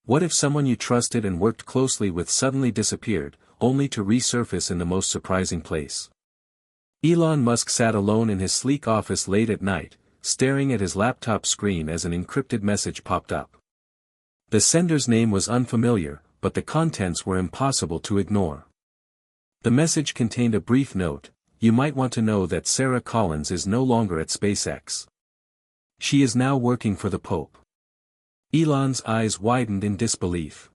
What if someone you trusted and worked closely with suddenly disappeared, only to resurface in the most surprising place? Elon Musk sat alone in his sleek office late at night, staring at his laptop screen as an encrypted message popped up. The sender's name was unfamiliar, but the contents were impossible to ignore. The message contained a brief note: "You might want to know that Sarah Collins is no longer at SpaceX. She is now working for the Pope." Elon's eyes widened in disbelief.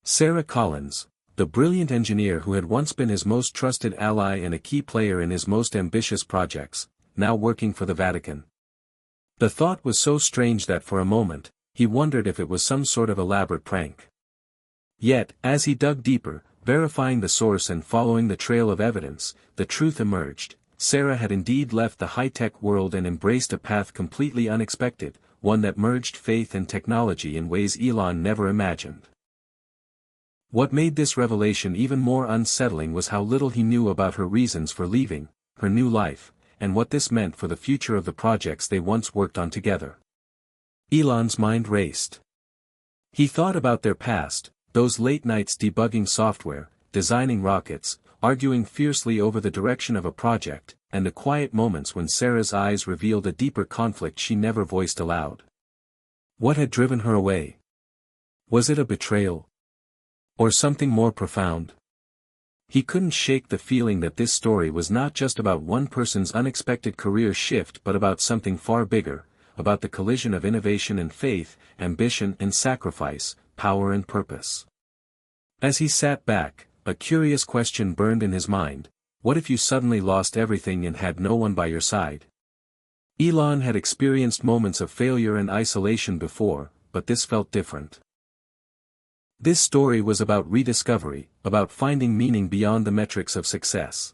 Sarah Collins, the brilliant engineer who had once been his most trusted ally and a key player in his most ambitious projects, now working for the Vatican. The thought was so strange that for a moment, he wondered if it was some sort of elaborate prank. Yet, as he dug deeper, verifying the source and following the trail of evidence, the truth emerged: Sarah had indeed left the high-tech world and embraced a path completely unexpected, one that merged faith and technology in ways Elon never imagined. What made this revelation even more unsettling was how little he knew about her reasons for leaving, her new life, and what this meant for the future of the projects they once worked on together. Elon's mind raced. He thought about their past, those late nights debugging software, designing rockets, arguing fiercely over the direction of a project, and the quiet moments when Sarah's eyes revealed a deeper conflict she never voiced aloud. What had driven her away? Was it a betrayal? Or something more profound? He couldn't shake the feeling that this story was not just about one person's unexpected career shift but about something far bigger, about the collision of innovation and faith, ambition and sacrifice, power and purpose. As he sat back, a curious question burned in his mind: what if you suddenly lost everything and had no one by your side? Elon had experienced moments of failure and isolation before, but this felt different. This story was about rediscovery, about finding meaning beyond the metrics of success.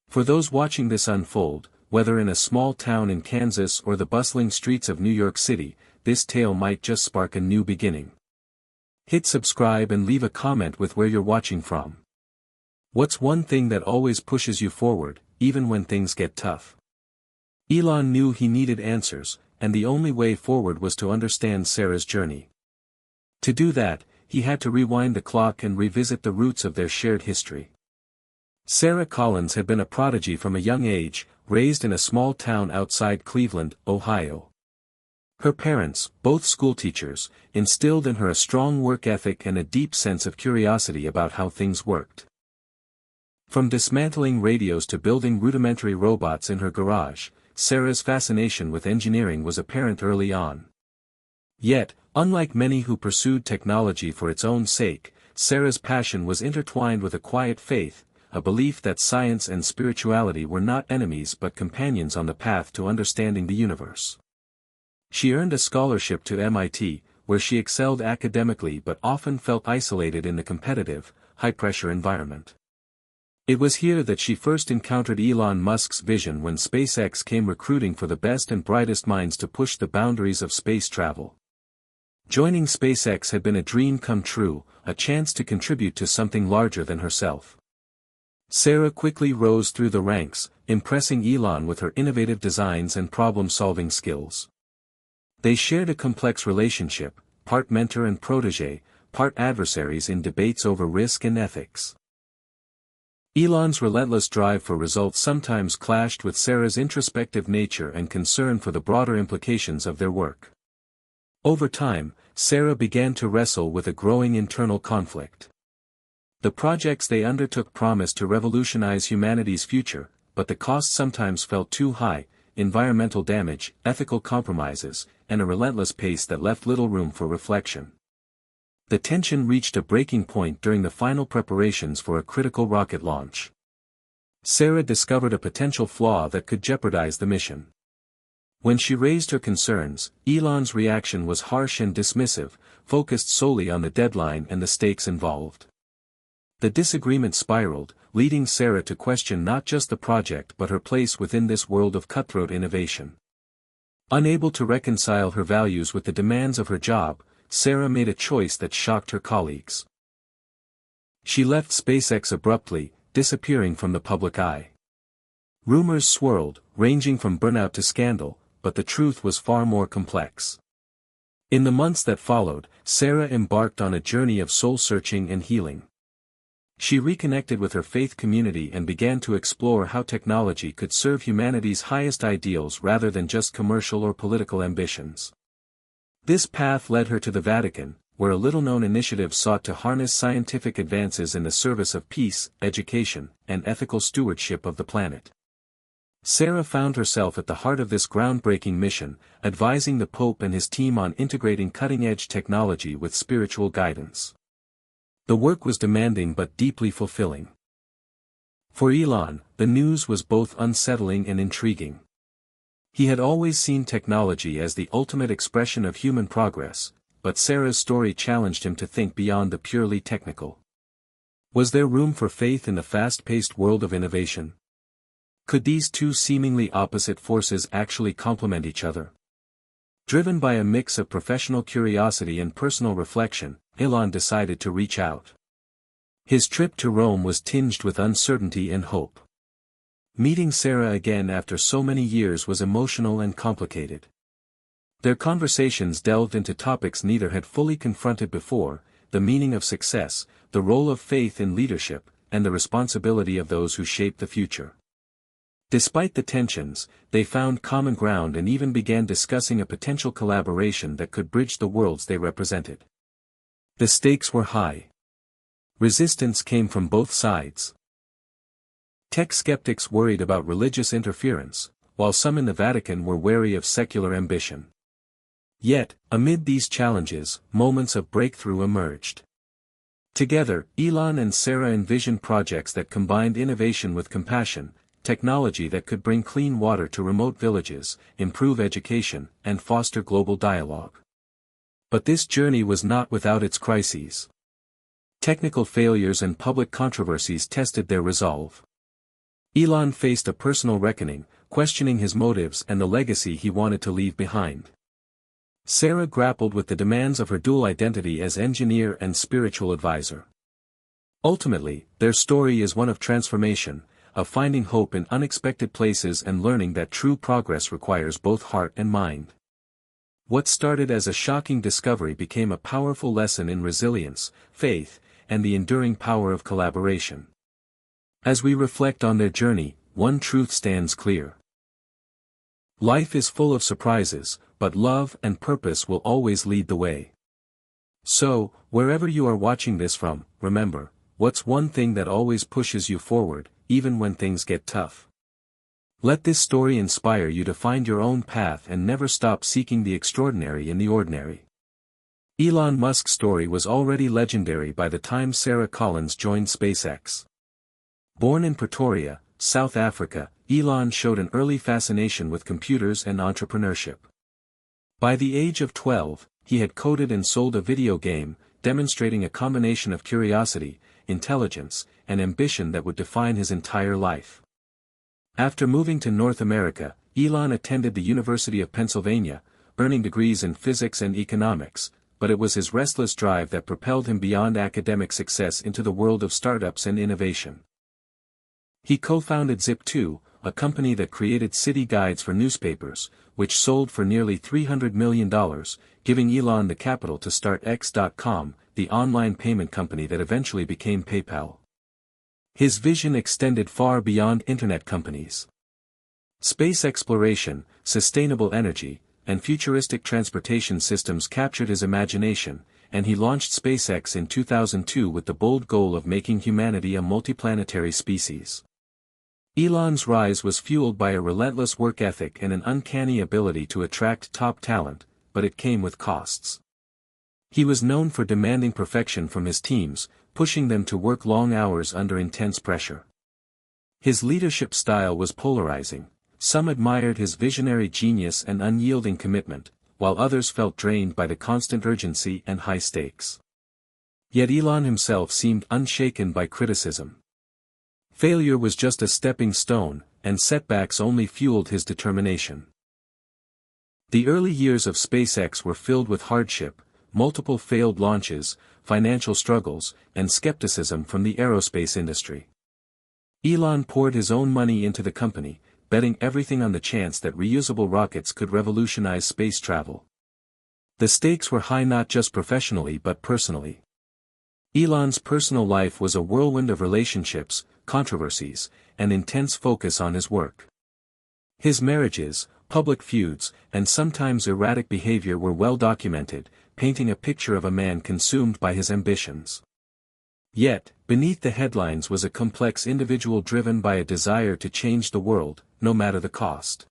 For those watching this unfold, whether in a small town in Kansas or the bustling streets of New York City, this tale might just spark a new beginning. Hit subscribe and leave a comment with where you're watching from. What's one thing that always pushes you forward, even when things get tough? Elon knew he needed answers, and the only way forward was to understand Sarah's journey. To do that, he had to rewind the clock and revisit the roots of their shared history. Sarah Collins had been a prodigy from a young age, raised in a small town outside Cleveland, Ohio. Her parents, both schoolteachers, instilled in her a strong work ethic and a deep sense of curiosity about how things worked. From dismantling radios to building rudimentary robots in her garage, Sarah's fascination with engineering was apparent early on. Yet, unlike many who pursued technology for its own sake, Sarah's passion was intertwined with a quiet faith, a belief that science and spirituality were not enemies but companions on the path to understanding the universe. She earned a scholarship to MIT, where she excelled academically but often felt isolated in the competitive, high-pressure environment. It was here that she first encountered Elon Musk's vision when SpaceX came recruiting for the best and brightest minds to push the boundaries of space travel. Joining SpaceX had been a dream come true, a chance to contribute to something larger than herself. Sarah quickly rose through the ranks, impressing Elon with her innovative designs and problem-solving skills. They shared a complex relationship, part mentor and protege, part adversaries in debates over risk and ethics. Elon's relentless drive for results sometimes clashed with Sarah's introspective nature and concern for the broader implications of their work. Over time, Sarah began to wrestle with a growing internal conflict. The projects they undertook promised to revolutionize humanity's future, but the cost sometimes felt too high: environmental damage, ethical compromises, and a relentless pace that left little room for reflection. The tension reached a breaking point during the final preparations for a critical rocket launch. Sarah discovered a potential flaw that could jeopardize the mission. When she raised her concerns, Elon's reaction was harsh and dismissive, focused solely on the deadline and the stakes involved. The disagreement spiraled, leading Sarah to question not just the project but her place within this world of cutthroat innovation. Unable to reconcile her values with the demands of her job, Sarah made a choice that shocked her colleagues. She left SpaceX abruptly, disappearing from the public eye. Rumors swirled, ranging from burnout to scandal, but the truth was far more complex. In the months that followed, Sarah embarked on a journey of soul-searching and healing. She reconnected with her faith community and began to explore how technology could serve humanity's highest ideals rather than just commercial or political ambitions. This path led her to the Vatican, where a little-known initiative sought to harness scientific advances in the service of peace, education, and ethical stewardship of the planet. Sarah found herself at the heart of this groundbreaking mission, advising the Pope and his team on integrating cutting-edge technology with spiritual guidance. The work was demanding but deeply fulfilling. For Elon, the news was both unsettling and intriguing. He had always seen technology as the ultimate expression of human progress, but Sarah's story challenged him to think beyond the purely technical. Was there room for faith in the fast-paced world of innovation? Could these two seemingly opposite forces actually complement each other? Driven by a mix of professional curiosity and personal reflection, Elon decided to reach out. His trip to Rome was tinged with uncertainty and hope. Meeting Sarah again after so many years was emotional and complicated. Their conversations delved into topics neither had fully confronted before: the meaning of success, the role of faith in leadership, and the responsibility of those who shape the future. Despite the tensions, they found common ground and even began discussing a potential collaboration that could bridge the worlds they represented. The stakes were high. Resistance came from both sides. Tech skeptics worried about religious interference, while some in the Vatican were wary of secular ambition. Yet, amid these challenges, moments of breakthrough emerged. Together, Elon and Sarah envisioned projects that combined innovation with compassion, technology that could bring clean water to remote villages, improve education, and foster global dialogue. But this journey was not without its crises. Technical failures and public controversies tested their resolve. Elon faced a personal reckoning, questioning his motives and the legacy he wanted to leave behind. Sarah grappled with the demands of her dual identity as engineer and spiritual advisor. Ultimately, their story is one of transformation, of finding hope in unexpected places and learning that true progress requires both heart and mind. What started as a shocking discovery became a powerful lesson in resilience, faith, and the enduring power of collaboration. As we reflect on their journey, one truth stands clear. Life is full of surprises, but love and purpose will always lead the way. So, wherever you are watching this from, remember, what's one thing that always pushes you forward, even when things get tough? Let this story inspire you to find your own path and never stop seeking the extraordinary in the ordinary. Elon Musk's story was already legendary by the time Sarah Collins joined SpaceX. Born in Pretoria, South Africa, Elon showed an early fascination with computers and entrepreneurship. By the age of 12, he had coded and sold a video game, demonstrating a combination of curiosity, intelligence, and ambition that would define his entire life. After moving to North America, Elon attended the University of Pennsylvania, earning degrees in physics and economics, but it was his restless drive that propelled him beyond academic success into the world of startups and innovation. He co-founded Zip2, a company that created city guides for newspapers, which sold for nearly $300 million, giving Elon the capital to start X.com, the online payment company that eventually became PayPal. His vision extended far beyond internet companies. Space exploration, sustainable energy, and futuristic transportation systems captured his imagination, and he launched SpaceX in 2002 with the bold goal of making humanity a multiplanetary species. Elon's rise was fueled by a relentless work ethic and an uncanny ability to attract top talent, but it came with costs. He was known for demanding perfection from his teams, pushing them to work long hours under intense pressure. His leadership style was polarizing. Some admired his visionary genius and unyielding commitment, while others felt drained by the constant urgency and high stakes. Yet Elon himself seemed unshaken by criticism. Failure was just a stepping stone, and setbacks only fueled his determination. The early years of SpaceX were filled with hardship, multiple failed launches, financial struggles, and skepticism from the aerospace industry. Elon poured his own money into the company, betting everything on the chance that reusable rockets could revolutionize space travel. The stakes were high not just professionally but personally. Elon's personal life was a whirlwind of relationships, controversies, and intense focus on his work. His marriages, public feuds, and sometimes erratic behavior were well documented, painting a picture of a man consumed by his ambitions. Yet, beneath the headlines was a complex individual driven by a desire to change the world, no matter the cost.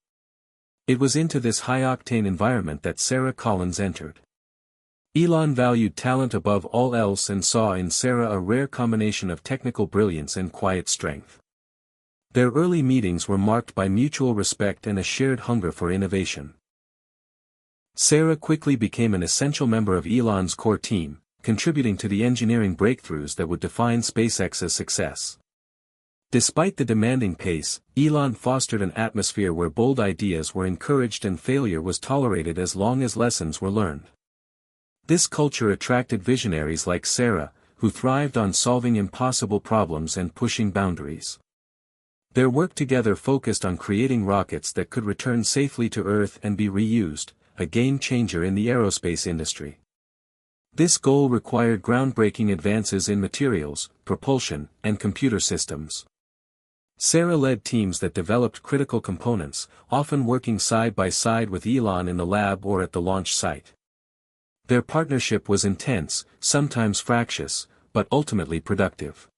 It was into this high-octane environment that Sarah Collins entered. Elon valued talent above all else and saw in Sarah a rare combination of technical brilliance and quiet strength. Their early meetings were marked by mutual respect and a shared hunger for innovation. Sarah quickly became an essential member of Elon's core team, contributing to the engineering breakthroughs that would define SpaceX's success. Despite the demanding pace, Elon fostered an atmosphere where bold ideas were encouraged and failure was tolerated as long as lessons were learned. This culture attracted visionaries like Sarah, who thrived on solving impossible problems and pushing boundaries. Their work together focused on creating rockets that could return safely to Earth and be reused, a game-changer in the aerospace industry. This goal required groundbreaking advances in materials, propulsion, and computer systems. Sarah led teams that developed critical components, often working side by side with Elon in the lab or at the launch site. Their partnership was intense, sometimes fractious, but ultimately productive.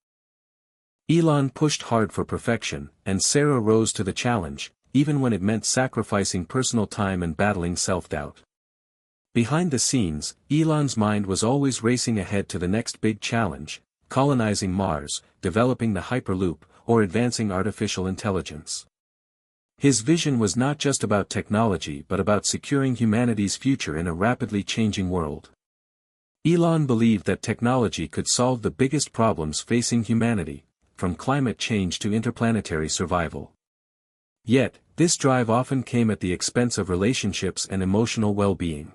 Elon pushed hard for perfection, and Sarah rose to the challenge, even when it meant sacrificing personal time and battling self-doubt. Behind the scenes, Elon's mind was always racing ahead to the next big challenge, colonizing Mars, developing the Hyperloop, or advancing artificial intelligence. His vision was not just about technology but about securing humanity's future in a rapidly changing world. Elon believed that technology could solve the biggest problems facing humanity, from climate change to interplanetary survival. Yet, this drive often came at the expense of relationships and emotional well-being.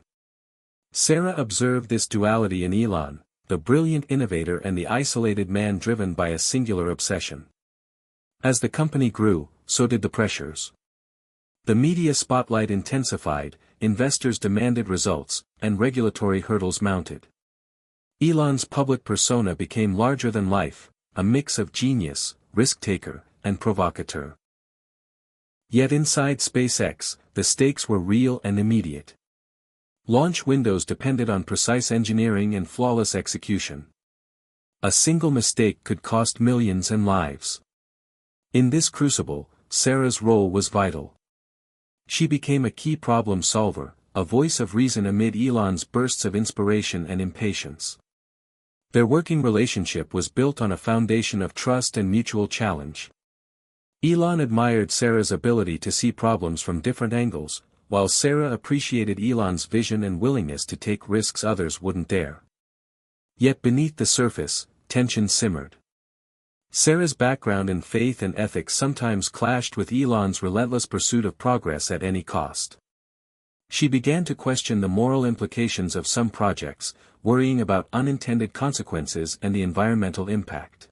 Sarah observed this duality in Elon, the brilliant innovator and the isolated man driven by a singular obsession. As the company grew, so did the pressures. The media spotlight intensified, investors demanded results, and regulatory hurdles mounted. Elon's public persona became larger than life, a mix of genius, risk-taker, and provocateur. Yet inside SpaceX, the stakes were real and immediate. Launch windows depended on precise engineering and flawless execution. A single mistake could cost millions and lives. In this crucible, Sarah's role was vital. She became a key problem solver, a voice of reason amid Elon's bursts of inspiration and impatience. Their working relationship was built on a foundation of trust and mutual challenge. Elon admired Sarah's ability to see problems from different angles, while Sarah appreciated Elon's vision and willingness to take risks others wouldn't dare. Yet beneath the surface, tension simmered. Sarah's background in faith and ethics sometimes clashed with Elon's relentless pursuit of progress at any cost. She began to question the moral implications of some projects, worrying about unintended consequences and the environmental impact.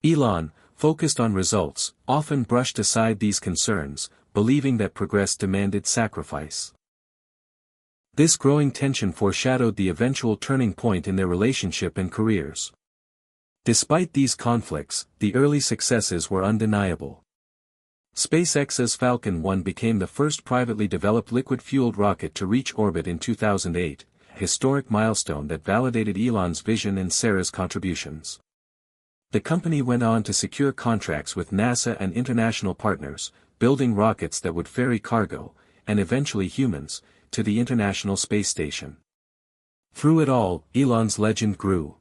Elon, focused on results, often brushed aside these concerns, believing that progress demanded sacrifice. This growing tension foreshadowed the eventual turning point in their relationship and careers. Despite these conflicts, the early successes were undeniable. SpaceX's Falcon 1 became the first privately developed liquid-fueled rocket to reach orbit in 2008, a historic milestone that validated Elon's vision and Sarah's contributions. The company went on to secure contracts with NASA and international partners, building rockets that would ferry cargo, and eventually humans, to the International Space Station. Through it all, Elon's legend grew.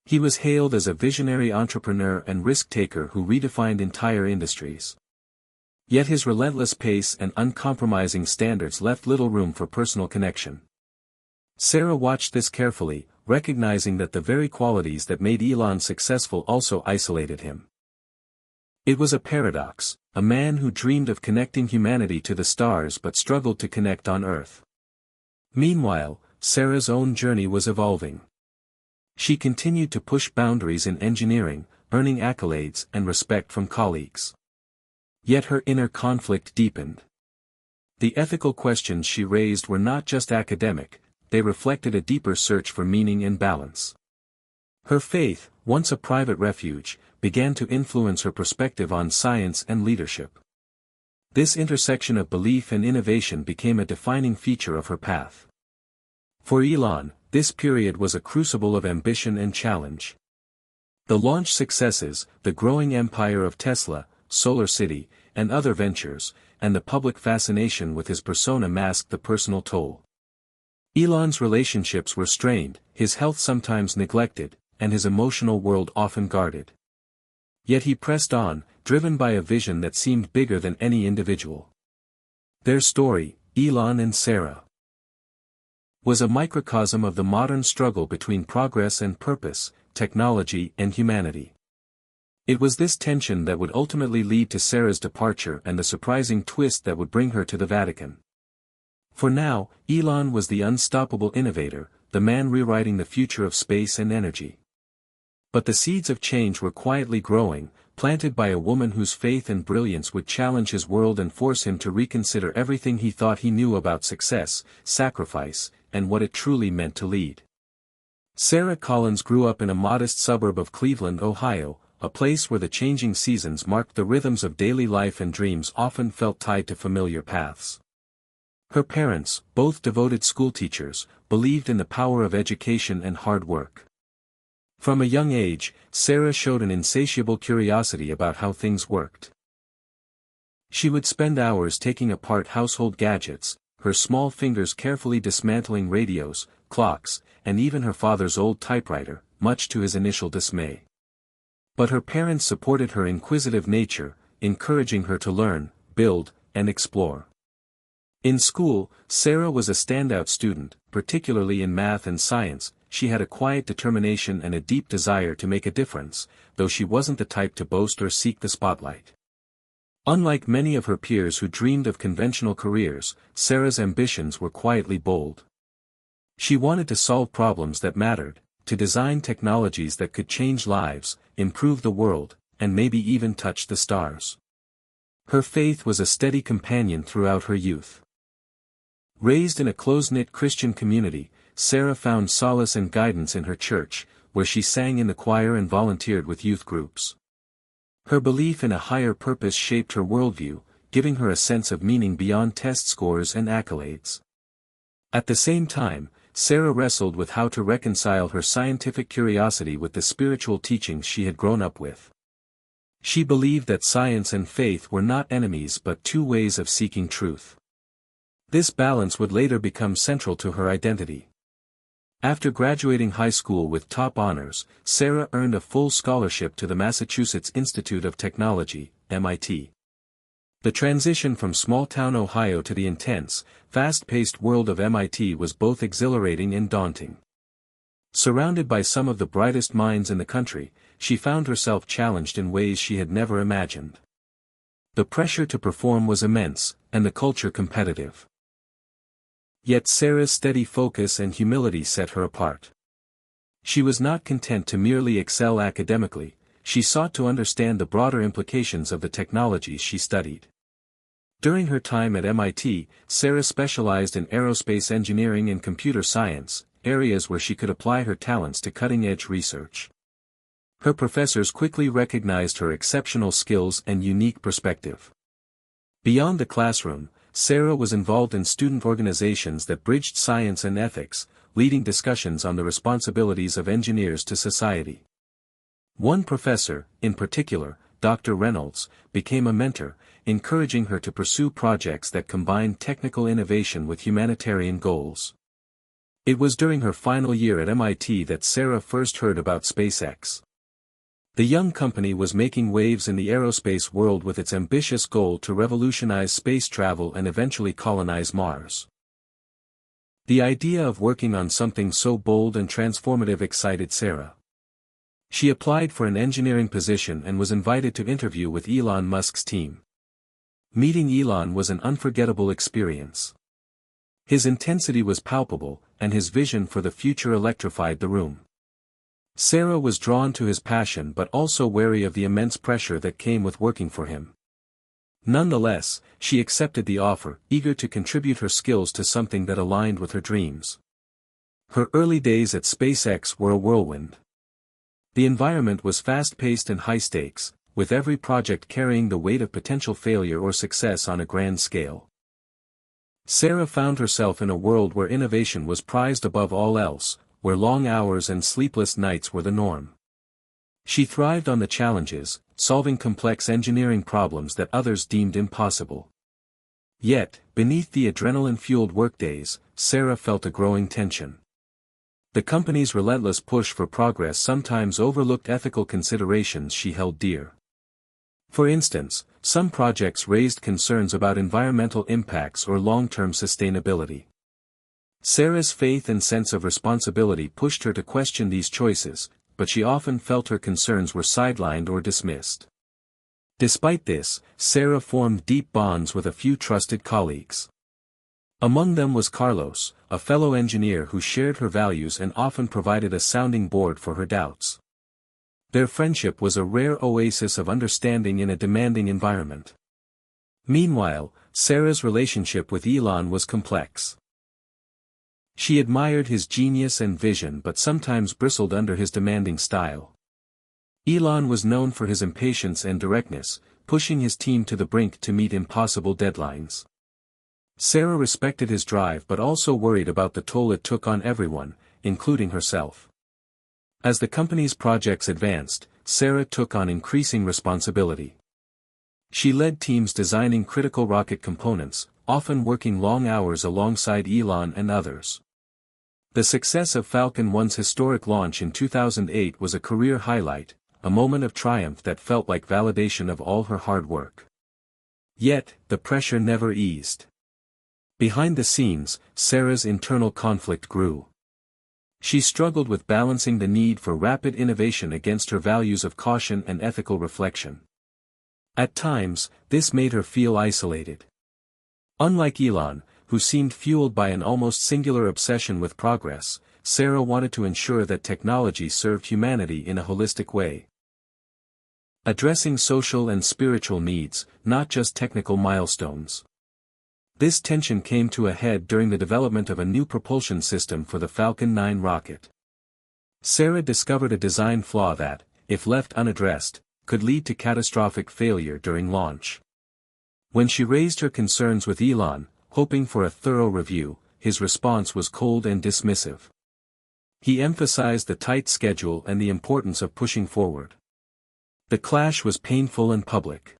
He was hailed as a visionary entrepreneur and risk-taker who redefined entire industries. Yet his relentless pace and uncompromising standards left little room for personal connection. Sarah watched this carefully, recognizing that the very qualities that made Elon successful also isolated him. It was a paradox, a man who dreamed of connecting humanity to the stars but struggled to connect on Earth. Meanwhile, Sarah's own journey was evolving. She continued to push boundaries in engineering, earning accolades and respect from colleagues. Yet her inner conflict deepened. The ethical questions she raised were not just academic, they reflected a deeper search for meaning and balance. Her faith, once a private refuge, began to influence her perspective on science and leadership. This intersection of belief and innovation became a defining feature of her path. For Elon, this period was a crucible of ambition and challenge. The launch successes, the growing empire of Tesla, Solar City, and other ventures, and the public fascination with his persona masked the personal toll. Elon's relationships were strained, his health sometimes neglected, and his emotional world often guarded. Yet he pressed on, driven by a vision that seemed bigger than any individual. Their story, Elon and Sarah, was a microcosm of the modern struggle between progress and purpose, technology and humanity. It was this tension that would ultimately lead to Sarah's departure and the surprising twist that would bring her to the Vatican. For now, Elon was the unstoppable innovator, the man rewriting the future of space and energy. But the seeds of change were quietly growing, planted by a woman whose faith and brilliance would challenge his world and force him to reconsider everything he thought he knew about success, sacrifice, and what it truly meant to lead. Sarah Collins grew up in a modest suburb of Cleveland, Ohio, a place where the changing seasons marked the rhythms of daily life and dreams often felt tied to familiar paths. Her parents, both devoted schoolteachers, believed in the power of education and hard work. From a young age, Sarah showed an insatiable curiosity about how things worked. She would spend hours taking apart household gadgets, her small fingers carefully dismantling radios, clocks, and even her father's old typewriter, much to his initial dismay. But her parents supported her inquisitive nature, encouraging her to learn, build, and explore. In school, Sarah was a standout student, particularly in math and science. She had a quiet determination and a deep desire to make a difference, though she wasn't the type to boast or seek the spotlight. Unlike many of her peers who dreamed of conventional careers, Sarah's ambitions were quietly bold. She wanted to solve problems that mattered, to design technologies that could change lives, improve the world, and maybe even touch the stars. Her faith was a steady companion throughout her youth. Raised in a close-knit Christian community, Sarah found solace and guidance in her church, where she sang in the choir and volunteered with youth groups. Her belief in a higher purpose shaped her worldview, giving her a sense of meaning beyond test scores and accolades. At the same time, Sarah wrestled with how to reconcile her scientific curiosity with the spiritual teachings she had grown up with. She believed that science and faith were not enemies but two ways of seeking truth. This balance would later become central to her identity. After graduating high school with top honors, Sarah earned a full scholarship to the Massachusetts Institute of Technology, MIT. The transition from small-town Ohio to the intense, fast-paced world of MIT was both exhilarating and daunting. Surrounded by some of the brightest minds in the country, she found herself challenged in ways she had never imagined. The pressure to perform was immense, and the culture competitive. Yet Sarah's steady focus and humility set her apart. She was not content to merely excel academically, she sought to understand the broader implications of the technologies she studied. During her time at MIT, Sarah specialized in aerospace engineering and computer science, areas where she could apply her talents to cutting-edge research. Her professors quickly recognized her exceptional skills and unique perspective. Beyond the classroom, Sarah was involved in student organizations that bridged science and ethics, leading discussions on the responsibilities of engineers to society. One professor, in particular, Dr. Reynolds, became a mentor, encouraging her to pursue projects that combined technical innovation with humanitarian goals. It was during her final year at MIT that Sarah first heard about SpaceX. The young company was making waves in the aerospace world with its ambitious goal to revolutionize space travel and eventually colonize Mars. The idea of working on something so bold and transformative excited Sarah. She applied for an engineering position and was invited to interview with Elon Musk's team. Meeting Elon was an unforgettable experience. His intensity was palpable, and his vision for the future electrified the room. Sarah was drawn to his passion but also wary of the immense pressure that came with working for him. Nonetheless, she accepted the offer, eager to contribute her skills to something that aligned with her dreams. Her early days at SpaceX were a whirlwind. The environment was fast-paced and high-stakes, with every project carrying the weight of potential failure or success on a grand scale. Sarah found herself in a world where innovation was prized above all else, where long hours and sleepless nights were the norm. She thrived on the challenges, solving complex engineering problems that others deemed impossible. Yet, beneath the adrenaline-fueled workdays, Sarah felt a growing tension. The company's relentless push for progress sometimes overlooked ethical considerations she held dear. For instance, some projects raised concerns about environmental impacts or long-term sustainability. Sarah's faith and sense of responsibility pushed her to question these choices, but she often felt her concerns were sidelined or dismissed. Despite this, Sarah formed deep bonds with a few trusted colleagues. Among them was Carlos, a fellow engineer who shared her values and often provided a sounding board for her doubts. Their friendship was a rare oasis of understanding in a demanding environment. Meanwhile, Sarah's relationship with Elon was complex. She admired his genius and vision but sometimes bristled under his demanding style. Elon was known for his impatience and directness, pushing his team to the brink to meet impossible deadlines. Sarah respected his drive but also worried about the toll it took on everyone, including herself. As the company's projects advanced, Sarah took on increasing responsibility. She led teams designing critical rocket components, often working long hours alongside Elon and others. The success of Falcon 1's historic launch in 2008 was a career highlight, a moment of triumph that felt like validation of all her hard work. Yet, the pressure never eased. Behind the scenes, Sarah's internal conflict grew. She struggled with balancing the need for rapid innovation against her values of caution and ethical reflection. At times, this made her feel isolated. Unlike Elon, who seemed fueled by an almost singular obsession with progress, Sarah wanted to ensure that technology served humanity in a holistic way. Addressing social and spiritual needs, not just technical milestones. This tension came to a head during the development of a new propulsion system for the Falcon 9 rocket. Sarah discovered a design flaw that, if left unaddressed, could lead to catastrophic failure during launch. When she raised her concerns with Elon, hoping for a thorough review, his response was cold and dismissive. He emphasized the tight schedule and the importance of pushing forward. The clash was painful and public.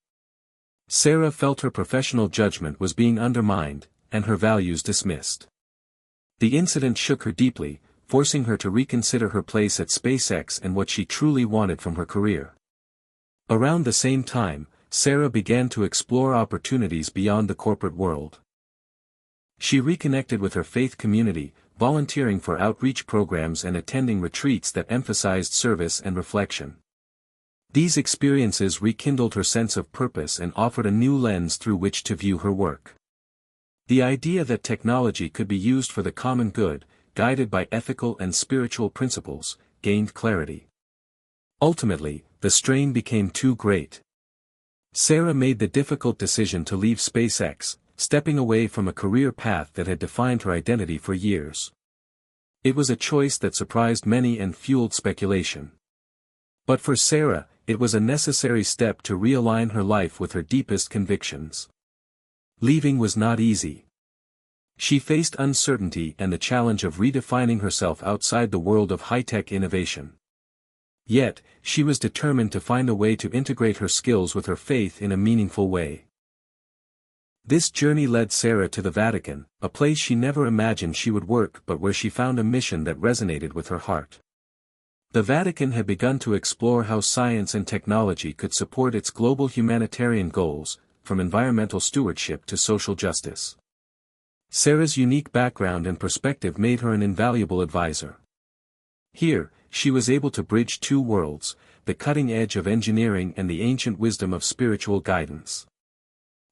Sarah felt her professional judgment was being undermined, and her values dismissed. The incident shook her deeply, forcing her to reconsider her place at SpaceX and what she truly wanted from her career. Around the same time, Sarah began to explore opportunities beyond the corporate world. She reconnected with her faith community, volunteering for outreach programs and attending retreats that emphasized service and reflection. These experiences rekindled her sense of purpose and offered a new lens through which to view her work. The idea that technology could be used for the common good, guided by ethical and spiritual principles, gained clarity. Ultimately, the strain became too great. Sarah made the difficult decision to leave SpaceX, stepping away from a career path that had defined her identity for years. It was a choice that surprised many and fueled speculation. But for Sarah, it was a necessary step to realign her life with her deepest convictions. Leaving was not easy. She faced uncertainty and the challenge of redefining herself outside the world of high-tech innovation. Yet, she was determined to find a way to integrate her skills with her faith in a meaningful way. This journey led Sarah to the Vatican, a place she never imagined she would work but where she found a mission that resonated with her heart. The Vatican had begun to explore how science and technology could support its global humanitarian goals, from environmental stewardship to social justice. Sarah's unique background and perspective made her an invaluable advisor. Here, she was able to bridge two worlds, the cutting edge of engineering and the ancient wisdom of spiritual guidance.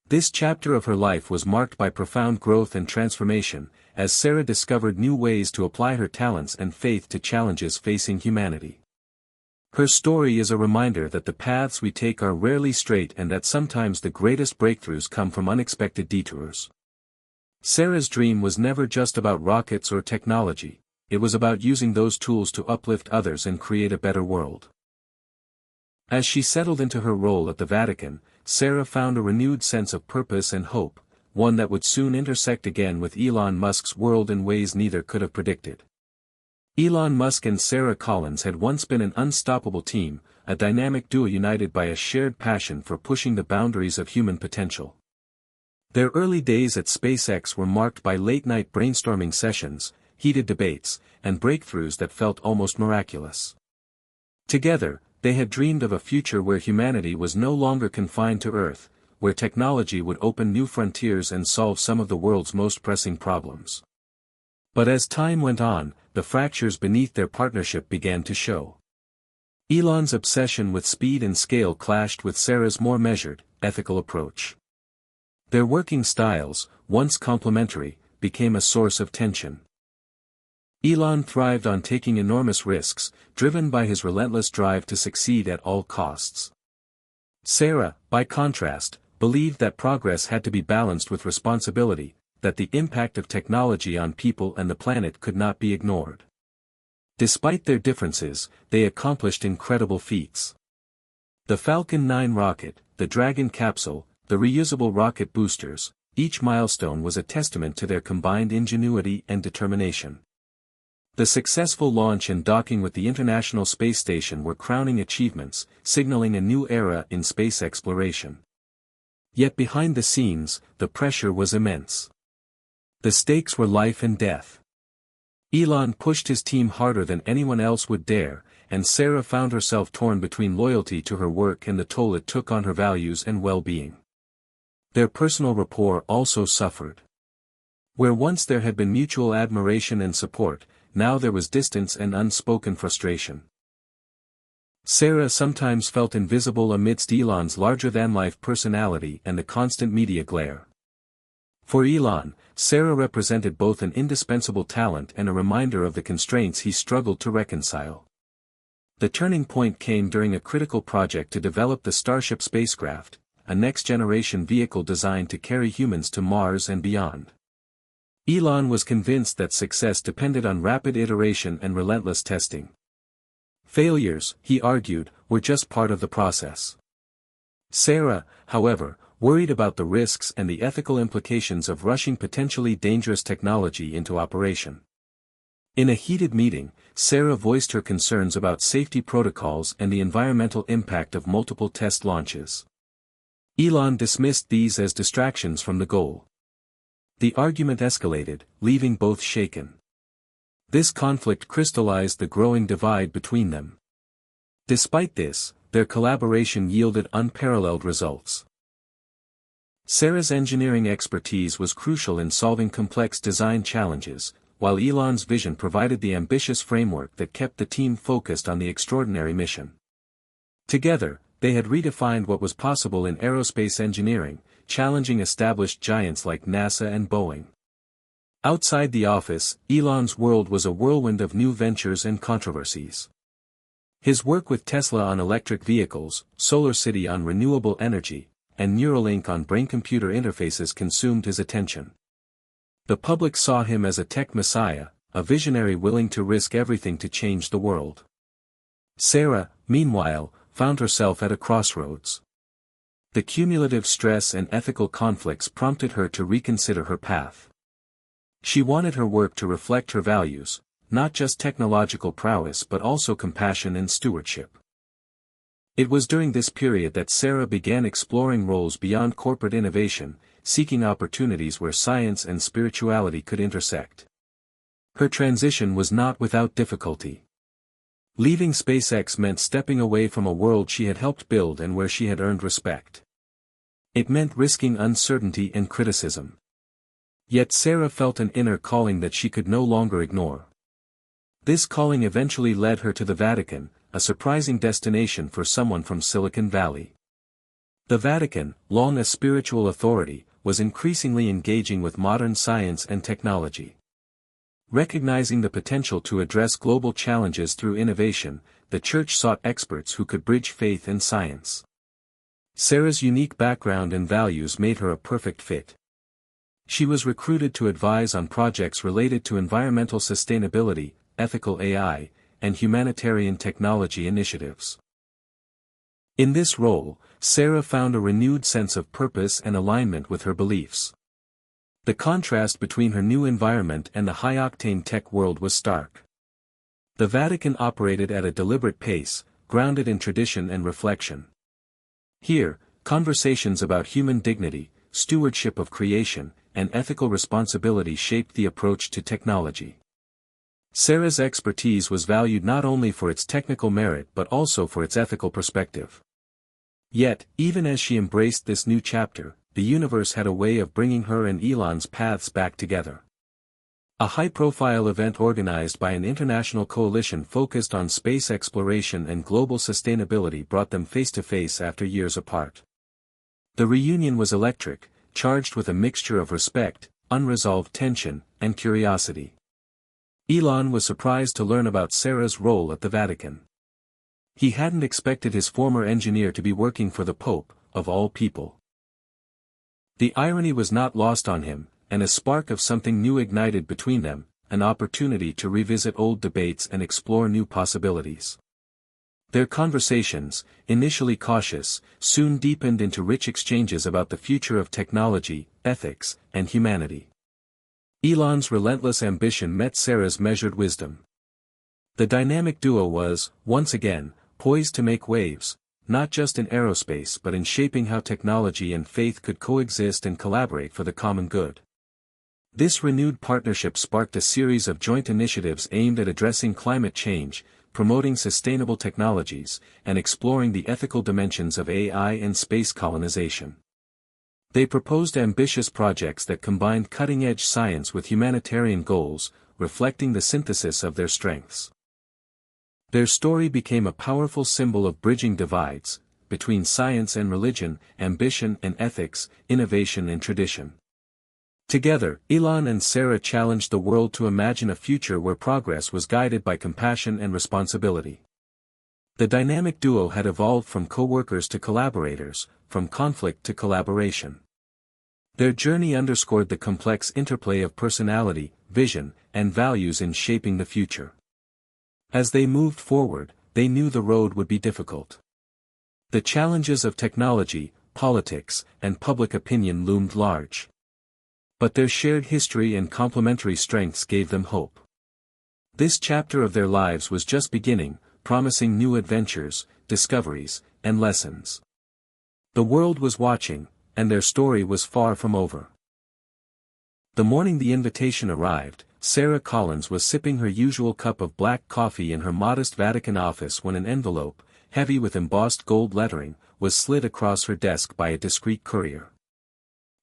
This chapter of her life was marked by profound growth and transformation, as Sarah discovered new ways to apply her talents and faith to challenges facing humanity. Her story is a reminder that the paths we take are rarely straight and that sometimes the greatest breakthroughs come from unexpected detours. Sarah's dream was never just about rockets or technology, it was about using those tools to uplift others and create a better world. As she settled into her role at the Vatican, Sarah found a renewed sense of purpose and hope, one that would soon intersect again with Elon Musk's world in ways neither could have predicted. Elon Musk and Sarah Collins had once been an unstoppable team, a dynamic duo united by a shared passion for pushing the boundaries of human potential. Their early days at SpaceX were marked by late-night brainstorming sessions, heated debates, and breakthroughs that felt almost miraculous. Together, they had dreamed of a future where humanity was no longer confined to Earth, where technology would open new frontiers and solve some of the world's most pressing problems. But as time went on, the fractures beneath their partnership began to show. Elon's obsession with speed and scale clashed with Sarah's more measured, ethical approach. Their working styles, once complementary, became a source of tension. Elon thrived on taking enormous risks, driven by his relentless drive to succeed at all costs. Sarah, by contrast, believed that progress had to be balanced with responsibility, that the impact of technology on people and the planet could not be ignored. Despite their differences, they accomplished incredible feats. The Falcon 9 rocket, the Dragon capsule, the reusable rocket boosters, each milestone was a testament to their combined ingenuity and determination. The successful launch and docking with the International Space Station were crowning achievements, signaling a new era in space exploration. Yet behind the scenes, the pressure was immense. The stakes were life and death. Elon pushed his team harder than anyone else would dare, and Sarah found herself torn between loyalty to her work and the toll it took on her values and well-being. Their personal rapport also suffered. Where once there had been mutual admiration and support, now there was distance and unspoken frustration. Sarah sometimes felt invisible amidst Elon's larger-than-life personality and the constant media glare. For Elon, Sarah represented both an indispensable talent and a reminder of the constraints he struggled to reconcile. The turning point came during a critical project to develop the Starship spacecraft, a next-generation vehicle designed to carry humans to Mars and beyond. Elon was convinced that success depended on rapid iteration and relentless testing. Failures, he argued, were just part of the process. Sarah, however, worried about the risks and the ethical implications of rushing potentially dangerous technology into operation. In a heated meeting, Sarah voiced her concerns about safety protocols and the environmental impact of multiple test launches. Elon dismissed these as distractions from the goal. The argument escalated, leaving both shaken. This conflict crystallized the growing divide between them. Despite this, their collaboration yielded unparalleled results. Sarah's engineering expertise was crucial in solving complex design challenges, while Elon's vision provided the ambitious framework that kept the team focused on the extraordinary mission. Together, they had redefined what was possible in aerospace engineering, challenging established giants like NASA and Boeing. Outside the office, Elon's world was a whirlwind of new ventures and controversies. His work with Tesla on electric vehicles, SolarCity on renewable energy, and Neuralink on brain-computer interfaces consumed his attention. The public saw him as a tech messiah, a visionary willing to risk everything to change the world. Sarah, meanwhile, found herself at a crossroads. The cumulative stress and ethical conflicts prompted her to reconsider her path. She wanted her work to reflect her values, not just technological prowess but also compassion and stewardship. It was during this period that Sarah began exploring roles beyond corporate innovation, seeking opportunities where science and spirituality could intersect. Her transition was not without difficulty. Leaving SpaceX meant stepping away from a world she had helped build and where she had earned respect. It meant risking uncertainty and criticism. Yet Sarah felt an inner calling that she could no longer ignore. This calling eventually led her to the Vatican, a surprising destination for someone from Silicon Valley. The Vatican, long a spiritual authority, was increasingly engaging with modern science and technology. Recognizing the potential to address global challenges through innovation, the Church sought experts who could bridge faith and science. Sarah's unique background and values made her a perfect fit. She was recruited to advise on projects related to environmental sustainability, ethical AI, and humanitarian technology initiatives. In this role, Sarah found a renewed sense of purpose and alignment with her beliefs. The contrast between her new environment and the high-octane tech world was stark. The Vatican operated at a deliberate pace, grounded in tradition and reflection. Here, conversations about human dignity, stewardship of creation, and ethical responsibility shaped the approach to technology. Sarah's expertise was valued not only for its technical merit but also for its ethical perspective. Yet, even as she embraced this new chapter, the universe had a way of bringing her and Elon's paths back together. A high-profile event organized by an international coalition focused on space exploration and global sustainability brought them face-to-face after years apart. The reunion was electric, charged with a mixture of respect, unresolved tension, and curiosity. Elon was surprised to learn about Sarah's role at the Vatican. He hadn't expected his former engineer to be working for the Pope, of all people. The irony was not lost on him, and a spark of something new ignited between them, an opportunity to revisit old debates and explore new possibilities. Their conversations, initially cautious, soon deepened into rich exchanges about the future of technology, ethics, and humanity. Elon's relentless ambition met Sarah's measured wisdom. The dynamic duo was, once again, poised to make waves, not just in aerospace but in shaping how technology and faith could coexist and collaborate for the common good. This renewed partnership sparked a series of joint initiatives aimed at addressing climate change, promoting sustainable technologies, and exploring the ethical dimensions of AI and space colonization. They proposed ambitious projects that combined cutting-edge science with humanitarian goals, reflecting the synthesis of their strengths. Their story became a powerful symbol of bridging divides, between science and religion, ambition and ethics, innovation and tradition. Together, Elon and Sarah challenged the world to imagine a future where progress was guided by compassion and responsibility. The dynamic duo had evolved from co-workers to collaborators, from conflict to collaboration. Their journey underscored the complex interplay of personality, vision, and values in shaping the future. As they moved forward, they knew the road would be difficult. The challenges of technology, politics, and public opinion loomed large. But their shared history and complementary strengths gave them hope. This chapter of their lives was just beginning, promising new adventures, discoveries, and lessons. The world was watching, and their story was far from over. The morning the invitation arrived, Sarah Collins was sipping her usual cup of black coffee in her modest Vatican office when an envelope, heavy with embossed gold lettering, was slid across her desk by a discreet courier.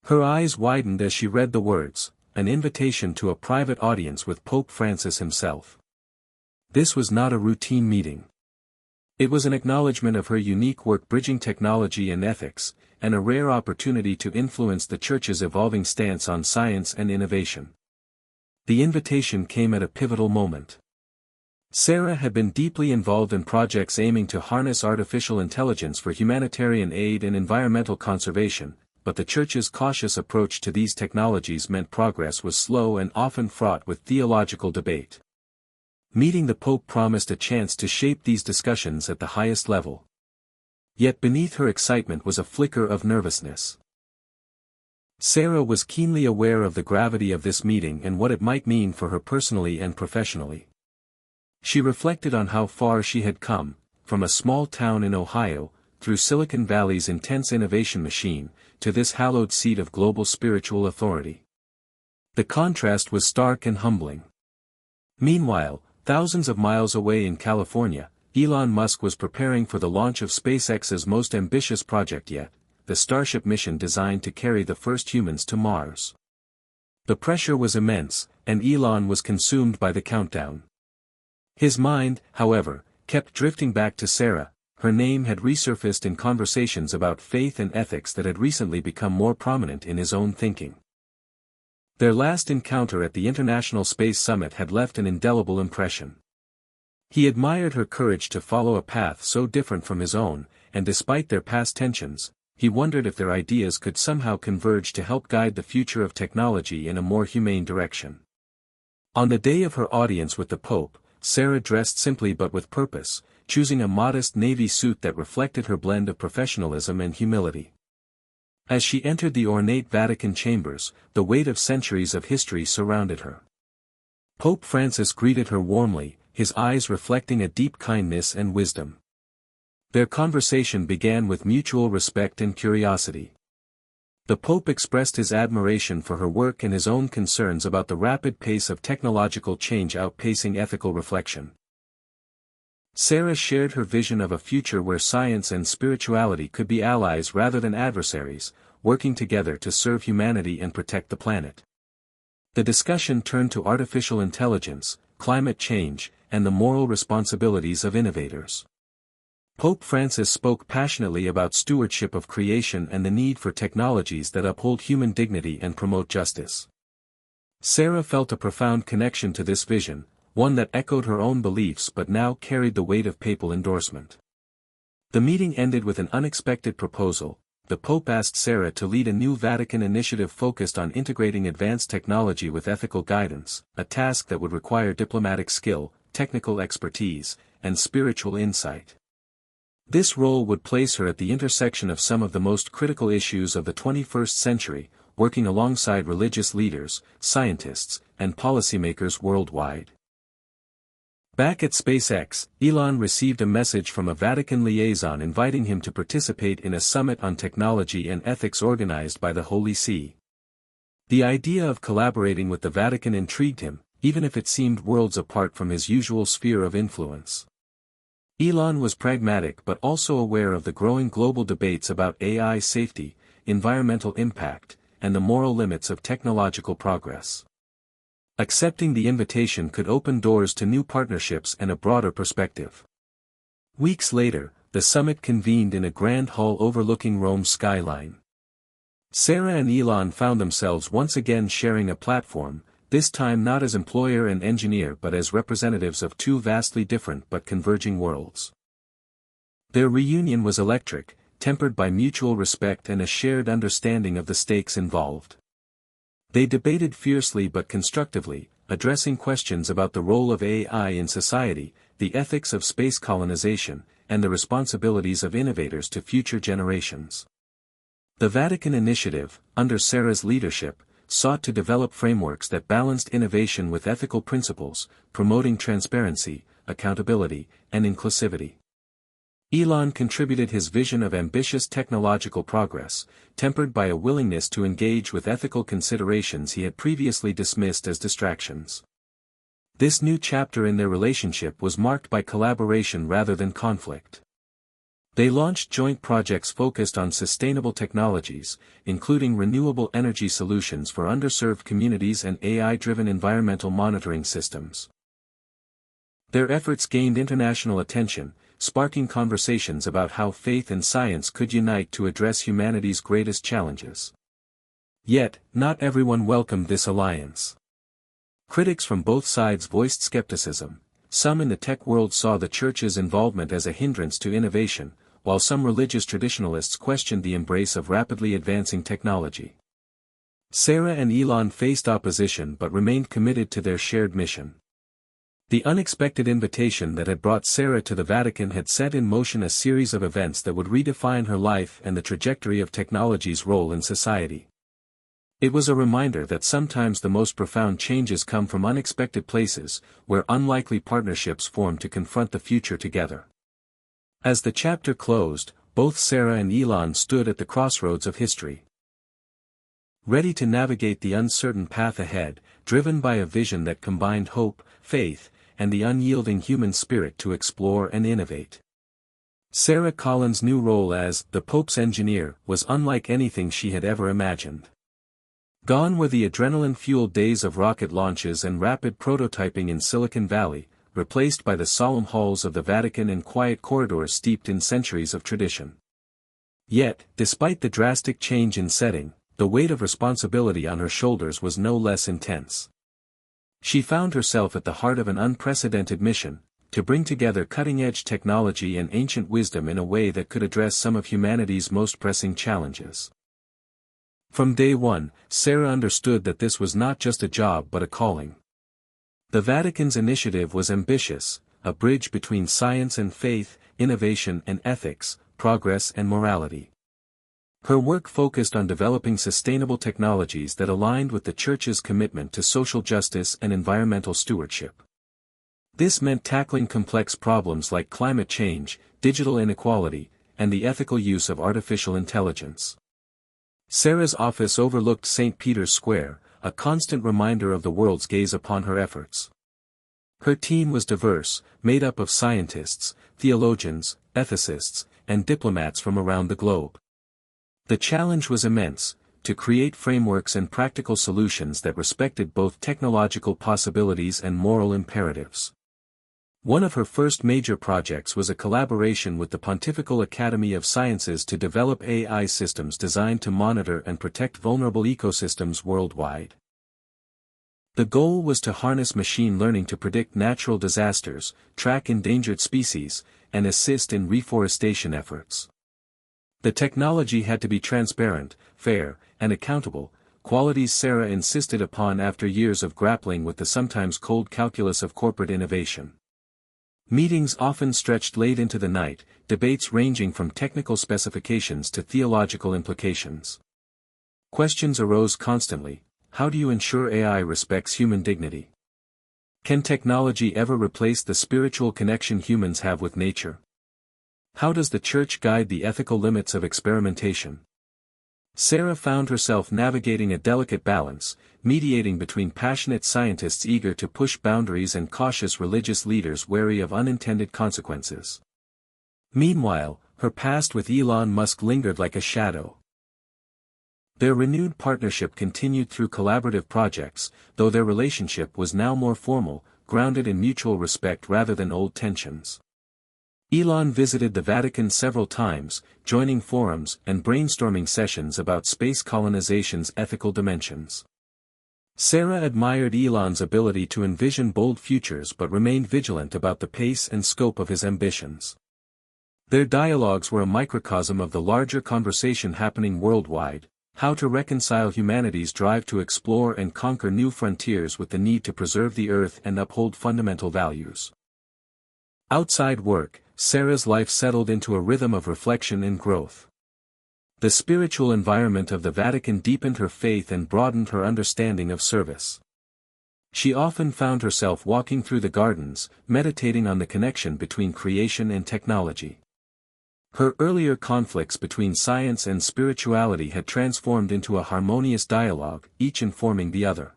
Her eyes widened as she read the words, an invitation to a private audience with Pope Francis himself. This was not a routine meeting. It was an acknowledgement of her unique work bridging technology and ethics, and a rare opportunity to influence the Church's evolving stance on science and innovation. The invitation came at a pivotal moment. Sarah had been deeply involved in projects aiming to harness artificial intelligence for humanitarian aid and environmental conservation, but the Church's cautious approach to these technologies meant progress was slow and often fraught with theological debate. Meeting the Pope promised a chance to shape these discussions at the highest level. Yet beneath her excitement was a flicker of nervousness. Sarah was keenly aware of the gravity of this meeting and what it might mean for her personally and professionally. She reflected on how far she had come, from a small town in Ohio, through Silicon Valley's intense innovation machine, to this hallowed seat of global spiritual authority. The contrast was stark and humbling. Meanwhile, thousands of miles away in California, Elon Musk was preparing for the launch of SpaceX's most ambitious project yet, the Starship mission designed to carry the first humans to Mars. The pressure was immense, and Elon was consumed by the countdown. His mind, however, kept drifting back to Sarah. Her name had resurfaced in conversations about faith and ethics that had recently become more prominent in his own thinking. Their last encounter at the International Space Summit had left an indelible impression. He admired her courage to follow a path so different from his own, and despite their past tensions, he wondered if their ideas could somehow converge to help guide the future of technology in a more humane direction. On the day of her audience with the Pope, Sarah dressed simply but with purpose, choosing a modest navy suit that reflected her blend of professionalism and humility. As she entered the ornate Vatican chambers, the weight of centuries of history surrounded her. Pope Francis greeted her warmly, his eyes reflecting a deep kindness and wisdom. Their conversation began with mutual respect and curiosity. The Pope expressed his admiration for her work and his own concerns about the rapid pace of technological change outpacing ethical reflection. Sarah shared her vision of a future where science and spirituality could be allies rather than adversaries, working together to serve humanity and protect the planet. The discussion turned to artificial intelligence, climate change, and the moral responsibilities of innovators. Pope Francis spoke passionately about stewardship of creation and the need for technologies that uphold human dignity and promote justice. Sarah felt a profound connection to this vision, one that echoed her own beliefs but now carried the weight of papal endorsement. The meeting ended with an unexpected proposal. The Pope asked Sarah to lead a new Vatican initiative focused on integrating advanced technology with ethical guidance, a task that would require diplomatic skill, technical expertise, and spiritual insight. This role would place her at the intersection of some of the most critical issues of the 21st century, working alongside religious leaders, scientists, and policymakers worldwide. Back at SpaceX, Elon received a message from a Vatican liaison inviting him to participate in a summit on technology and ethics organized by the Holy See. The idea of collaborating with the Vatican intrigued him, even if it seemed worlds apart from his usual sphere of influence. Elon was pragmatic but also aware of the growing global debates about AI safety, environmental impact, and the moral limits of technological progress. Accepting the invitation could open doors to new partnerships and a broader perspective. Weeks later, the summit convened in a grand hall overlooking Rome's skyline. Sarah and Elon found themselves once again sharing a platform, this time not as employer and engineer but as representatives of two vastly different but converging worlds. Their reunion was electric, tempered by mutual respect and a shared understanding of the stakes involved. They debated fiercely but constructively, addressing questions about the role of AI in society, the ethics of space colonization, and the responsibilities of innovators to future generations. The Vatican Initiative, under Sarah's leadership, sought to develop frameworks that balanced innovation with ethical principles, promoting transparency, accountability, and inclusivity. Elon contributed his vision of ambitious technological progress, tempered by a willingness to engage with ethical considerations he had previously dismissed as distractions. This new chapter in their relationship was marked by collaboration rather than conflict. They launched joint projects focused on sustainable technologies, including renewable energy solutions for underserved communities and AI-driven environmental monitoring systems. Their efforts gained international attention, sparking conversations about how faith and science could unite to address humanity's greatest challenges. Yet, not everyone welcomed this alliance. Critics from both sides voiced skepticism. Some in the tech world saw the Church's involvement as a hindrance to innovation, while some religious traditionalists questioned the embrace of rapidly advancing technology. Sarah and Elon faced opposition but remained committed to their shared mission. The unexpected invitation that had brought Sarah to the Vatican had set in motion a series of events that would redefine her life and the trajectory of technology's role in society. It was a reminder that sometimes the most profound changes come from unexpected places, where unlikely partnerships form to confront the future together. As the chapter closed, both Sarah and Elon stood at the crossroads of history. Ready to navigate the uncertain path ahead, driven by a vision that combined hope, faith, and the unyielding human spirit to explore and innovate. Sarah Collins' new role as the Pope's engineer was unlike anything she had ever imagined. Gone were the adrenaline-fueled days of rocket launches and rapid prototyping in Silicon Valley, replaced by the solemn halls of the Vatican and quiet corridors steeped in centuries of tradition. Yet, despite the drastic change in setting, the weight of responsibility on her shoulders was no less intense. She found herself at the heart of an unprecedented mission, to bring together cutting-edge technology and ancient wisdom in a way that could address some of humanity's most pressing challenges. From day one, Sarah understood that this was not just a job but a calling. The Vatican's initiative was ambitious, a bridge between science and faith, innovation and ethics, progress and morality. Her work focused on developing sustainable technologies that aligned with the Church's commitment to social justice and environmental stewardship. This meant tackling complex problems like climate change, digital inequality, and the ethical use of artificial intelligence. Sarah's office overlooked St. Peter's Square, a constant reminder of the world's gaze upon her efforts. Her team was diverse, made up of scientists, theologians, ethicists, and diplomats from around the globe. The challenge was immense, to create frameworks and practical solutions that respected both technological possibilities and moral imperatives. One of her first major projects was a collaboration with the Pontifical Academy of Sciences to develop AI systems designed to monitor and protect vulnerable ecosystems worldwide. The goal was to harness machine learning to predict natural disasters, track endangered species, and assist in reforestation efforts. The technology had to be transparent, fair, and accountable, qualities Sarah insisted upon after years of grappling with the sometimes cold calculus of corporate innovation. Meetings often stretched late into the night, debates ranging from technical specifications to theological implications. Questions arose constantly: how do you ensure AI respects human dignity? Can technology ever replace the spiritual connection humans have with nature? How does the Church guide the ethical limits of experimentation? Sarah found herself navigating a delicate balance, mediating between passionate scientists eager to push boundaries and cautious religious leaders wary of unintended consequences. Meanwhile, her past with Elon Musk lingered like a shadow. Their renewed partnership continued through collaborative projects, though their relationship was now more formal, grounded in mutual respect rather than old tensions. Elon visited the Vatican several times, joining forums and brainstorming sessions about space colonization's ethical dimensions. Sarah admired Elon's ability to envision bold futures but remained vigilant about the pace and scope of his ambitions. Their dialogues were a microcosm of the larger conversation happening worldwide: how to reconcile humanity's drive to explore and conquer new frontiers with the need to preserve the Earth and uphold fundamental values. Outside work, Sarah's life settled into a rhythm of reflection and growth. The spiritual environment of the Vatican deepened her faith and broadened her understanding of service. She often found herself walking through the gardens, meditating on the connection between creation and technology. Her earlier conflicts between science and spirituality had transformed into a harmonious dialogue, each informing the other.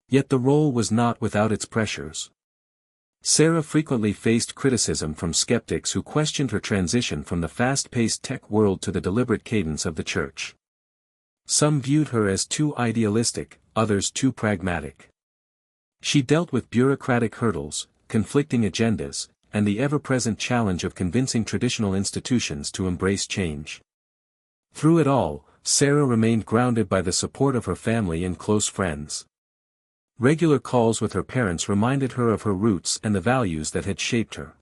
Yet the role was not without its pressures. Sarah frequently faced criticism from skeptics who questioned her transition from the fast-paced tech world to the deliberate cadence of the Church. Some viewed her as too idealistic, others too pragmatic. She dealt with bureaucratic hurdles, conflicting agendas, and the ever-present challenge of convincing traditional institutions to embrace change. Through it all, Sarah remained grounded by the support of her family and close friends. Regular calls with her parents reminded her of her roots and the values that had shaped her.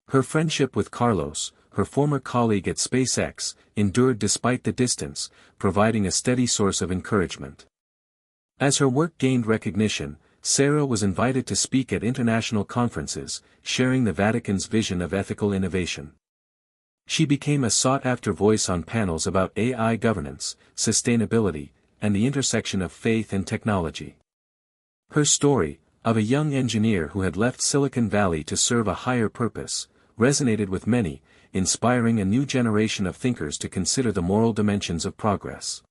Her friendship with Carlos, her former colleague at SpaceX, endured despite the distance, providing a steady source of encouragement. As her work gained recognition, Sarah was invited to speak at international conferences, sharing the Vatican's vision of ethical innovation. She became a sought-after voice on panels about AI governance, sustainability, and the intersection of faith and technology. Her story, of a young engineer who had left Silicon Valley to serve a higher purpose, resonated with many, inspiring a new generation of thinkers to consider the moral dimensions of progress.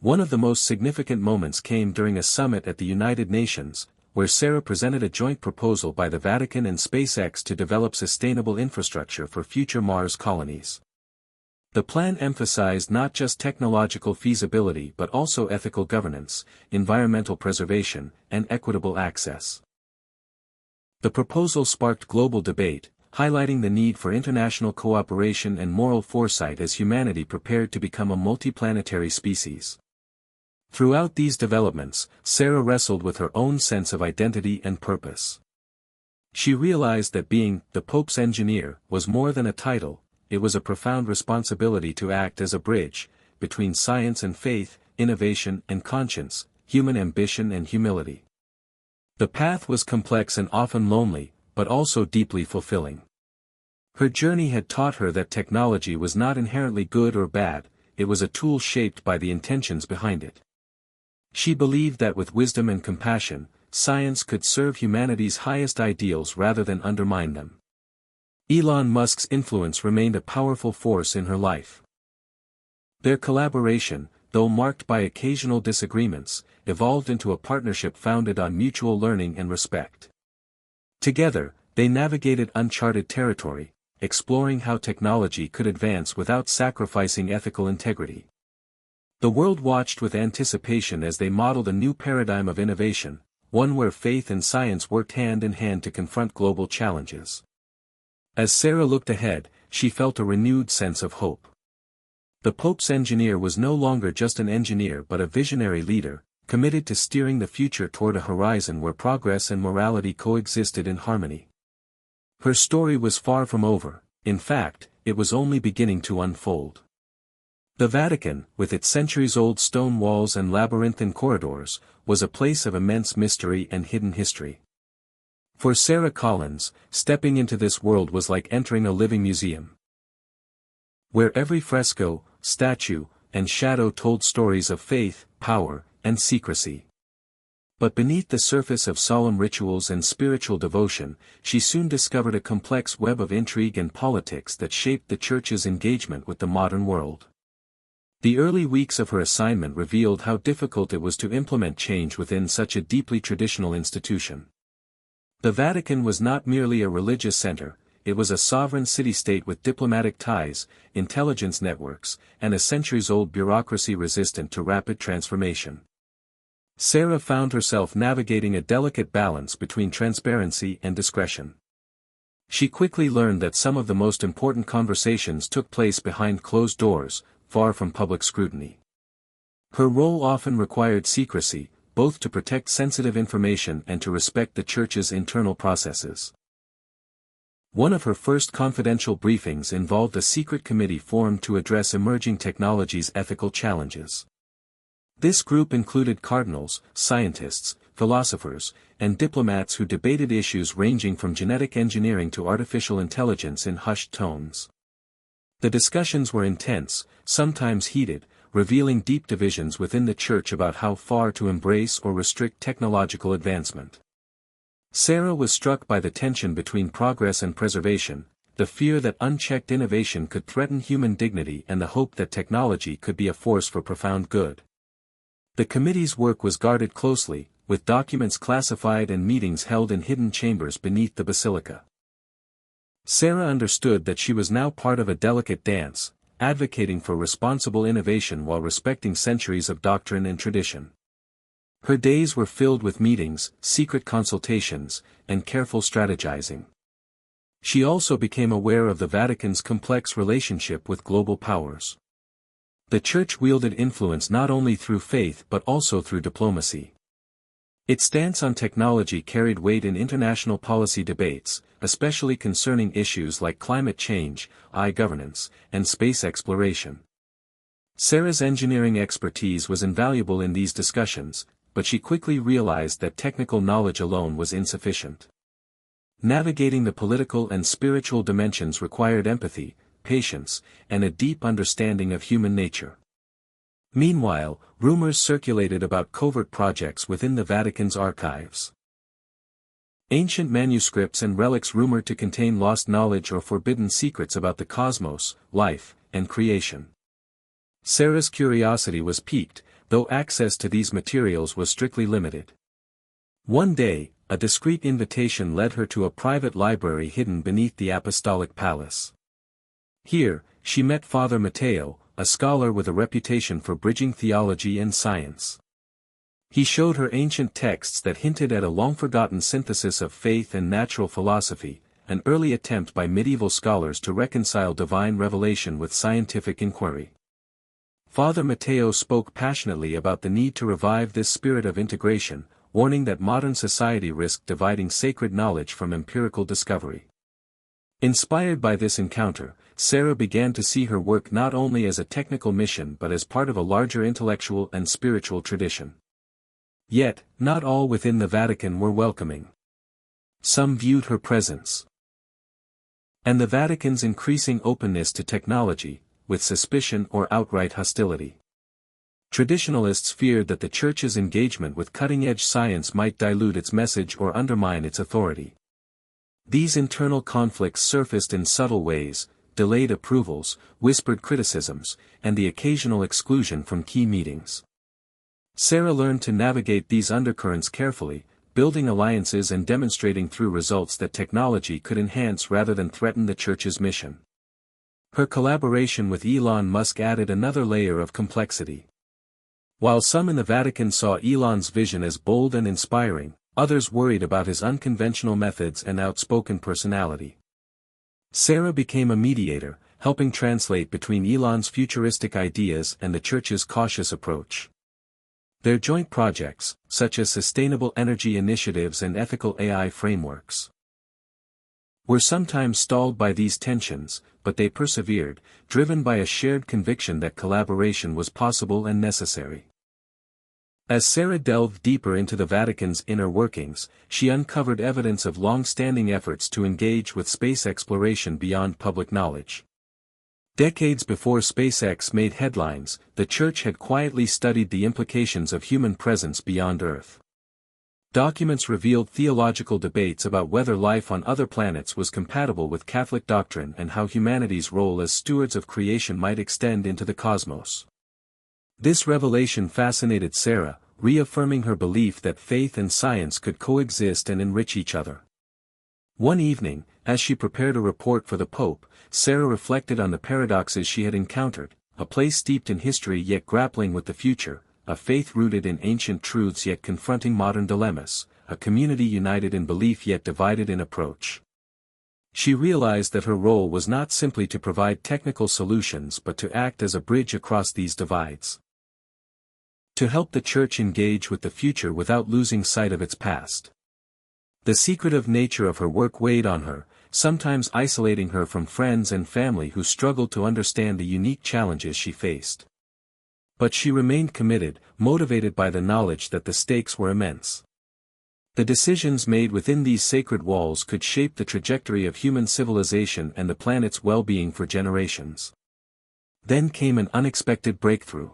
One of the most significant moments came during a summit at the United Nations, where Sarah presented a joint proposal by the Vatican and SpaceX to develop sustainable infrastructure for future Mars colonies. The plan emphasized not just technological feasibility but also ethical governance, environmental preservation, and equitable access. The proposal sparked global debate, highlighting the need for international cooperation and moral foresight as humanity prepared to become a multiplanetary species. Throughout these developments, Sarah wrestled with her own sense of identity and purpose. She realized that being the Pope's engineer was more than a title, it was a profound responsibility to act as a bridge between science and faith, innovation and conscience, human ambition and humility. The path was complex and often lonely, but also deeply fulfilling. Her journey had taught her that technology was not inherently good or bad, it was a tool shaped by the intentions behind it. She believed that with wisdom and compassion, science could serve humanity's highest ideals rather than undermine them. Elon Musk's influence remained a powerful force in her life. Their collaboration, though marked by occasional disagreements, evolved into a partnership founded on mutual learning and respect. Together, they navigated uncharted territory, exploring how technology could advance without sacrificing ethical integrity. The world watched with anticipation as they modeled a new paradigm of innovation, one where faith and science worked hand in hand to confront global challenges. As Sarah looked ahead, she felt a renewed sense of hope. The Pope's engineer was no longer just an engineer but a visionary leader, committed to steering the future toward a horizon where progress and morality coexisted in harmony. Her story was far from over, in fact, it was only beginning to unfold. The Vatican, with its centuries-old stone walls and labyrinthine corridors, was a place of immense mystery and hidden history. For Sarah Collins, stepping into this world was like entering a living museum, where every fresco, statue, and shadow told stories of faith, power, and secrecy. But beneath the surface of solemn rituals and spiritual devotion, she soon discovered a complex web of intrigue and politics that shaped the Church's engagement with the modern world. The early weeks of her assignment revealed how difficult it was to implement change within such a deeply traditional institution. The Vatican was not merely a religious center, it was a sovereign city-state with diplomatic ties, intelligence networks, and a centuries-old bureaucracy resistant to rapid transformation. Sarah found herself navigating a delicate balance between transparency and discretion. She quickly learned that some of the most important conversations took place behind closed doors, far from public scrutiny. Her role often required secrecy, both to protect sensitive information and to respect the Church's internal processes. One of her first confidential briefings involved a secret committee formed to address emerging technology's ethical challenges. This group included cardinals, scientists, philosophers, and diplomats who debated issues ranging from genetic engineering to artificial intelligence in hushed tones. The discussions were intense, sometimes heated, revealing deep divisions within the Church about how far to embrace or restrict technological advancement. Sarah was struck by the tension between progress and preservation, the fear that unchecked innovation could threaten human dignity and the hope that technology could be a force for profound good. The committee's work was guarded closely, with documents classified and meetings held in hidden chambers beneath the basilica. Sarah understood that she was now part of a delicate dance, advocating for responsible innovation while respecting centuries of doctrine and tradition. Her days were filled with meetings, secret consultations, and careful strategizing. She also became aware of the Vatican's complex relationship with global powers. The Church wielded influence not only through faith but also through diplomacy. Its stance on technology carried weight in international policy debates, especially concerning issues like climate change, e-governance, and space exploration. Sarah's engineering expertise was invaluable in these discussions, but she quickly realized that technical knowledge alone was insufficient. Navigating the political and spiritual dimensions required empathy, patience, and a deep understanding of human nature. Meanwhile, rumors circulated about covert projects within the Vatican's archives. Ancient manuscripts and relics rumored to contain lost knowledge or forbidden secrets about the cosmos, life, and creation. Sarah's curiosity was piqued, though access to these materials was strictly limited. One day, a discreet invitation led her to a private library hidden beneath the Apostolic Palace. Here, she met Father Matteo, a scholar with a reputation for bridging theology and science. He showed her ancient texts that hinted at a long-forgotten synthesis of faith and natural philosophy, an early attempt by medieval scholars to reconcile divine revelation with scientific inquiry. Father Matteo spoke passionately about the need to revive this spirit of integration, warning that modern society risked dividing sacred knowledge from empirical discovery. Inspired by this encounter, Sarah began to see her work not only as a technical mission but as part of a larger intellectual and spiritual tradition. Yet, not all within the Vatican were welcoming. Some viewed her presence and the Vatican's increasing openness to technology with suspicion or outright hostility. Traditionalists feared that the Church's engagement with cutting-edge science might dilute its message or undermine its authority. These internal conflicts surfaced in subtle ways: delayed approvals, whispered criticisms, and the occasional exclusion from key meetings. Sarah learned to navigate these undercurrents carefully, building alliances and demonstrating through results that technology could enhance rather than threaten the Church's mission. Her collaboration with Elon Musk added another layer of complexity. While some in the Vatican saw Elon's vision as bold and inspiring, others worried about his unconventional methods and outspoken personality. Sarah became a mediator, helping translate between Elon's futuristic ideas and the Church's cautious approach. Their joint projects, such as sustainable energy initiatives and ethical AI frameworks, were sometimes stalled by these tensions, but they persevered, driven by a shared conviction that collaboration was possible and necessary. As Sarah delved deeper into the Vatican's inner workings, she uncovered evidence of long-standing efforts to engage with space exploration beyond public knowledge. Decades before SpaceX made headlines, the Church had quietly studied the implications of human presence beyond Earth. Documents revealed theological debates about whether life on other planets was compatible with Catholic doctrine and how humanity's role as stewards of creation might extend into the cosmos. This revelation fascinated Sarah, reaffirming her belief that faith and science could coexist and enrich each other. One evening, as she prepared a report for the Pope, Sarah reflected on the paradoxes she had encountered: a place steeped in history yet grappling with the future, a faith rooted in ancient truths yet confronting modern dilemmas, a community united in belief yet divided in approach. She realized that her role was not simply to provide technical solutions but to act as a bridge across these divides. To help the Church engage with the future without losing sight of its past. The secretive nature of her work weighed on her, sometimes isolating her from friends and family who struggled to understand the unique challenges she faced. But she remained committed, motivated by the knowledge that the stakes were immense. The decisions made within these sacred walls could shape the trajectory of human civilization and the planet's well-being for generations. Then came an unexpected breakthrough.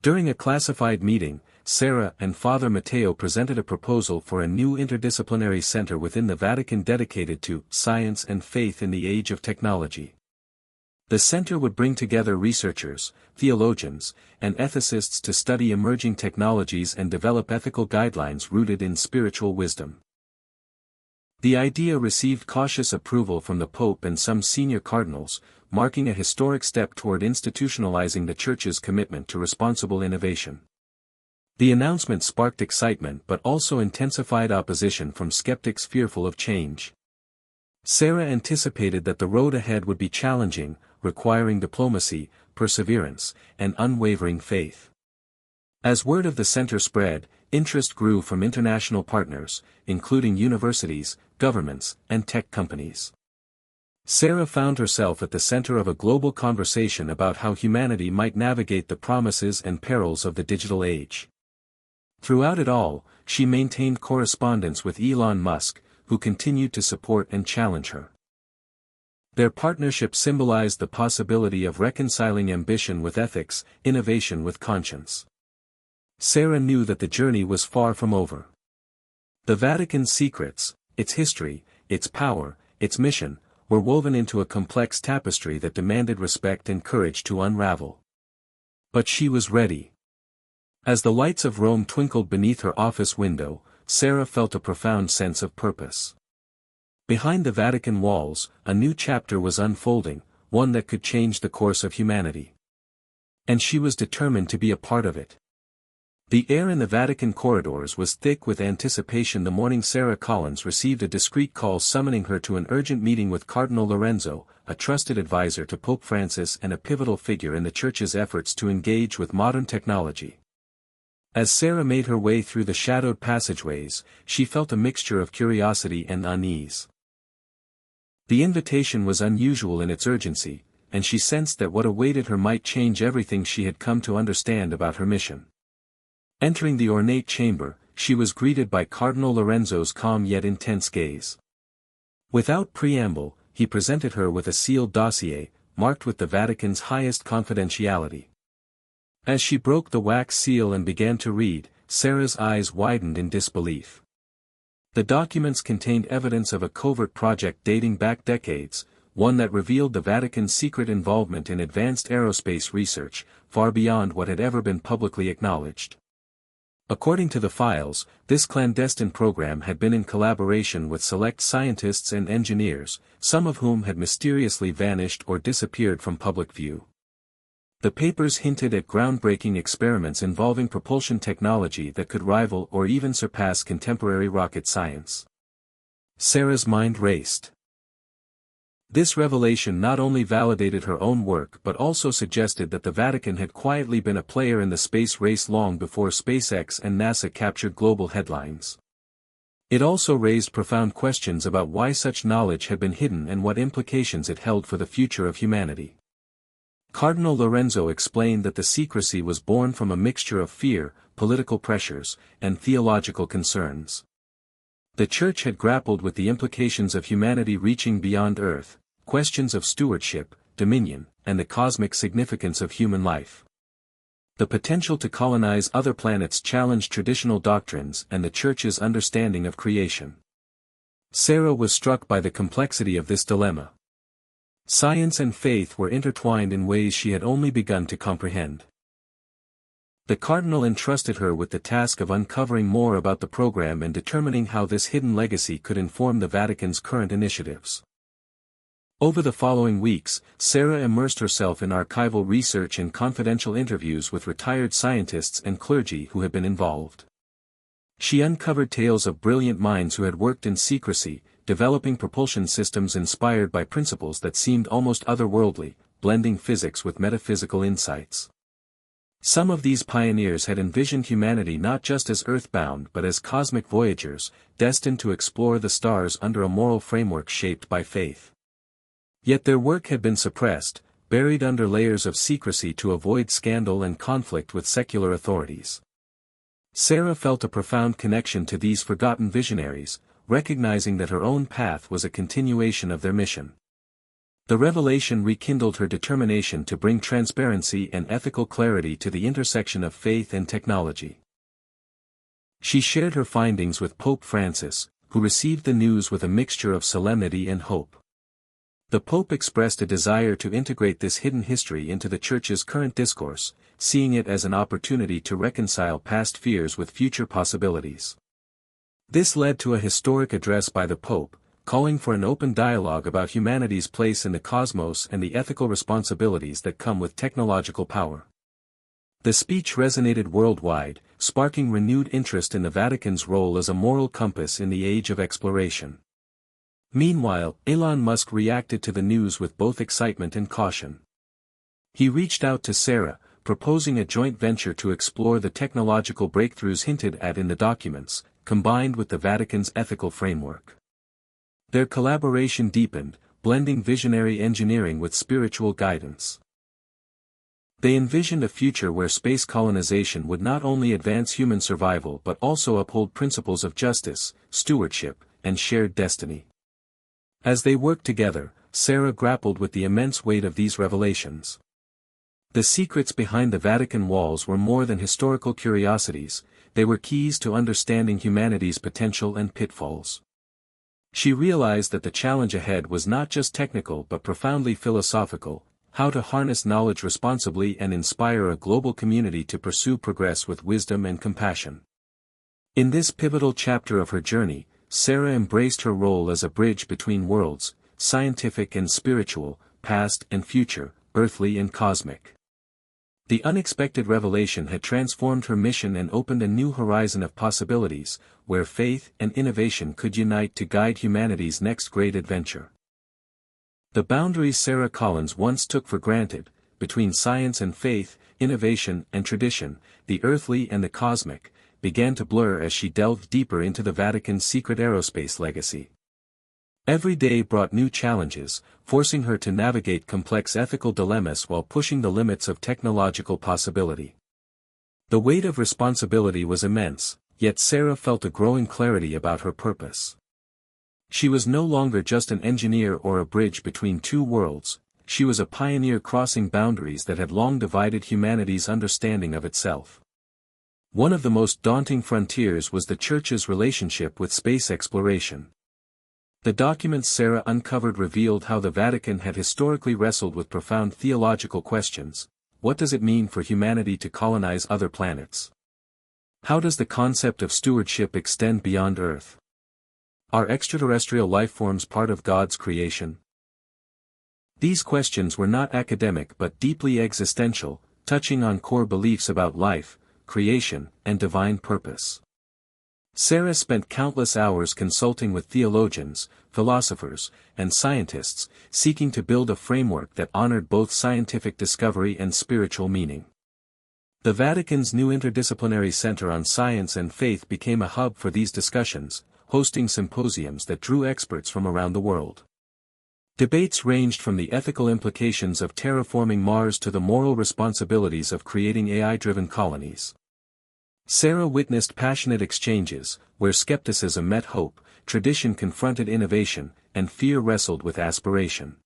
During a classified meeting, Sarah and Father Matteo presented a proposal for a new interdisciplinary center within the Vatican dedicated to science and faith in the age of technology. The center would bring together researchers, theologians, and ethicists to study emerging technologies and develop ethical guidelines rooted in spiritual wisdom. The idea received cautious approval from the Pope and some senior cardinals, marking a historic step toward institutionalizing the Church's commitment to responsible innovation. The announcement sparked excitement but also intensified opposition from skeptics fearful of change. Sarah anticipated that the road ahead would be challenging, requiring diplomacy, perseverance, and unwavering faith. As word of the center spread, interest grew from international partners, including universities, governments, and tech companies. Sarah found herself at the center of a global conversation about how humanity might navigate the promises and perils of the digital age. Throughout it all, she maintained correspondence with Elon Musk, who continued to support and challenge her. Their partnership symbolized the possibility of reconciling ambition with ethics, innovation with conscience. Sarah knew that the journey was far from over. The Vatican's secrets, its history, its power, its mission, were woven into a complex tapestry that demanded respect and courage to unravel. But she was ready. As the lights of Rome twinkled beneath her office window, Sarah felt a profound sense of purpose. Behind the Vatican walls, a new chapter was unfolding, one that could change the course of humanity. And she was determined to be a part of it. The air in the Vatican corridors was thick with anticipation the morning Sarah Collins received a discreet call summoning her to an urgent meeting with Cardinal Lorenzo, a trusted advisor to Pope Francis and a pivotal figure in the Church's efforts to engage with modern technology. As Sarah made her way through the shadowed passageways, she felt a mixture of curiosity and unease. The invitation was unusual in its urgency, and she sensed that what awaited her might change everything she had come to understand about her mission. Entering the ornate chamber, she was greeted by Cardinal Lorenzo's calm yet intense gaze. Without preamble, he presented her with a sealed dossier, marked with the Vatican's highest confidentiality. As she broke the wax seal and began to read, Sarah's eyes widened in disbelief. The documents contained evidence of a covert project dating back decades, one that revealed the Vatican's secret involvement in advanced aerospace research, far beyond what had ever been publicly acknowledged. According to the files, this clandestine program had been in collaboration with select scientists and engineers, some of whom had mysteriously vanished or disappeared from public view. The papers hinted at groundbreaking experiments involving propulsion technology that could rival or even surpass contemporary rocket science. Sarah's mind raced. This revelation not only validated her own work but also suggested that the Vatican had quietly been a player in the space race long before SpaceX and NASA captured global headlines. It also raised profound questions about why such knowledge had been hidden and what implications it held for the future of humanity. Cardinal Lorenzo explained that the secrecy was born from a mixture of fear, political pressures, and theological concerns. The Church had grappled with the implications of humanity reaching beyond Earth, questions of stewardship, dominion, and the cosmic significance of human life. The potential to colonize other planets challenged traditional doctrines and the Church's understanding of creation. Sarah was struck by the complexity of this dilemma. Science and faith were intertwined in ways she had only begun to comprehend. The Cardinal entrusted her with the task of uncovering more about the program and determining how this hidden legacy could inform the Vatican's current initiatives. Over the following weeks, Sarah immersed herself in archival research and confidential interviews with retired scientists and clergy who had been involved. She uncovered tales of brilliant minds who had worked in secrecy, developing propulsion systems inspired by principles that seemed almost otherworldly, blending physics with metaphysical insights. Some of these pioneers had envisioned humanity not just as earthbound but as cosmic voyagers, destined to explore the stars under a moral framework shaped by faith. Yet their work had been suppressed, buried under layers of secrecy to avoid scandal and conflict with secular authorities. Sarah felt a profound connection to these forgotten visionaries, recognizing that her own path was a continuation of their mission. The revelation rekindled her determination to bring transparency and ethical clarity to the intersection of faith and technology. She shared her findings with Pope Francis, who received the news with a mixture of solemnity and hope. The Pope expressed a desire to integrate this hidden history into the Church's current discourse, seeing it as an opportunity to reconcile past fears with future possibilities. This led to a historic address by the Pope, calling for an open dialogue about humanity's place in the cosmos and the ethical responsibilities that come with technological power. The speech resonated worldwide, sparking renewed interest in the Vatican's role as a moral compass in the age of exploration. Meanwhile, Elon Musk reacted to the news with both excitement and caution. He reached out to Sarah, proposing a joint venture to explore the technological breakthroughs hinted at in the documents, combined with the Vatican's ethical framework. Their collaboration deepened, blending visionary engineering with spiritual guidance. They envisioned a future where space colonization would not only advance human survival but also uphold principles of justice, stewardship, and shared destiny. As they worked together, Sarah grappled with the immense weight of these revelations. The secrets behind the Vatican walls were more than historical curiosities, they were keys to understanding humanity's potential and pitfalls. She realized that the challenge ahead was not just technical but profoundly philosophical: how to harness knowledge responsibly and inspire a global community to pursue progress with wisdom and compassion. In this pivotal chapter of her journey, Sarah embraced her role as a bridge between worlds, scientific and spiritual, past and future, earthly and cosmic. The unexpected revelation had transformed her mission and opened a new horizon of possibilities, where faith and innovation could unite to guide humanity's next great adventure. The boundaries Sarah Collins once took for granted, between science and faith, innovation and tradition, the earthly and the cosmic, began to blur as she delved deeper into the Vatican's secret aerospace legacy. Every day brought new challenges, forcing her to navigate complex ethical dilemmas while pushing the limits of technological possibility. The weight of responsibility was immense, yet Sarah felt a growing clarity about her purpose. She was no longer just an engineer or a bridge between two worlds, she was a pioneer crossing boundaries that had long divided humanity's understanding of itself. One of the most daunting frontiers was the Church's relationship with space exploration. The documents Sarah uncovered revealed how the Vatican had historically wrestled with profound theological questions. What does it mean for humanity to colonize other planets? How does the concept of stewardship extend beyond Earth? Are extraterrestrial lifeforms part of God's creation? These questions were not academic but deeply existential, touching on core beliefs about life, creation, and divine purpose. Sarah spent countless hours consulting with theologians, philosophers, and scientists, seeking to build a framework that honored both scientific discovery and spiritual meaning. The Vatican's new interdisciplinary center on science and faith became a hub for these discussions, hosting symposiums that drew experts from around the world. Debates ranged from the ethical implications of terraforming Mars to the moral responsibilities of creating AI-driven colonies. Sarah witnessed passionate exchanges, where skepticism met hope, tradition confronted innovation, and fear wrestled with aspiration.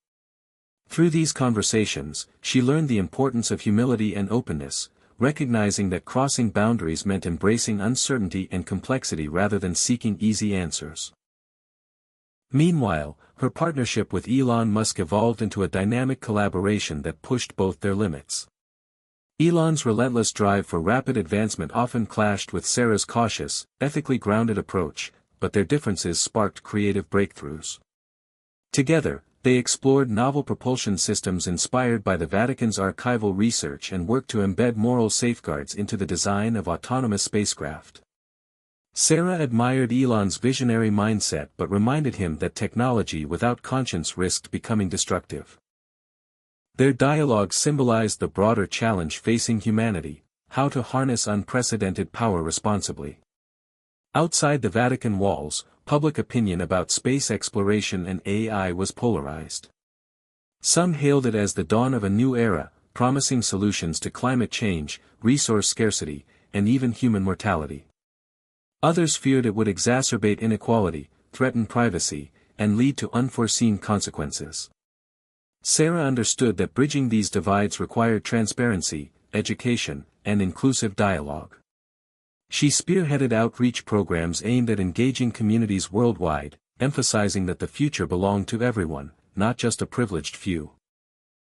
Through these conversations, she learned the importance of humility and openness, recognizing that crossing boundaries meant embracing uncertainty and complexity rather than seeking easy answers. Meanwhile, her partnership with Elon Musk evolved into a dynamic collaboration that pushed both their limits. Elon's relentless drive for rapid advancement often clashed with Sarah's cautious, ethically grounded approach, but their differences sparked creative breakthroughs. Together, they explored novel propulsion systems inspired by the Vatican's archival research and worked to embed moral safeguards into the design of autonomous spacecraft. Sarah admired Elon's visionary mindset but reminded him that technology without conscience risked becoming destructive. Their dialogue symbolized the broader challenge facing humanity: how to harness unprecedented power responsibly. Outside the Vatican walls, public opinion about space exploration and AI was polarized. Some hailed it as the dawn of a new era, promising solutions to climate change, resource scarcity, and even human mortality. Others feared it would exacerbate inequality, threaten privacy, and lead to unforeseen consequences. Sarah understood that bridging these divides required transparency, education, and inclusive dialogue. She spearheaded outreach programs aimed at engaging communities worldwide, emphasizing that the future belonged to everyone, not just a privileged few.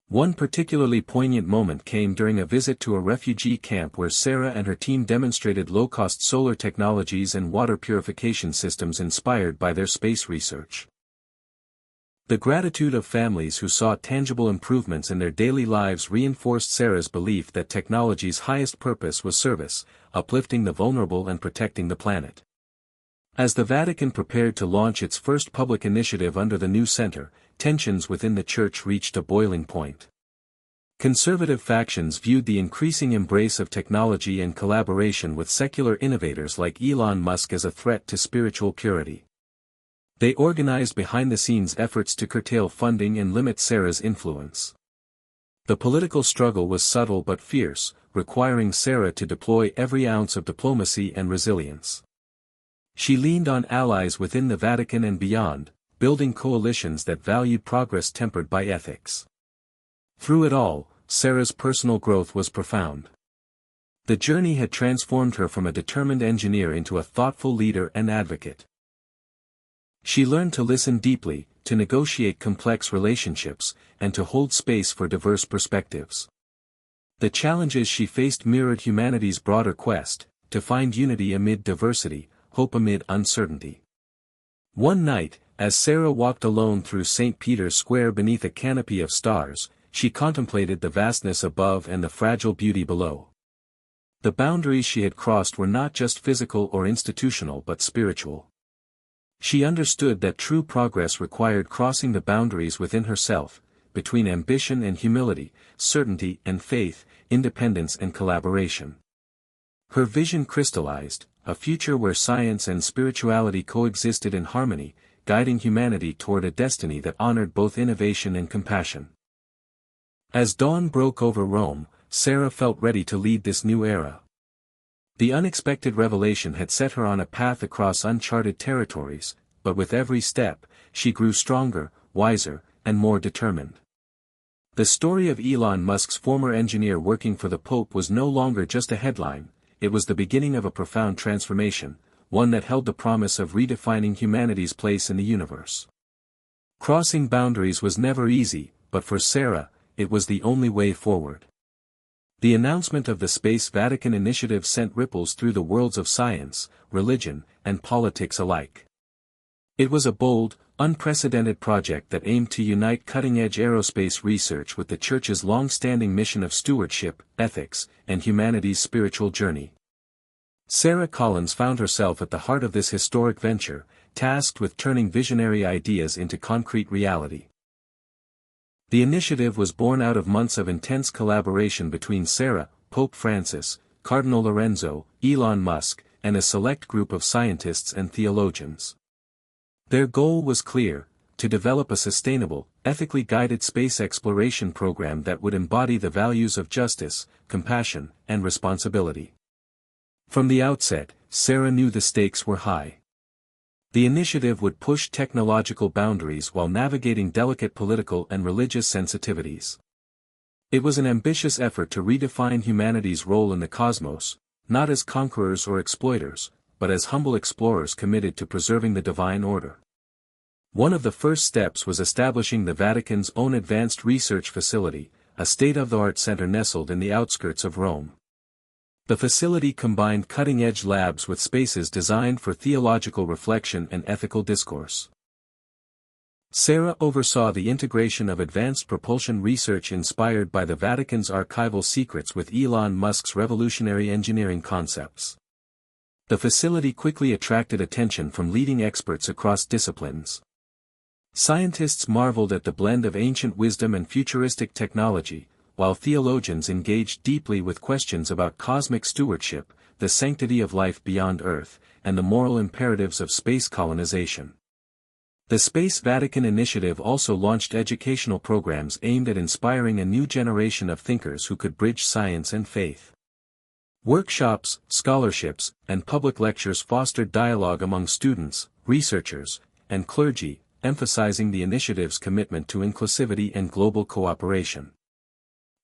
One particularly poignant moment came during a visit to a refugee camp where Sarah and her team demonstrated low-cost solar technologies and water purification systems inspired by their space research. The gratitude of families who saw tangible improvements in their daily lives reinforced Sarah's belief that technology's highest purpose was service, uplifting the vulnerable and protecting the planet. As the Vatican prepared to launch its first public initiative under the new center, tensions within the Church reached a boiling point. Conservative factions viewed the increasing embrace of technology and collaboration with secular innovators like Elon Musk as a threat to spiritual purity. They organized behind-the-scenes efforts to curtail funding and limit Sarah's influence. The political struggle was subtle but fierce, requiring Sarah to deploy every ounce of diplomacy and resilience. She leaned on allies within the Vatican and beyond, building coalitions that valued progress tempered by ethics. Through it all, Sarah's personal growth was profound. The journey had transformed her from a determined engineer into a thoughtful leader and advocate. She learned to listen deeply, to negotiate complex relationships, and to hold space for diverse perspectives. The challenges she faced mirrored humanity's broader quest, to find unity amid diversity, hope amid uncertainty. One night, as Sarah walked alone through St. Peter's Square beneath a canopy of stars, she contemplated the vastness above and the fragile beauty below. The boundaries she had crossed were not just physical or institutional but spiritual. She understood that true progress required crossing the boundaries within herself, between ambition and humility, certainty and faith, independence and collaboration. Her vision crystallized, a future where science and spirituality coexisted in harmony, guiding humanity toward a destiny that honored both innovation and compassion. As dawn broke over Rome, Sarah felt ready to lead this new era. The unexpected revelation had set her on a path across uncharted territories, but with every step, she grew stronger, wiser, and more determined. The story of Elon Musk's former engineer working for the Pope was no longer just a headline, it was the beginning of a profound transformation, one that held the promise of redefining humanity's place in the universe. Crossing boundaries was never easy, but for Sarah, it was the only way forward. The announcement of the Space Vatican initiative sent ripples through the worlds of science, religion, and politics alike. It was a bold, unprecedented project that aimed to unite cutting-edge aerospace research with the Church's long-standing mission of stewardship, ethics, and humanity's spiritual journey. Sarah Collins found herself at the heart of this historic venture, tasked with turning visionary ideas into concrete reality. The initiative was born out of months of intense collaboration between Sarah, Pope Francis, Cardinal Lorenzo, Elon Musk, and a select group of scientists and theologians. Their goal was clear: to develop a sustainable, ethically guided space exploration program that would embody the values of justice, compassion, and responsibility. From the outset, Sarah knew the stakes were high. The initiative would push technological boundaries while navigating delicate political and religious sensitivities. It was an ambitious effort to redefine humanity's role in the cosmos, not as conquerors or exploiters, but as humble explorers committed to preserving the divine order. One of the first steps was establishing the Vatican's own advanced research facility, a state-of-the-art center nestled in the outskirts of Rome. The facility combined cutting-edge labs with spaces designed for theological reflection and ethical discourse. Sarah oversaw the integration of advanced propulsion research inspired by the Vatican's archival secrets with Elon Musk's revolutionary engineering concepts. The facility quickly attracted attention from leading experts across disciplines. Scientists marveled at the blend of ancient wisdom and futuristic technology, while theologians engaged deeply with questions about cosmic stewardship, the sanctity of life beyond Earth, and the moral imperatives of space colonization. The Space Vatican initiative also launched educational programs aimed at inspiring a new generation of thinkers who could bridge science and faith. Workshops, scholarships, and public lectures fostered dialogue among students, researchers, and clergy, emphasizing the initiative's commitment to inclusivity and global cooperation.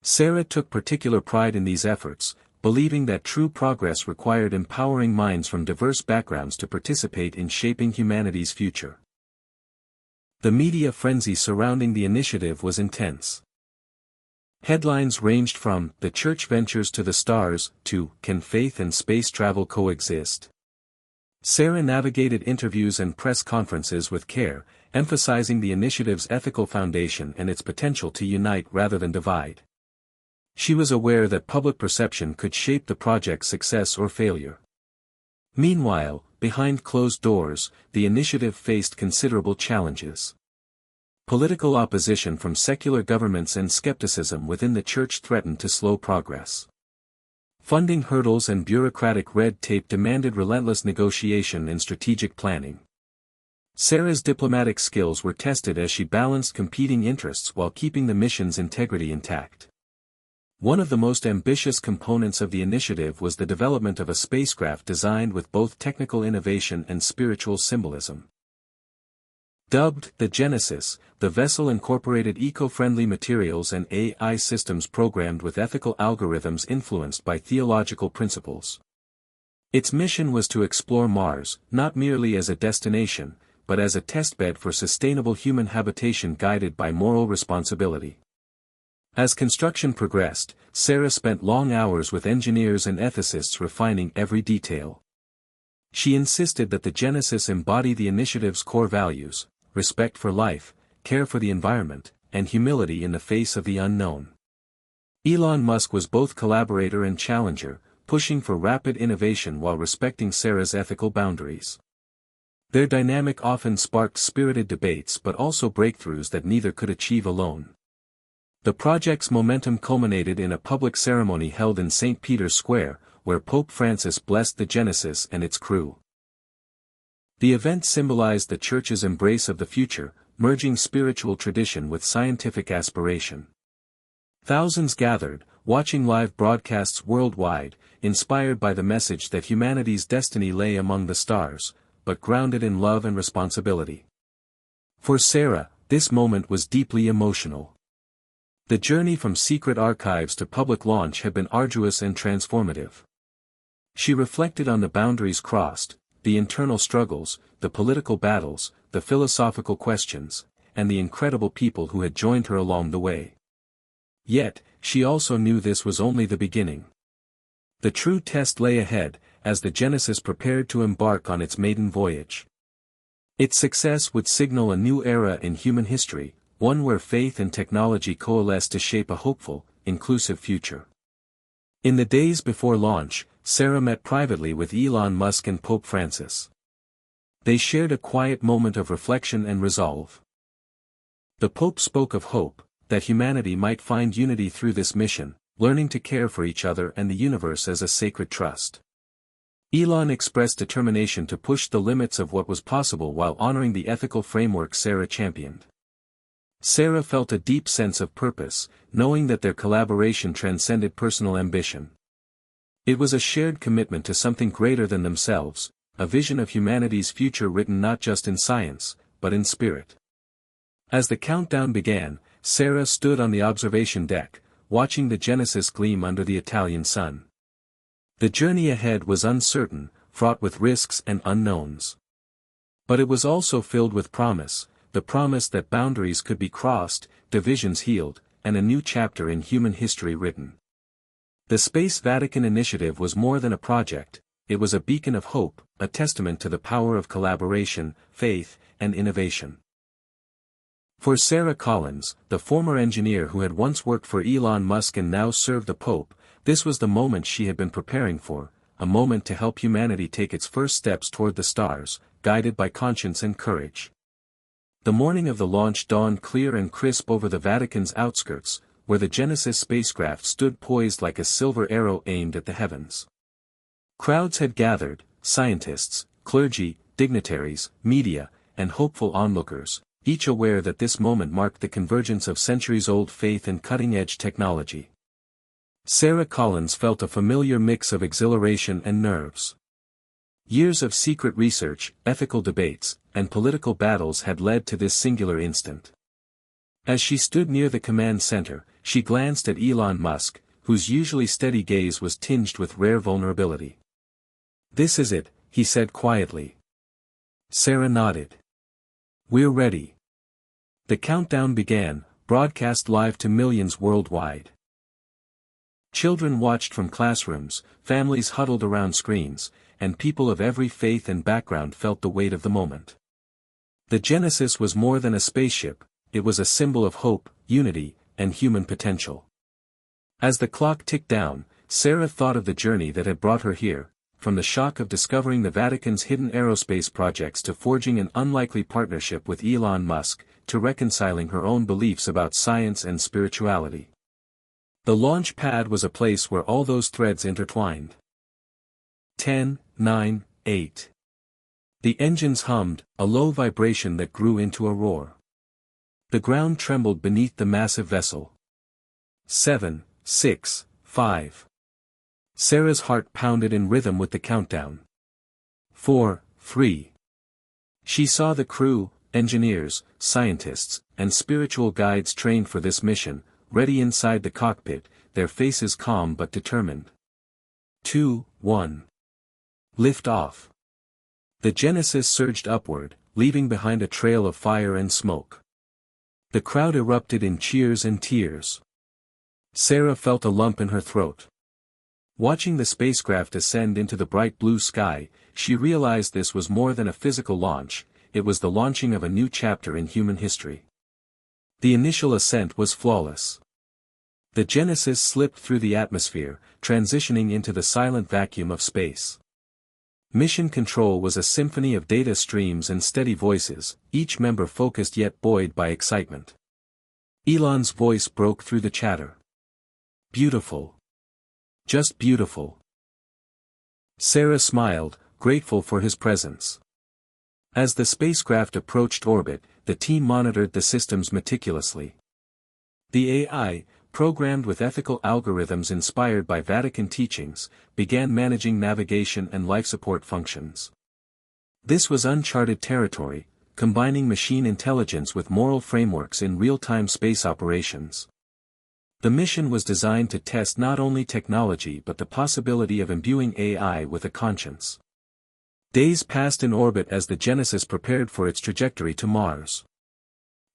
Sarah took particular pride in these efforts, believing that true progress required empowering minds from diverse backgrounds to participate in shaping humanity's future. The media frenzy surrounding the initiative was intense. Headlines ranged from "The Church Ventures to the Stars" to "Can Faith and Space Travel Coexist?" Sarah navigated interviews and press conferences with care, emphasizing the initiative's ethical foundation and its potential to unite rather than divide. She was aware that public perception could shape the project's success or failure. Meanwhile, behind closed doors, the initiative faced considerable challenges. Political opposition from secular governments and skepticism within the Church threatened to slow progress. Funding hurdles and bureaucratic red tape demanded relentless negotiation and strategic planning. Sarah's diplomatic skills were tested as she balanced competing interests while keeping the mission's integrity intact. One of the most ambitious components of the initiative was the development of a spacecraft designed with both technical innovation and spiritual symbolism. Dubbed the Genesis, the vessel incorporated eco-friendly materials and AI systems programmed with ethical algorithms influenced by theological principles. Its mission was to explore Mars, not merely as a destination, but as a testbed for sustainable human habitation guided by moral responsibility. As construction progressed, Sarah spent long hours with engineers and ethicists refining every detail. She insisted that the Genesis embody the initiative's core values: respect for life, care for the environment, and humility in the face of the unknown. Elon Musk was both collaborator and challenger, pushing for rapid innovation while respecting Sarah's ethical boundaries. Their dynamic often sparked spirited debates but also breakthroughs that neither could achieve alone. The project's momentum culminated in a public ceremony held in St. Peter's Square, where Pope Francis blessed the Genesis and its crew. The event symbolized the Church's embrace of the future, merging spiritual tradition with scientific aspiration. Thousands gathered, watching live broadcasts worldwide, inspired by the message that humanity's destiny lay among the stars, but grounded in love and responsibility. For Sarah, this moment was deeply emotional. The journey from secret archives to public launch had been arduous and transformative. She reflected on the boundaries crossed, the internal struggles, the political battles, the philosophical questions, and the incredible people who had joined her along the way. Yet, she also knew this was only the beginning. The true test lay ahead, as the Genesis prepared to embark on its maiden voyage. Its success would signal a new era in human history, one where faith and technology coalesce to shape a hopeful, inclusive future. In the days before launch, Sarah met privately with Elon Musk and Pope Francis. They shared a quiet moment of reflection and resolve. The Pope spoke of hope, that humanity might find unity through this mission, learning to care for each other and the universe as a sacred trust. Elon expressed determination to push the limits of what was possible while honoring the ethical framework Sarah championed. Sarah felt a deep sense of purpose, knowing that their collaboration transcended personal ambition. It was a shared commitment to something greater than themselves, a vision of humanity's future written not just in science, but in spirit. As the countdown began, Sarah stood on the observation deck, watching the Genesis gleam under the Italian sun. The journey ahead was uncertain, fraught with risks and unknowns. But it was also filled with promise, the promise that boundaries could be crossed, divisions healed, and a new chapter in human history written. The Space Vatican initiative was more than a project, it was a beacon of hope, a testament to the power of collaboration, faith, and innovation. For Sarah Collins, the former engineer who had once worked for Elon Musk and now served the Pope, this was the moment she had been preparing for, a moment to help humanity take its first steps toward the stars, guided by conscience and courage. The morning of the launch dawned clear and crisp over the Vatican's outskirts, where the Genesis spacecraft stood poised like a silver arrow aimed at the heavens. Crowds had gathered, scientists, clergy, dignitaries, media, and hopeful onlookers, each aware that this moment marked the convergence of centuries-old faith and cutting-edge technology. Sarah Collins felt a familiar mix of exhilaration and nerves. Years of secret research, ethical debates, and political battles had led to this singular instant. As she stood near the command center, she glanced at Elon Musk, whose usually steady gaze was tinged with rare vulnerability. "This is it," he said quietly. Sarah nodded. "We're ready." The countdown began, broadcast live to millions worldwide. Children watched from classrooms, families huddled around screens, and people of every faith and background felt the weight of the moment. The Genesis was more than a spaceship, it was a symbol of hope, unity, and human potential. As the clock ticked down, Sarah thought of the journey that had brought her here, from the shock of discovering the Vatican's hidden aerospace projects to forging an unlikely partnership with Elon Musk, to reconciling her own beliefs about science and spirituality. The launch pad was a place where all those threads intertwined. 10, 9, 8. The engines hummed, a low vibration that grew into a roar. The ground trembled beneath the massive vessel. 7, 6, 5. Sarah's heart pounded in rhythm with the countdown. 4, 3. She saw the crew, engineers, scientists, and spiritual guides trained for this mission, ready inside the cockpit, their faces calm but determined. 2, 1. Lift off. The Genesis surged upward, leaving behind a trail of fire and smoke. The crowd erupted in cheers and tears. Sarah felt a lump in her throat. Watching the spacecraft ascend into the bright blue sky, she realized this was more than a physical launch, it was the launching of a new chapter in human history. The initial ascent was flawless. The Genesis slipped through the atmosphere, transitioning into the silent vacuum of space. Mission control was a symphony of data streams and steady voices, each member focused yet buoyed by excitement. Elon's voice broke through the chatter. Beautiful. Just beautiful. Sarah smiled, grateful for his presence. As the spacecraft approached orbit, the team monitored the systems meticulously. The AI, programmed with ethical algorithms inspired by Vatican teachings, began managing navigation and life support functions. This was uncharted territory, combining machine intelligence with moral frameworks in real-time space operations. The mission was designed to test not only technology but the possibility of imbuing AI with a conscience. Days passed in orbit as the Genesis prepared for its trajectory to Mars.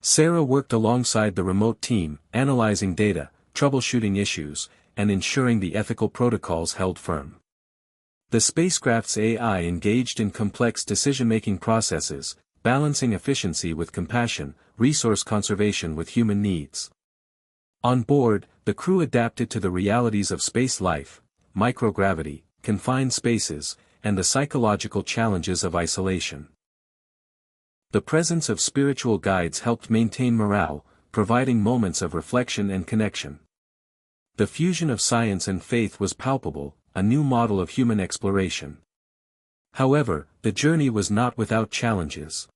Sarah worked alongside the remote team, analyzing data, troubleshooting issues, and ensuring the ethical protocols held firm. The spacecraft's AI engaged in complex decision-making processes, balancing efficiency with compassion, resource conservation with human needs. On board, the crew adapted to the realities of space life, microgravity, confined spaces, and the psychological challenges of isolation. The presence of spiritual guides helped maintain morale, providing moments of reflection and connection. The fusion of science and faith was palpable, a new model of human exploration. However, the journey was not without challenges.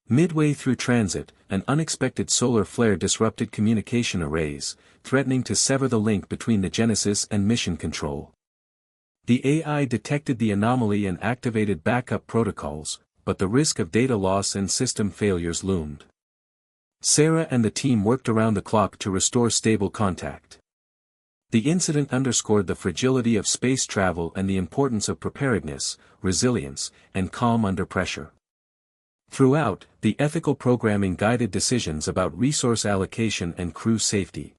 Midway through transit, an unexpected solar flare disrupted communication arrays, threatening to sever the link between the Genesis and mission control. The AI detected the anomaly and activated backup protocols, but the risk of data loss and system failures loomed. Sarah and the team worked around the clock to restore stable contact. The incident underscored the fragility of space travel and the importance of preparedness, resilience, and calm under pressure. Throughout, the ethical programming guided decisions about resource allocation and crew safety.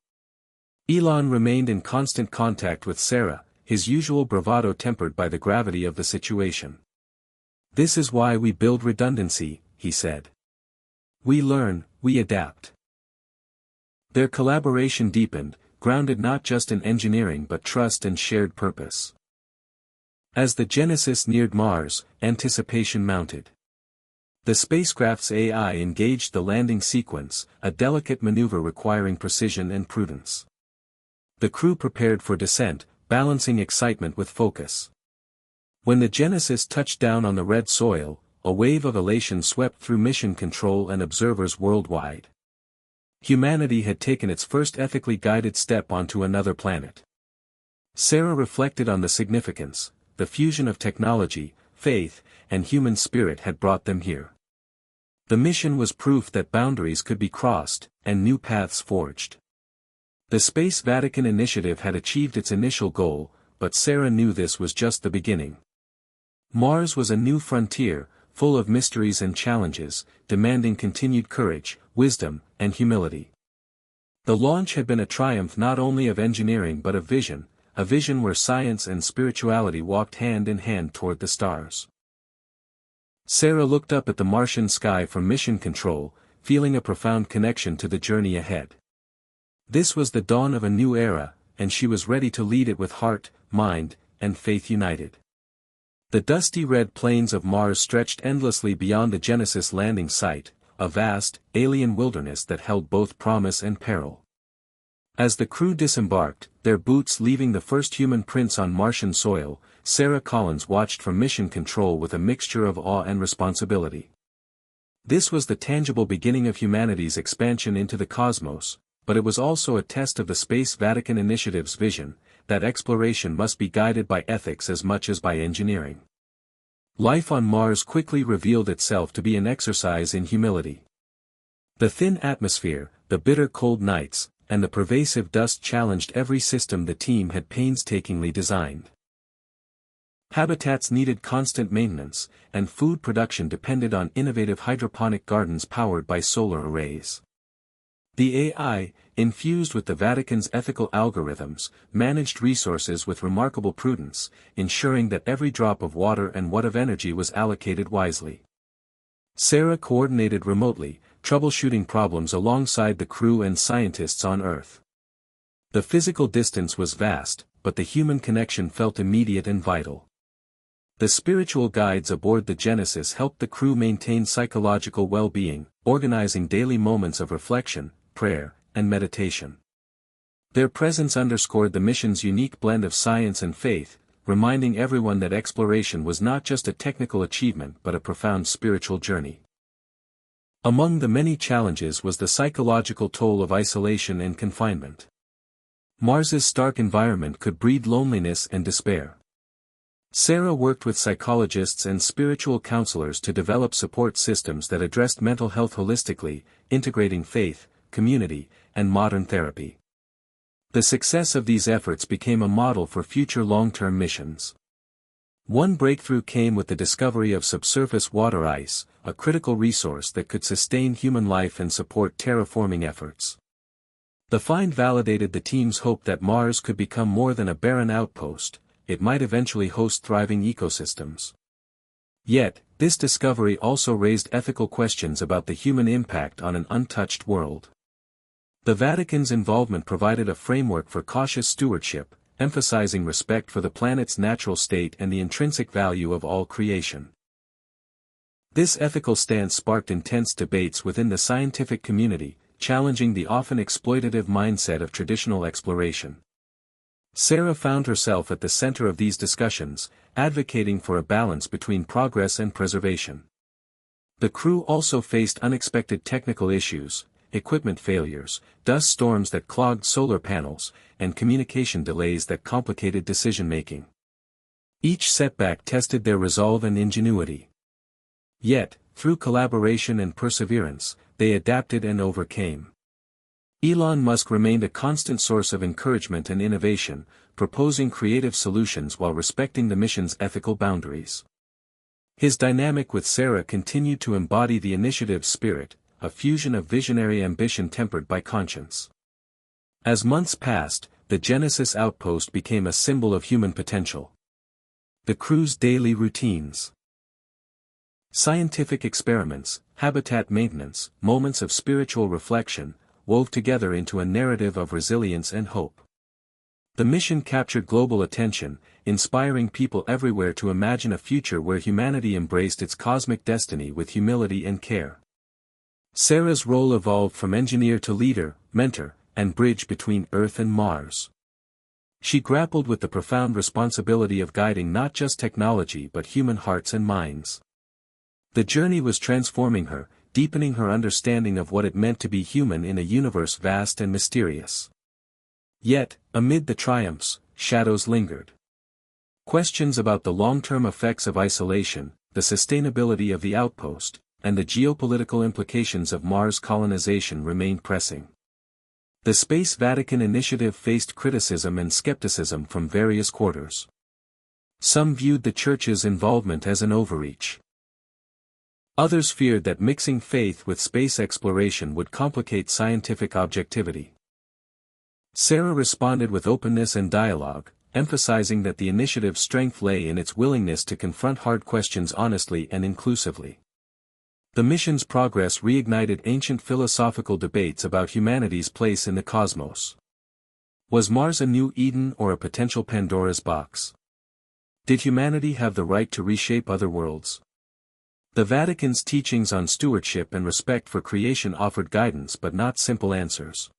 Elon remained in constant contact with Sarah, his usual bravado tempered by the gravity of the situation. "This is why we build redundancy," he said. "We learn, we adapt." Their collaboration deepened, grounded not just in engineering but trust and shared purpose. As the Genesis neared Mars, anticipation mounted. The spacecraft's AI engaged the landing sequence, a delicate maneuver requiring precision and prudence. The crew prepared for descent, balancing excitement with focus. When the Genesis touched down on the red soil, a wave of elation swept through mission control and observers worldwide. Humanity had taken its first ethically guided step onto another planet. Sarah reflected on the significance. The fusion of technology, faith, and human spirit had brought them here. The mission was proof that boundaries could be crossed, and new paths forged. The Space Vatican initiative had achieved its initial goal, but Sarah knew this was just the beginning. Mars was a new frontier, full of mysteries and challenges, demanding continued courage, wisdom, and humility. The launch had been a triumph not only of engineering but of vision, a vision where science and spirituality walked hand in hand toward the stars. Sarah looked up at the Martian sky from mission control, feeling a profound connection to the journey ahead. This was the dawn of a new era, and she was ready to lead it with heart, mind, and faith united. The dusty red plains of Mars stretched endlessly beyond the Genesis landing site, a vast, alien wilderness that held both promise and peril. As the crew disembarked, their boots leaving the first human prints on Martian soil, Sarah Collins watched from mission control with a mixture of awe and responsibility. This was the tangible beginning of humanity's expansion into the cosmos, but it was also a test of the Space Vatican Initiative's vision, that exploration must be guided by ethics as much as by engineering. Life on Mars quickly revealed itself to be an exercise in humility. The thin atmosphere, the bitter cold nights, and the pervasive dust challenged every system the team had painstakingly designed. Habitats needed constant maintenance, and food production depended on innovative hydroponic gardens powered by solar arrays. The AI, infused with the Vatican's ethical algorithms, managed resources with remarkable prudence, ensuring that every drop of water and watt of energy was allocated wisely. Sarah coordinated remotely, troubleshooting problems alongside the crew and scientists on Earth. The physical distance was vast, but the human connection felt immediate and vital. The spiritual guides aboard the Genesis helped the crew maintain psychological well-being, organizing daily moments of reflection, prayer, and meditation. Their presence underscored the mission's unique blend of science and faith, reminding everyone that exploration was not just a technical achievement but a profound spiritual journey. Among the many challenges was the psychological toll of isolation and confinement. Mars's stark environment could breed loneliness and despair. Sarah worked with psychologists and spiritual counselors to develop support systems that addressed mental health holistically, integrating faith, community, and modern therapy. The success of these efforts became a model for future long-term missions. One breakthrough came with the discovery of subsurface water ice, a critical resource that could sustain human life and support terraforming efforts. The find validated the team's hope that Mars could become more than a barren outpost; it might eventually host thriving ecosystems. Yet, this discovery also raised ethical questions about the human impact on an untouched world. The Vatican's involvement provided a framework for cautious stewardship, emphasizing respect for the planet's natural state and the intrinsic value of all creation. This ethical stance sparked intense debates within the scientific community, challenging the often exploitative mindset of traditional exploration. Sarah found herself at the center of these discussions, advocating for a balance between progress and preservation. The crew also faced unexpected technical issues, equipment failures, dust storms that clogged solar panels, and communication delays that complicated decision-making. Each setback tested their resolve and ingenuity. Yet, through collaboration and perseverance, they adapted and overcame. Elon Musk remained a constant source of encouragement and innovation, proposing creative solutions while respecting the mission's ethical boundaries. His dynamic with Sarah continued to embody the initiative spirit, a fusion of visionary ambition tempered by conscience. As months passed, the Genesis outpost became a symbol of human potential. The crew's daily routines. Scientific experiments, habitat maintenance, moments of spiritual reflection, wove together into a narrative of resilience and hope. The mission captured global attention, inspiring people everywhere to imagine a future where humanity embraced its cosmic destiny with humility and care. Sarah's role evolved from engineer to leader, mentor, and bridge between Earth and Mars. She grappled with the profound responsibility of guiding not just technology but human hearts and minds. The journey was transforming her, deepening her understanding of what it meant to be human in a universe vast and mysterious. Yet, amid the triumphs, shadows lingered. Questions about the long-term effects of isolation, the sustainability of the outpost, and the geopolitical implications of Mars colonization remained pressing. The Space Vatican initiative faced criticism and skepticism from various quarters. Some viewed the Church's involvement as an overreach. Others feared that mixing faith with space exploration would complicate scientific objectivity. Sarah responded with openness and dialogue, emphasizing that the initiative's strength lay in its willingness to confront hard questions honestly and inclusively. The mission's progress reignited ancient philosophical debates about humanity's place in the cosmos. Was Mars a new Eden or a potential Pandora's box? Did humanity have the right to reshape other worlds? The Vatican's teachings on stewardship and respect for creation offered guidance but not simple answers.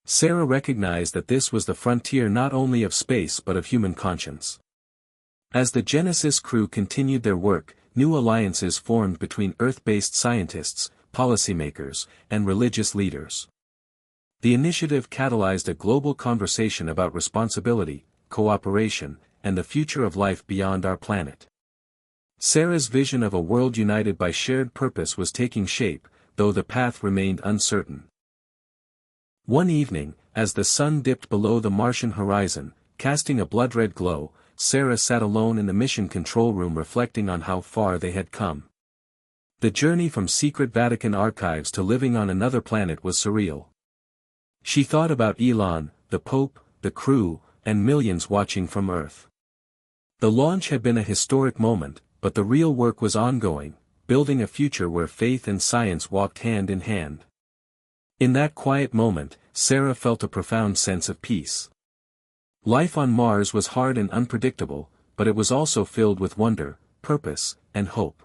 Sarah recognized that this was the frontier not only of space but of human conscience. As the Genesis crew continued their work, new alliances formed between Earth-based scientists, policymakers, and religious leaders. The initiative catalyzed a global conversation about responsibility, cooperation, and the future of life beyond our planet. Sarah's vision of a world united by shared purpose was taking shape, though the path remained uncertain. One evening, as the sun dipped below the Martian horizon, casting a blood-red glow, Sarah sat alone in the mission control room reflecting on how far they had come. The journey from secret Vatican archives to living on another planet was surreal. She thought about Elon, the Pope, the crew, and millions watching from Earth. The launch had been a historic moment, but the real work was ongoing, building a future where faith and science walked hand in hand. In that quiet moment, Sarah felt a profound sense of peace. Life on Mars was hard and unpredictable, but it was also filled with wonder, purpose, and hope.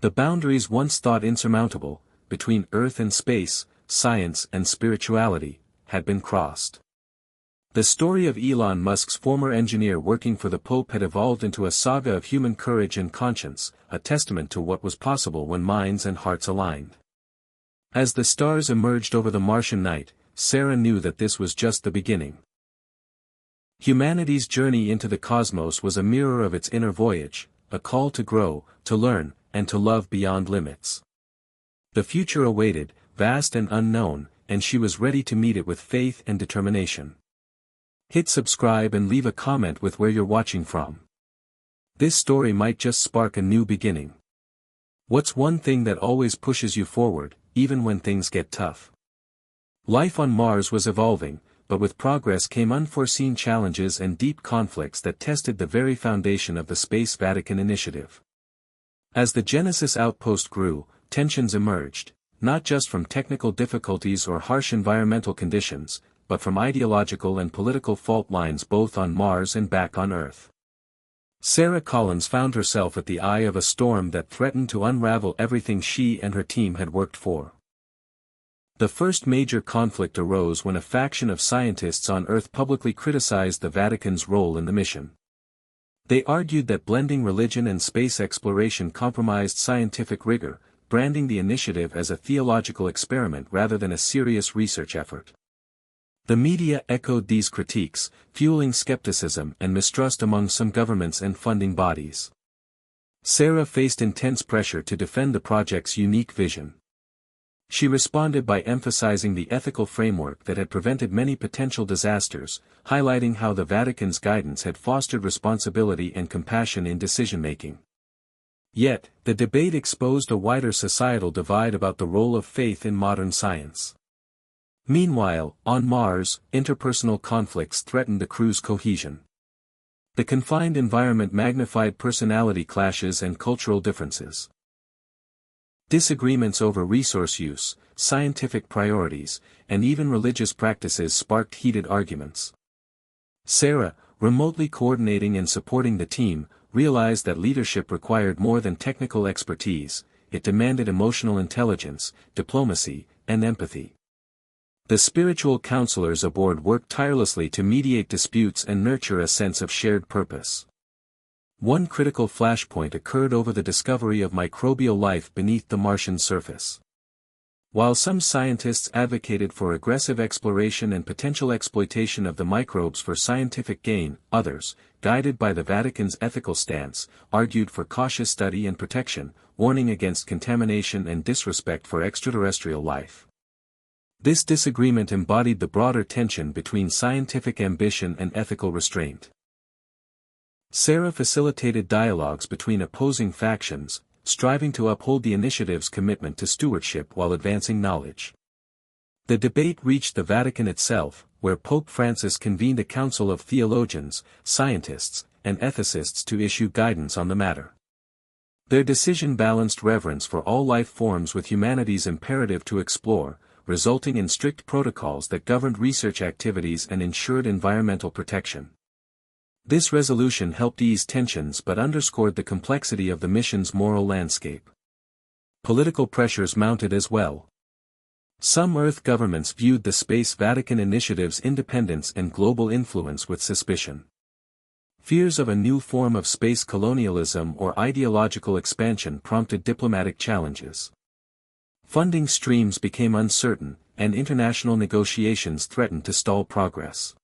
The boundaries once thought insurmountable, between Earth and space, science and spirituality, had been crossed. The story of Elon Musk's former engineer working for the Pope had evolved into a saga of human courage and conscience, a testament to what was possible when minds and hearts aligned. As the stars emerged over the Martian night, Sarah knew that this was just the beginning. Humanity's journey into the cosmos was a mirror of its inner voyage, a call to grow, to learn, and to love beyond limits. The future awaited, vast and unknown, and she was ready to meet it with faith and determination. Hit subscribe and leave a comment with where you're watching from. This story might just spark a new beginning. What's one thing that always pushes you forward, even when things get tough? Life on Mars was evolving, but with progress came unforeseen challenges and deep conflicts that tested the very foundation of the Space Vatican initiative. As the Genesis outpost grew, tensions emerged, not just from technical difficulties or harsh environmental conditions, but from ideological and political fault lines both on Mars and back on Earth. Sarah Collins found herself at the eye of a storm that threatened to unravel everything she and her team had worked for. The first major conflict arose when a faction of scientists on Earth publicly criticized the Vatican's role in the mission. They argued that blending religion and space exploration compromised scientific rigor, branding the initiative as a theological experiment rather than a serious research effort. The media echoed these critiques, fueling skepticism and mistrust among some governments and funding bodies. Sarah faced intense pressure to defend the project's unique vision. She responded by emphasizing the ethical framework that had prevented many potential disasters, highlighting how the Vatican's guidance had fostered responsibility and compassion in decision-making. Yet, the debate exposed a wider societal divide about the role of faith in modern science. Meanwhile, on Mars, interpersonal conflicts threatened the crew's cohesion. The confined environment magnified personality clashes and cultural differences. Disagreements over resource use, scientific priorities, and even religious practices sparked heated arguments. Sarah, remotely coordinating and supporting the team, realized that leadership required more than technical expertise, it demanded emotional intelligence, diplomacy, and empathy. The spiritual counselors aboard worked tirelessly to mediate disputes and nurture a sense of shared purpose. One critical flashpoint occurred over the discovery of microbial life beneath the Martian surface. While some scientists advocated for aggressive exploration and potential exploitation of the microbes for scientific gain, others, guided by the Vatican's ethical stance, argued for cautious study and protection, warning against contamination and disrespect for extraterrestrial life. This disagreement embodied the broader tension between scientific ambition and ethical restraint. Sarah facilitated dialogues between opposing factions, striving to uphold the initiative's commitment to stewardship while advancing knowledge. The debate reached the Vatican itself, where Pope Francis convened a council of theologians, scientists, and ethicists to issue guidance on the matter. Their decision balanced reverence for all life forms with humanity's imperative to explore, resulting in strict protocols that governed research activities and ensured environmental protection. This resolution helped ease tensions but underscored the complexity of the mission's moral landscape. Political pressures mounted as well. Some Earth governments viewed the Space Vatican initiative's independence and global influence with suspicion. Fears of a new form of space colonialism or ideological expansion prompted diplomatic challenges. Funding streams became uncertain, and international negotiations threatened to stall progress.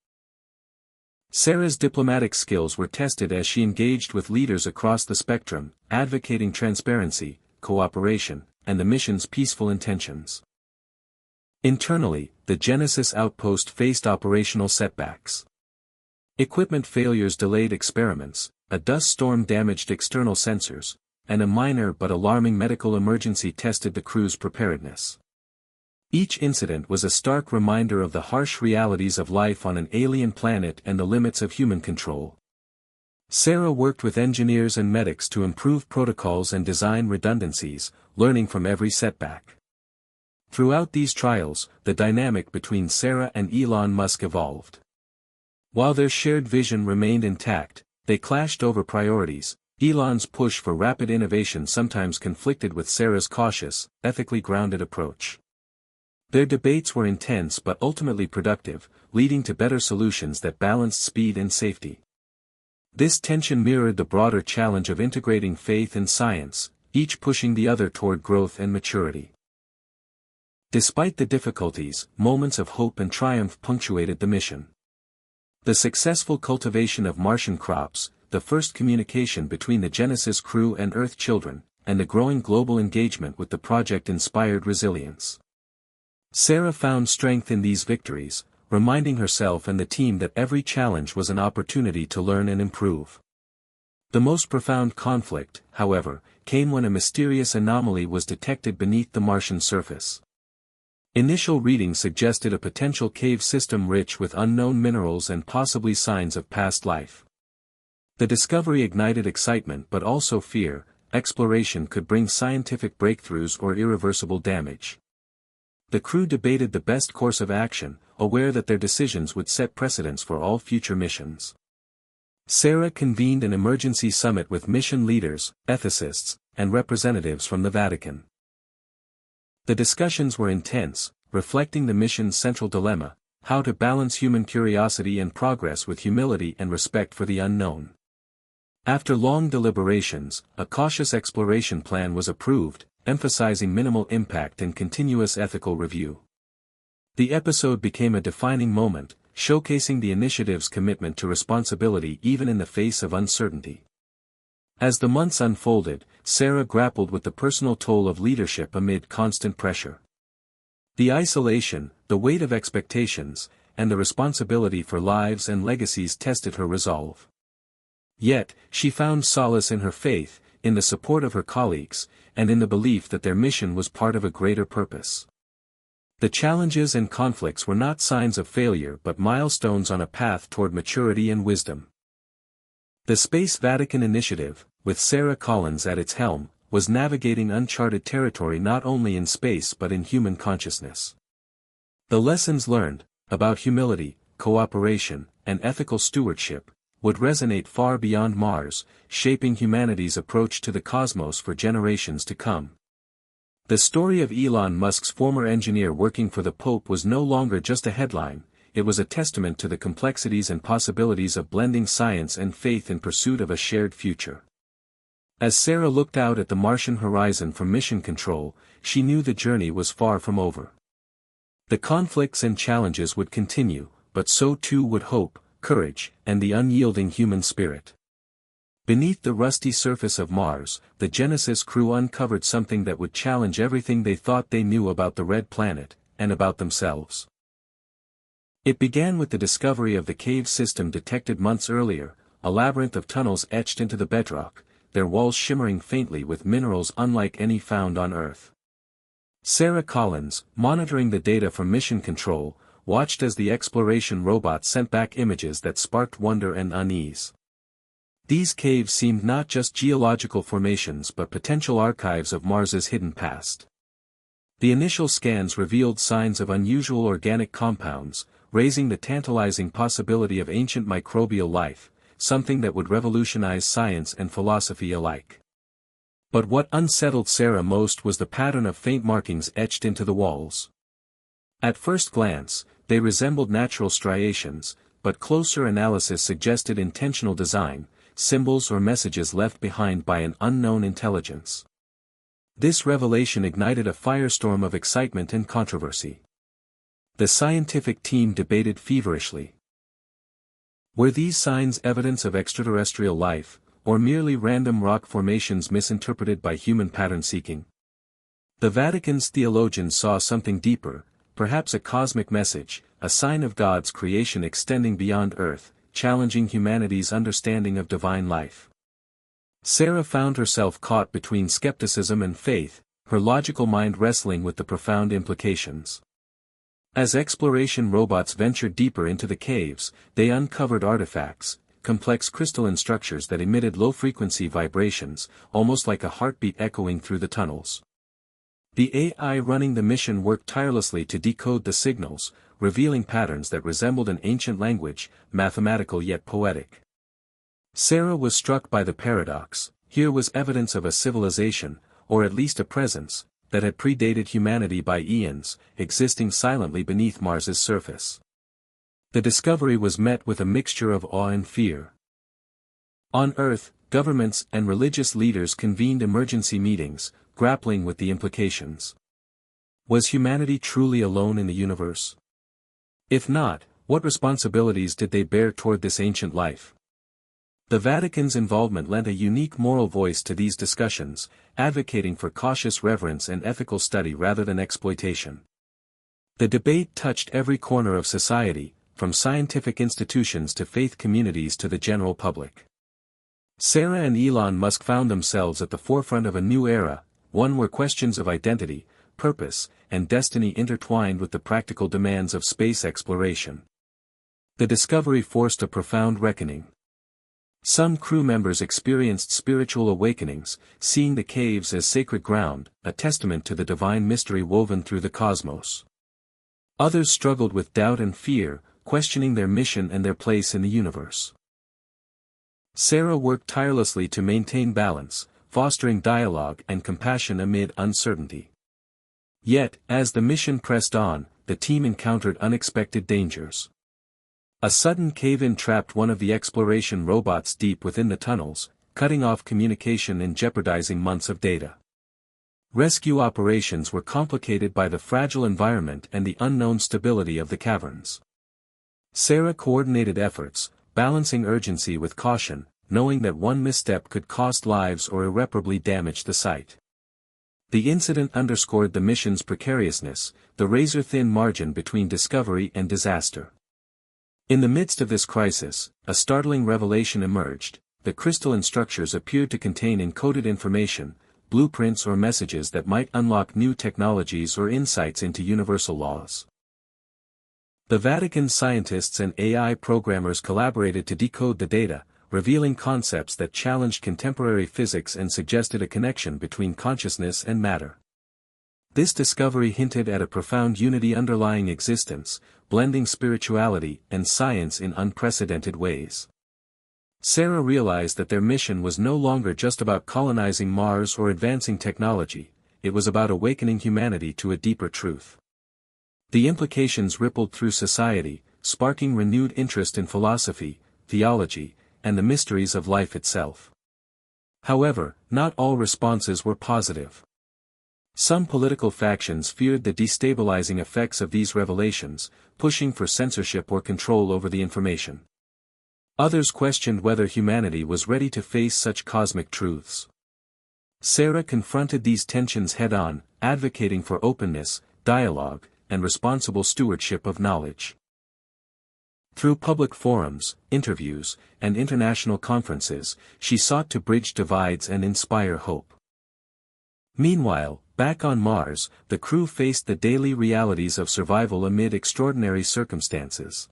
Sarah's diplomatic skills were tested as she engaged with leaders across the spectrum, advocating transparency, cooperation, and the mission's peaceful intentions. Internally, the Genesis outpost faced operational setbacks. Equipment failures delayed experiments, a dust storm damaged external sensors, and a minor but alarming medical emergency tested the crew's preparedness. Each incident was a stark reminder of the harsh realities of life on an alien planet and the limits of human control. Sarah worked with engineers and medics to improve protocols and design redundancies, learning from every setback. Throughout these trials, the dynamic between Sarah and Elon Musk evolved. While their shared vision remained intact, they clashed over priorities. Elon's push for rapid innovation sometimes conflicted with Sarah's cautious, ethically grounded approach. Their debates were intense but ultimately productive, leading to better solutions that balanced speed and safety. This tension mirrored the broader challenge of integrating faith and science, each pushing the other toward growth and maturity. Despite the difficulties, moments of hope and triumph punctuated the mission. The successful cultivation of Martian crops, the first communication between the Genesis crew and Earth children, and the growing global engagement with the project inspired resilience. Sarah found strength in these victories, reminding herself and the team that every challenge was an opportunity to learn and improve. The most profound conflict, however, came when a mysterious anomaly was detected beneath the Martian surface. Initial readings suggested a potential cave system rich with unknown minerals and possibly signs of past life. The discovery ignited excitement but also fear. Exploration could bring scientific breakthroughs or irreversible damage. The crew debated the best course of action, aware that their decisions would set precedents for all future missions. Sarah convened an emergency summit with mission leaders, ethicists, and representatives from the Vatican. The discussions were intense, reflecting the mission's central dilemma: how to balance human curiosity and progress with humility and respect for the unknown. After long deliberations, a cautious exploration plan was approved, emphasizing minimal impact and continuous ethical review. The episode became a defining moment, showcasing the initiative's commitment to responsibility even in the face of uncertainty. As the months unfolded, Sarah grappled with the personal toll of leadership amid constant pressure. The isolation, the weight of expectations, and the responsibility for lives and legacies tested her resolve. Yet, she found solace in her faith, in the support of her colleagues, and in the belief that their mission was part of a greater purpose. The challenges and conflicts were not signs of failure but milestones on a path toward maturity and wisdom. The Space Vatican Initiative, with Sarah Collins at its helm, was navigating uncharted territory not only in space but in human consciousness. The lessons learned, about humility, cooperation, and ethical stewardship, would resonate far beyond Mars, shaping humanity's approach to the cosmos for generations to come. The story of Elon Musk's former engineer working for the Pope was no longer just a headline, it was a testament to the complexities and possibilities of blending science and faith in pursuit of a shared future. As Sarah looked out at the Martian horizon from mission control, she knew the journey was far from over. The conflicts and challenges would continue, but so too would hope, courage, and the unyielding human spirit. Beneath the rusty surface of Mars, the Genesis crew uncovered something that would challenge everything they thought they knew about the Red Planet, and about themselves. It began with the discovery of the cave system detected months earlier, a labyrinth of tunnels etched into the bedrock, their walls shimmering faintly with minerals unlike any found on Earth. Sarah Collins, monitoring the data from Mission Control, watched as the exploration robot sent back images that sparked wonder and unease. These caves seemed not just geological formations but potential archives of Mars's hidden past. The initial scans revealed signs of unusual organic compounds, raising the tantalizing possibility of ancient microbial life, something that would revolutionize science and philosophy alike. But what unsettled Sarah most was the pattern of faint markings etched into the walls. At first glance, they resembled natural striations, but closer analysis suggested intentional design, symbols or messages left behind by an unknown intelligence. This revelation ignited a firestorm of excitement and controversy. The scientific team debated feverishly. Were these signs evidence of extraterrestrial life, or merely random rock formations misinterpreted by human pattern-seeking? The Vatican's theologians saw something deeper, perhaps a cosmic message, a sign of God's creation extending beyond Earth, challenging humanity's understanding of divine life. Sarah found herself caught between skepticism and faith, her logical mind wrestling with the profound implications. As exploration robots ventured deeper into the caves, they uncovered artifacts, complex crystalline structures that emitted low-frequency vibrations, almost like a heartbeat echoing through the tunnels. The AI running the mission worked tirelessly to decode the signals, revealing patterns that resembled an ancient language, mathematical yet poetic. Sarah was struck by the paradox: here was evidence of a civilization, or at least a presence, that had predated humanity by eons, existing silently beneath Mars's surface. The discovery was met with a mixture of awe and fear. On Earth, governments and religious leaders convened emergency meetings, grappling with the implications. Was humanity truly alone in the universe? If not, what responsibilities did they bear toward this ancient life? The Vatican's involvement lent a unique moral voice to these discussions, advocating for cautious reverence and ethical study rather than exploitation. The debate touched every corner of society, from scientific institutions to faith communities to the general public. Sarah and Elon Musk found themselves at the forefront of a new era, one where questions of identity, purpose, and destiny intertwined with the practical demands of space exploration. The discovery forced a profound reckoning. Some crew members experienced spiritual awakenings, seeing the caves as sacred ground, a testament to the divine mystery woven through the cosmos. Others struggled with doubt and fear, questioning their mission and their place in the universe. Sarah worked tirelessly to maintain balance, fostering dialogue and compassion amid uncertainty. Yet, as the mission pressed on, the team encountered unexpected dangers. A sudden cave-in trapped one of the exploration robots deep within the tunnels, cutting off communication and jeopardizing months of data. Rescue operations were complicated by the fragile environment and the unknown stability of the caverns. Sarah coordinated efforts, balancing urgency with caution, knowing that one misstep could cost lives or irreparably damage the site. The incident underscored the mission's precariousness, the razor-thin margin between discovery and disaster. In the midst of this crisis, a startling revelation emerged. The crystalline structures appeared to contain encoded information, blueprints or messages that might unlock new technologies or insights into universal laws. The Vatican's scientists and AI programmers collaborated to decode the data, revealing concepts that challenged contemporary physics and suggested a connection between consciousness and matter. This discovery hinted at a profound unity underlying existence, blending spirituality and science in unprecedented ways. Sarah realized that their mission was no longer just about colonizing Mars or advancing technology, it was about awakening humanity to a deeper truth. The implications rippled through society, sparking renewed interest in philosophy, theology, and the mysteries of life itself. However, not all responses were positive. Some political factions feared the destabilizing effects of these revelations, pushing for censorship or control over the information. Others questioned whether humanity was ready to face such cosmic truths. Sarah confronted these tensions head-on, advocating for openness, dialogue, and responsible stewardship of knowledge. Through public forums, interviews, and international conferences, she sought to bridge divides and inspire hope. Meanwhile, back on Mars, the crew faced the daily realities of survival amid extraordinary circumstances.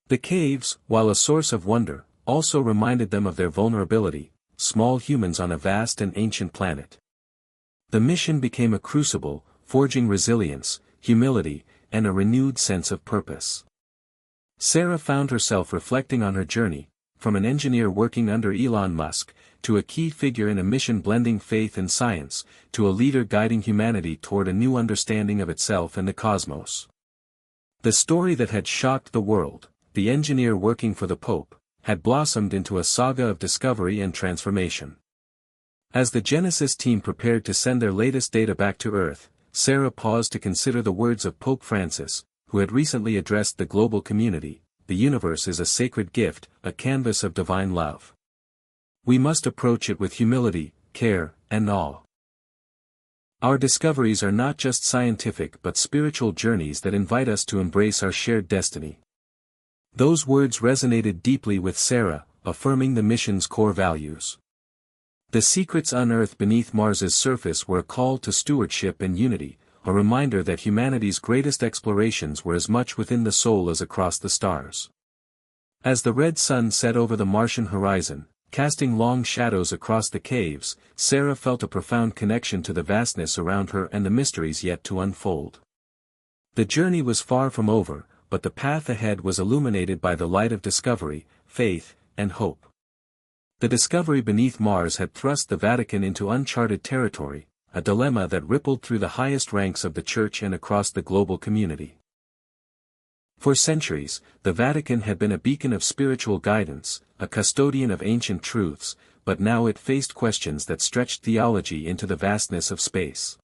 The caves, while a source of wonder, also reminded them of their vulnerability, small humans on a vast and ancient planet. The mission became a crucible, forging resilience, humility, and a renewed sense of purpose. Sarah found herself reflecting on her journey, from an engineer working under Elon Musk, to a key figure in a mission blending faith and science, to a leader guiding humanity toward a new understanding of itself and the cosmos. The story that had shocked the world, the engineer working for the Pope, had blossomed into a saga of discovery and transformation. As the Genesis team prepared to send their latest data back to Earth, Sarah paused to consider the words of Pope Francis, who had recently addressed the global community: "The universe is a sacred gift, a canvas of divine love. We must approach it with humility, care, and awe." Our discoveries are not just scientific but spiritual journeys that invite us to embrace our shared destiny. Those words resonated deeply with Sarah, affirming the mission's core values. The secrets unearthed beneath Mars's surface were a call to stewardship and unity, a reminder that humanity's greatest explorations were as much within the soul as across the stars. As the red sun set over the Martian horizon, casting long shadows across the caves, Sarah felt a profound connection to the vastness around her and the mysteries yet to unfold. The journey was far from over, but the path ahead was illuminated by the light of discovery, faith, and hope. The discovery beneath Mars had thrust the Vatican into uncharted territory, a dilemma that rippled through the highest ranks of the Church and across the global community. For centuries, the Vatican had been a beacon of spiritual guidance, a custodian of ancient truths, but now it faced questions that stretched theology into the vastness of space.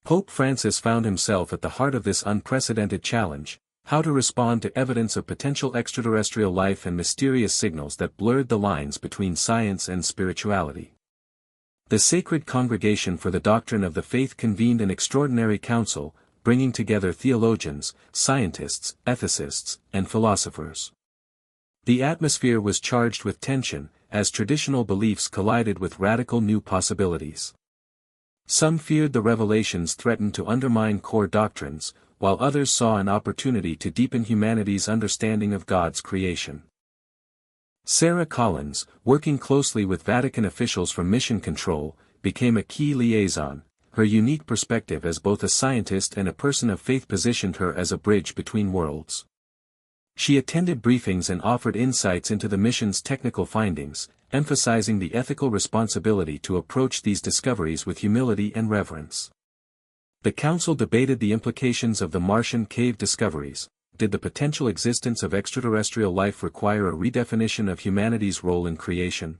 Pope Francis found himself at the heart of this unprecedented challenge: how to respond to evidence of potential extraterrestrial life and mysterious signals that blurred the lines between science and spirituality. The Sacred Congregation for the Doctrine of the Faith convened an extraordinary council, bringing together theologians, scientists, ethicists, and philosophers. The atmosphere was charged with tension, as traditional beliefs collided with radical new possibilities. Some feared the revelations threatened to undermine core doctrines, while others saw an opportunity to deepen humanity's understanding of God's creation. Sarah Collins, working closely with Vatican officials from Mission Control, became a key liaison. Her unique perspective as both a scientist and a person of faith positioned her as a bridge between worlds. She attended briefings and offered insights into the mission's technical findings, emphasizing the ethical responsibility to approach these discoveries with humility and reverence. The council debated the implications of the Martian cave discoveries. Did the potential existence of extraterrestrial life require a redefinition of humanity's role in creation?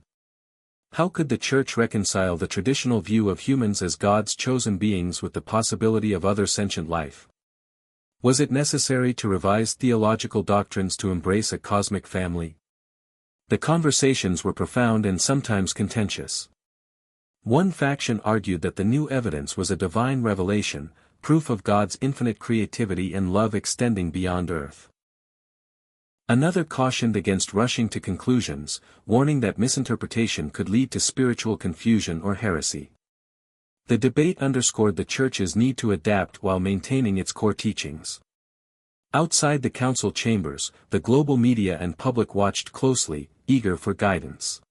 How could the Church reconcile the traditional view of humans as God's chosen beings with the possibility of other sentient life? Was it necessary to revise theological doctrines to embrace a cosmic family? The conversations were profound and sometimes contentious. One faction argued that the new evidence was a divine revelation, proof of God's infinite creativity and love extending beyond Earth. Another cautioned against rushing to conclusions, warning that misinterpretation could lead to spiritual confusion or heresy. The debate underscored the Church's need to adapt while maintaining its core teachings. Outside the council chambers, the global media and public watched closely, eager for guidance.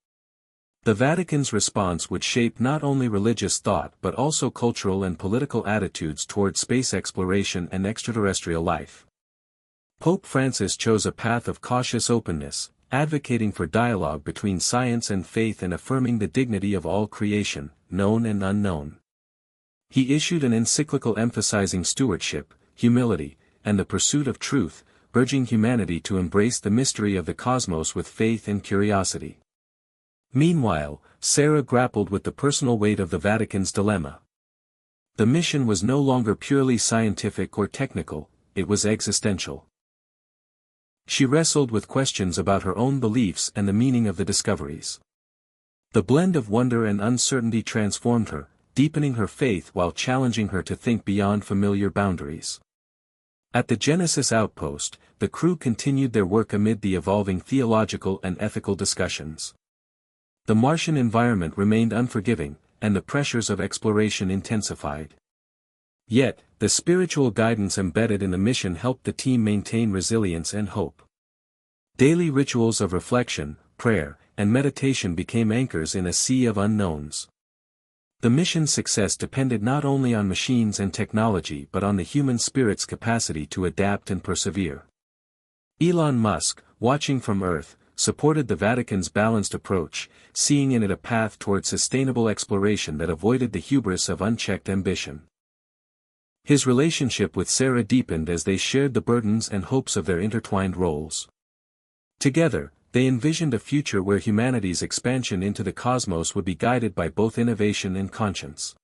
The Vatican's response would shape not only religious thought but also cultural and political attitudes toward space exploration and extraterrestrial life. Pope Francis chose a path of cautious openness, advocating for dialogue between science and faith and affirming the dignity of all creation, known and unknown. He issued an encyclical emphasizing stewardship, humility, and the pursuit of truth, urging humanity to embrace the mystery of the cosmos with faith and curiosity. Meanwhile, Sarah grappled with the personal weight of the Vatican's dilemma. The mission was no longer purely scientific or technical, it was existential. She wrestled with questions about her own beliefs and the meaning of the discoveries. The blend of wonder and uncertainty transformed her, deepening her faith while challenging her to think beyond familiar boundaries. At the Genesis outpost, the crew continued their work amid the evolving theological and ethical discussions. The Martian environment remained unforgiving, and the pressures of exploration intensified. Yet, the spiritual guidance embedded in the mission helped the team maintain resilience and hope. Daily rituals of reflection, prayer, and meditation became anchors in a sea of unknowns. The mission's success depended not only on machines and technology but on the human spirit's capacity to adapt and persevere. Elon Musk, watching from Earth, supported the Vatican's balanced approach, seeing in it a path toward sustainable exploration that avoided the hubris of unchecked ambition. His relationship with Sarah deepened as they shared the burdens and hopes of their intertwined roles. Together, they envisioned a future where humanity's expansion into the cosmos would be guided by both innovation and conscience.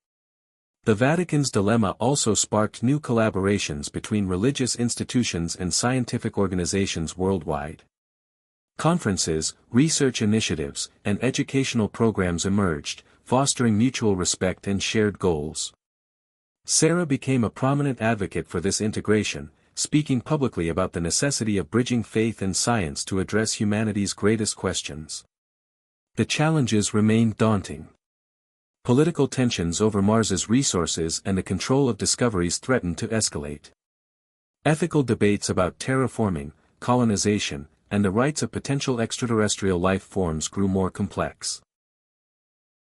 The Vatican's dilemma also sparked new collaborations between religious institutions and scientific organizations worldwide. Conferences, research initiatives, and educational programs emerged, fostering mutual respect and shared goals. Sarah became a prominent advocate for this integration, speaking publicly about the necessity of bridging faith and science to address humanity's greatest questions. The challenges remained daunting. Political tensions over Mars's resources and the control of discoveries threatened to escalate. Ethical debates about terraforming, colonization, and the rights of potential extraterrestrial life forms grew more complex.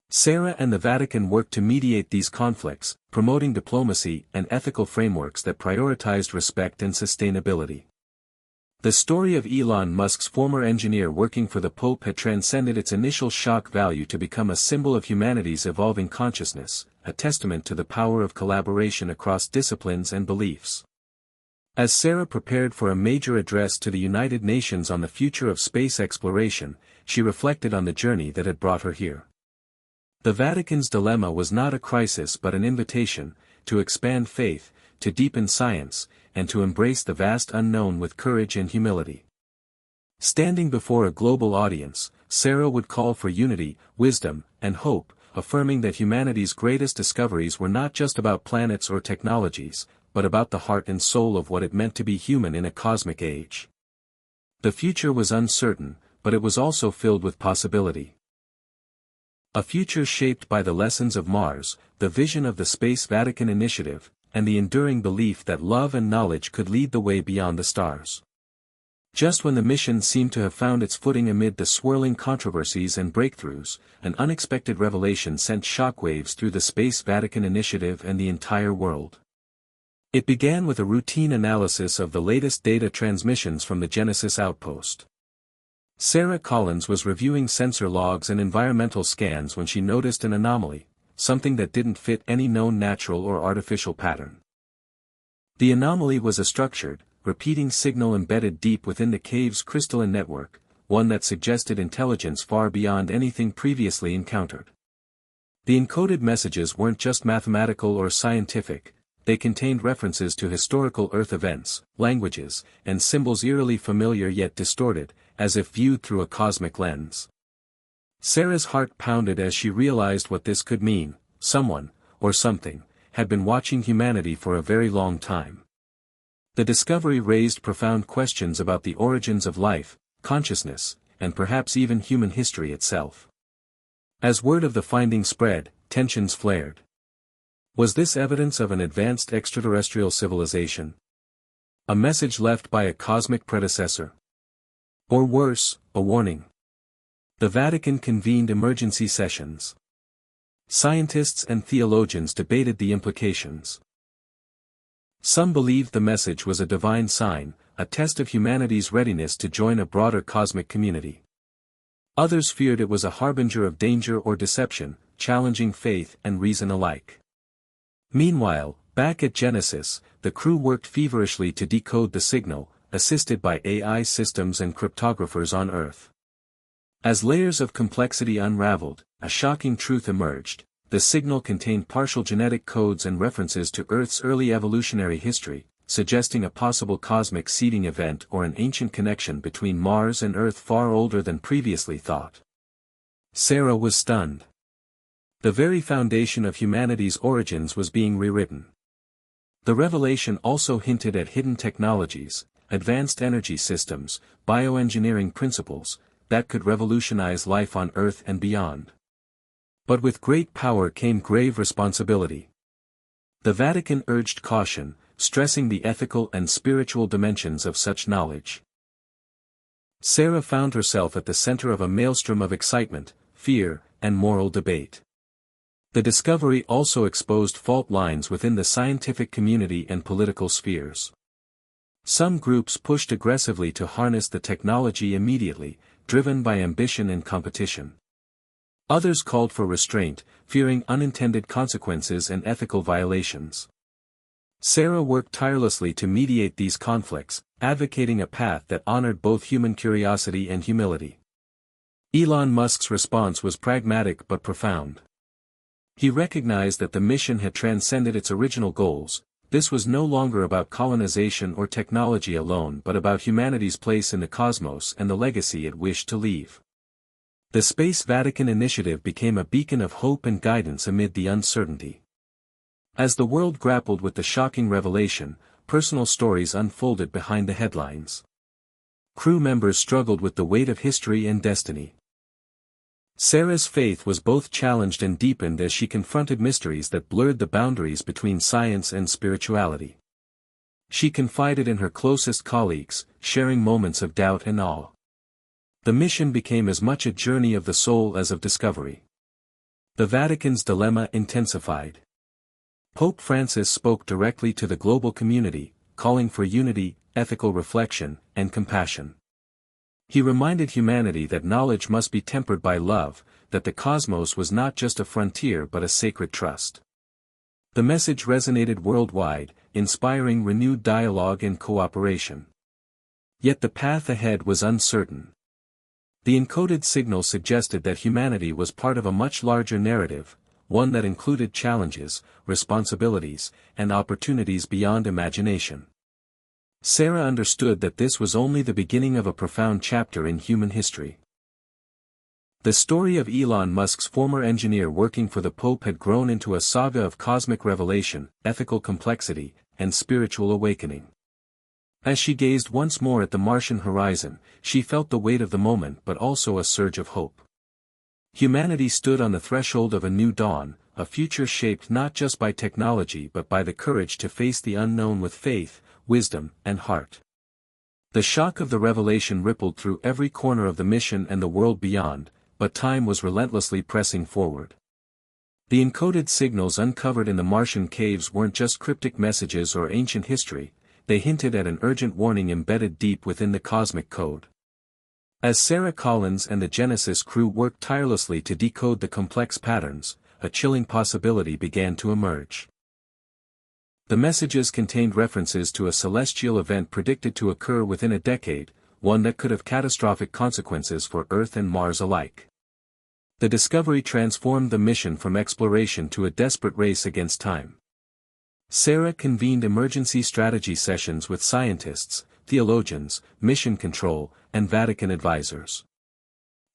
Sarah and the Vatican worked to mediate these conflicts, promoting diplomacy and ethical frameworks that prioritized respect and sustainability. The story of Elon Musk's former engineer working for the Pope had transcended its initial shock value to become a symbol of humanity's evolving consciousness, a testament to the power of collaboration across disciplines and beliefs. As Sarah prepared for a major address to the United Nations on the future of space exploration, she reflected on the journey that had brought her here. The Vatican's dilemma was not a crisis but an invitation, to expand faith, to deepen science, and to embrace the vast unknown with courage and humility. Standing before a global audience, Sarah would call for unity, wisdom, and hope, affirming that humanity's greatest discoveries were not just about planets or technologies, but about the heart and soul of what it meant to be human in a cosmic age. The future was uncertain, but it was also filled with possibility. A future shaped by the lessons of Mars, the vision of the Space Vatican initiative, and the enduring belief that love and knowledge could lead the way beyond the stars. Just when the mission seemed to have found its footing amid the swirling controversies and breakthroughs, an unexpected revelation sent shockwaves through the Space Vatican initiative and the entire world. It began with a routine analysis of the latest data transmissions from the Genesis outpost. Sarah Collins was reviewing sensor logs and environmental scans when she noticed an anomaly, something that didn't fit any known natural or artificial pattern. The anomaly was a structured, repeating signal embedded deep within the cave's crystalline network, one that suggested intelligence far beyond anything previously encountered. The encoded messages weren't just mathematical or scientific, they contained references to historical Earth events, languages, and symbols eerily familiar yet distorted, as if viewed through a cosmic lens. Sarah's heart pounded as she realized what this could mean. Someone, or something, had been watching humanity for a very long time. The discovery raised profound questions about the origins of life, consciousness, and perhaps even human history itself. As word of the finding spread, tensions flared. Was this evidence of an advanced extraterrestrial civilization? A message left by a cosmic predecessor? Or worse, a warning? The Vatican convened emergency sessions. Scientists and theologians debated the implications. Some believed the message was a divine sign, a test of humanity's readiness to join a broader cosmic community. Others feared it was a harbinger of danger or deception, challenging faith and reason alike. Meanwhile, back at Genesis, the crew worked feverishly to decode the signal, assisted by AI systems and cryptographers on Earth. As layers of complexity unraveled, a shocking truth emerged: the signal contained partial genetic codes and references to Earth's early evolutionary history, suggesting a possible cosmic seeding event or an ancient connection between Mars and Earth far older than previously thought. Sarah was stunned. The very foundation of humanity's origins was being rewritten. The revelation also hinted at hidden technologies, advanced energy systems, bioengineering principles, that could revolutionize life on Earth and beyond. But with great power came grave responsibility. The Vatican urged caution, stressing the ethical and spiritual dimensions of such knowledge. Sarah found herself at the center of a maelstrom of excitement, fear, and moral debate. The discovery also exposed fault lines within the scientific community and political spheres. Some groups pushed aggressively to harness the technology immediately, driven by ambition and competition. Others called for restraint, fearing unintended consequences and ethical violations. Sarah worked tirelessly to mediate these conflicts, advocating a path that honored both human curiosity and humility. Elon Musk's response was pragmatic but profound. He recognized that the mission had transcended its original goals. This was no longer about colonization or technology alone but about humanity's place in the cosmos and the legacy it wished to leave. The Space Vatican initiative became a beacon of hope and guidance amid the uncertainty. As the world grappled with the shocking revelation, personal stories unfolded behind the headlines. Crew members struggled with the weight of history and destiny. Sarah's faith was both challenged and deepened as she confronted mysteries that blurred the boundaries between science and spirituality. She confided in her closest colleagues, sharing moments of doubt and awe. The mission became as much a journey of the soul as of discovery. The Vatican's dilemma intensified. Pope Francis spoke directly to the global community, calling for unity, ethical reflection, and compassion. He reminded humanity that knowledge must be tempered by love, that the cosmos was not just a frontier but a sacred trust. The message resonated worldwide, inspiring renewed dialogue and cooperation. Yet the path ahead was uncertain. The encoded signal suggested that humanity was part of a much larger narrative, one that included challenges, responsibilities, and opportunities beyond imagination. Sarah understood that this was only the beginning of a profound chapter in human history. The story of Elon Musk's former engineer working for the Pope had grown into a saga of cosmic revelation, ethical complexity, and spiritual awakening. As she gazed once more at the Martian horizon, she felt the weight of the moment but also a surge of hope. Humanity stood on the threshold of a new dawn, a future shaped not just by technology but by the courage to face the unknown with faith, wisdom, and heart. The shock of the revelation rippled through every corner of the mission and the world beyond, but time was relentlessly pressing forward. The encoded signals uncovered in the Martian caves weren't just cryptic messages or ancient history, they hinted at an urgent warning embedded deep within the cosmic code. As Sarah Collins and the Genesis crew worked tirelessly to decode the complex patterns, a chilling possibility began to emerge. The messages contained references to a celestial event predicted to occur within a decade, one that could have catastrophic consequences for Earth and Mars alike. The discovery transformed the mission from exploration to a desperate race against time. Sarah convened emergency strategy sessions with scientists, theologians, mission control, and Vatican advisors.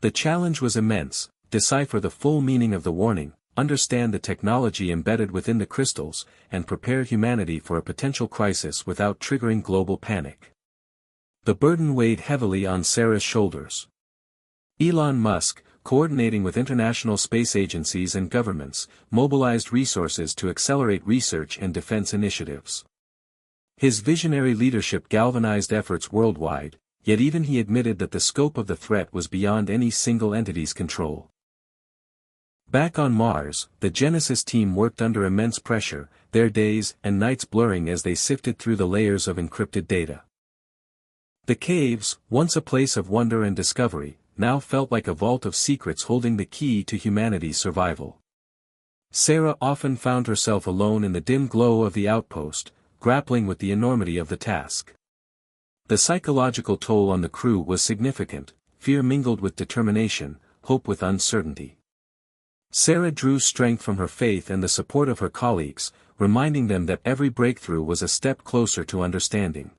The challenge was immense: decipher the full meaning of the warning, understand the technology embedded within the crystals, and prepare humanity for a potential crisis without triggering global panic. The burden weighed heavily on Sarah's shoulders. Elon Musk, coordinating with international space agencies and governments, mobilized resources to accelerate research and defense initiatives. His visionary leadership galvanized efforts worldwide, yet even he admitted that the scope of the threat was beyond any single entity's control. Back on Mars, the Genesis team worked under immense pressure, their days and nights blurring as they sifted through the layers of encrypted data. The caves, once a place of wonder and discovery, now felt like a vault of secrets holding the key to humanity's survival. Sarah often found herself alone in the dim glow of the outpost, grappling with the enormity of the task. The psychological toll on the crew was significant, fear mingled with determination, hope with uncertainty. Sarah drew strength from her faith and the support of her colleagues, reminding them that every breakthrough was a step closer to understanding.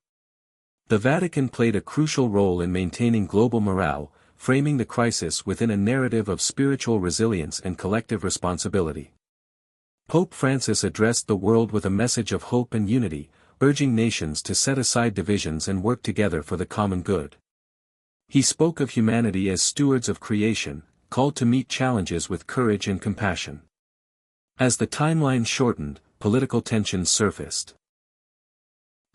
The Vatican played a crucial role in maintaining global morale, framing the crisis within a narrative of spiritual resilience and collective responsibility. Pope Francis addressed the world with a message of hope and unity, urging nations to set aside divisions and work together for the common good. He spoke of humanity as stewards of creation, called to meet challenges with courage and compassion. As the timeline shortened, political tensions surfaced.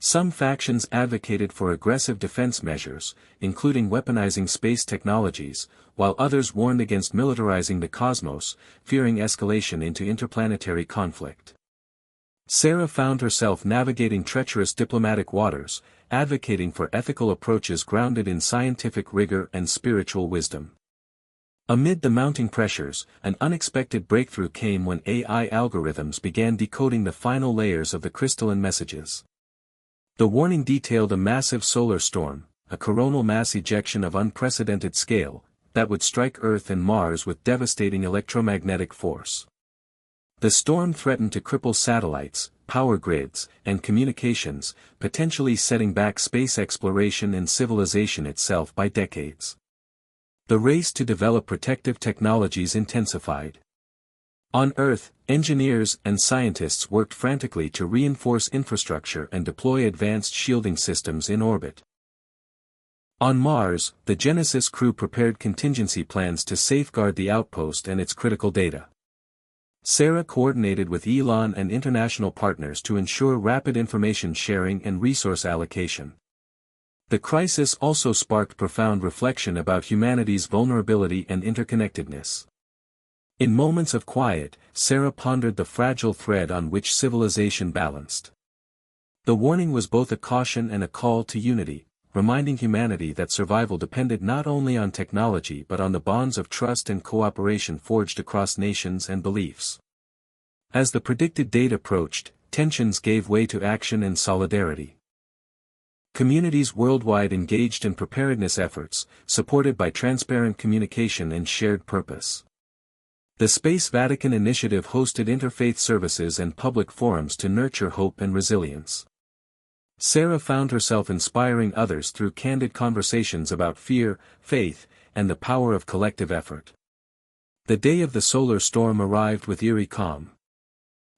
Some factions advocated for aggressive defense measures, including weaponizing space technologies, while others warned against militarizing the cosmos, fearing escalation into interplanetary conflict. Sarah found herself navigating treacherous diplomatic waters, advocating for ethical approaches grounded in scientific rigor and spiritual wisdom. Amid the mounting pressures, an unexpected breakthrough came when AI algorithms began decoding the final layers of the crystalline messages. The warning detailed a massive solar storm, a coronal mass ejection of unprecedented scale, that would strike Earth and Mars with devastating electromagnetic force. The storm threatened to cripple satellites, power grids, and communications, potentially setting back space exploration and civilization itself by decades. The race to develop protective technologies intensified. On Earth, engineers and scientists worked frantically to reinforce infrastructure and deploy advanced shielding systems in orbit. On Mars, the Genesis crew prepared contingency plans to safeguard the outpost and its critical data. Sarah coordinated with Elon and international partners to ensure rapid information sharing and resource allocation. The crisis also sparked profound reflection about humanity's vulnerability and interconnectedness. In moments of quiet, Sarah pondered the fragile thread on which civilization balanced. The warning was both a caution and a call to unity, reminding humanity that survival depended not only on technology but on the bonds of trust and cooperation forged across nations and beliefs. As the predicted date approached, tensions gave way to action and solidarity. Communities worldwide engaged in preparedness efforts, supported by transparent communication and shared purpose. The Space Vatican initiative hosted interfaith services and public forums to nurture hope and resilience. Sarah found herself inspiring others through candid conversations about fear, faith, and the power of collective effort. The day of the solar storm arrived with eerie calm.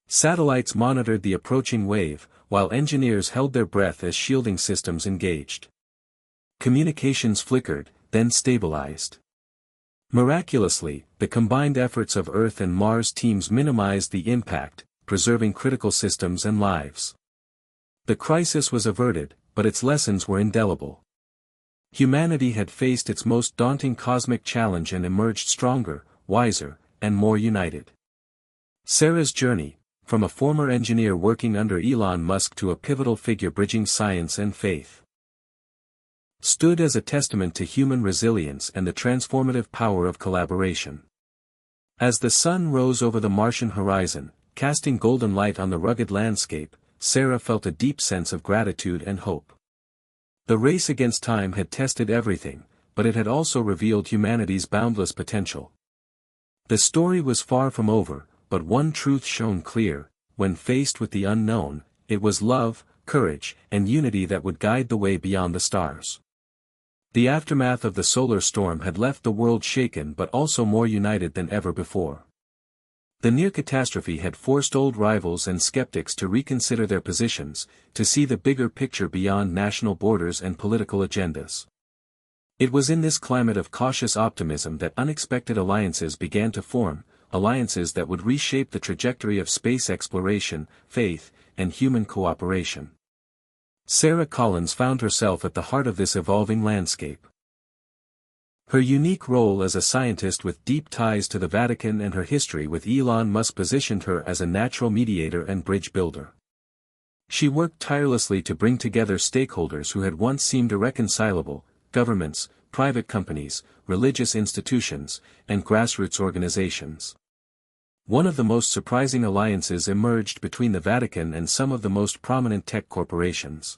Satellites monitored the approaching wave, while engineers held their breath as shielding systems engaged. Communications flickered, then stabilized. Miraculously, the combined efforts of Earth and Mars teams minimized the impact, preserving critical systems and lives. The crisis was averted, but its lessons were indelible. Humanity had faced its most daunting cosmic challenge and emerged stronger, wiser, and more united. Sarah's journey, from a former engineer working under Elon Musk to a pivotal figure bridging science and faith, stood as a testament to human resilience and the transformative power of collaboration. As the sun rose over the Martian horizon, casting golden light on the rugged landscape, Sarah felt a deep sense of gratitude and hope. The race against time had tested everything, but it had also revealed humanity's boundless potential. The story was far from over, but one truth shone clear: when faced with the unknown, it was love, courage, and unity that would guide the way beyond the stars. The aftermath of the solar storm had left the world shaken but also more united than ever before. The near catastrophe had forced old rivals and skeptics to reconsider their positions, to see the bigger picture beyond national borders and political agendas. It was in this climate of cautious optimism that unexpected alliances began to form, alliances that would reshape the trajectory of space exploration, faith, and human cooperation. Sarah Collins found herself at the heart of this evolving landscape. Her unique role as a scientist with deep ties to the Vatican and her history with Elon Musk positioned her as a natural mediator and bridge builder. She worked tirelessly to bring together stakeholders who had once seemed irreconcilable: governments, private companies, religious institutions, and grassroots organizations. One of the most surprising alliances emerged between the Vatican and some of the most prominent tech corporations.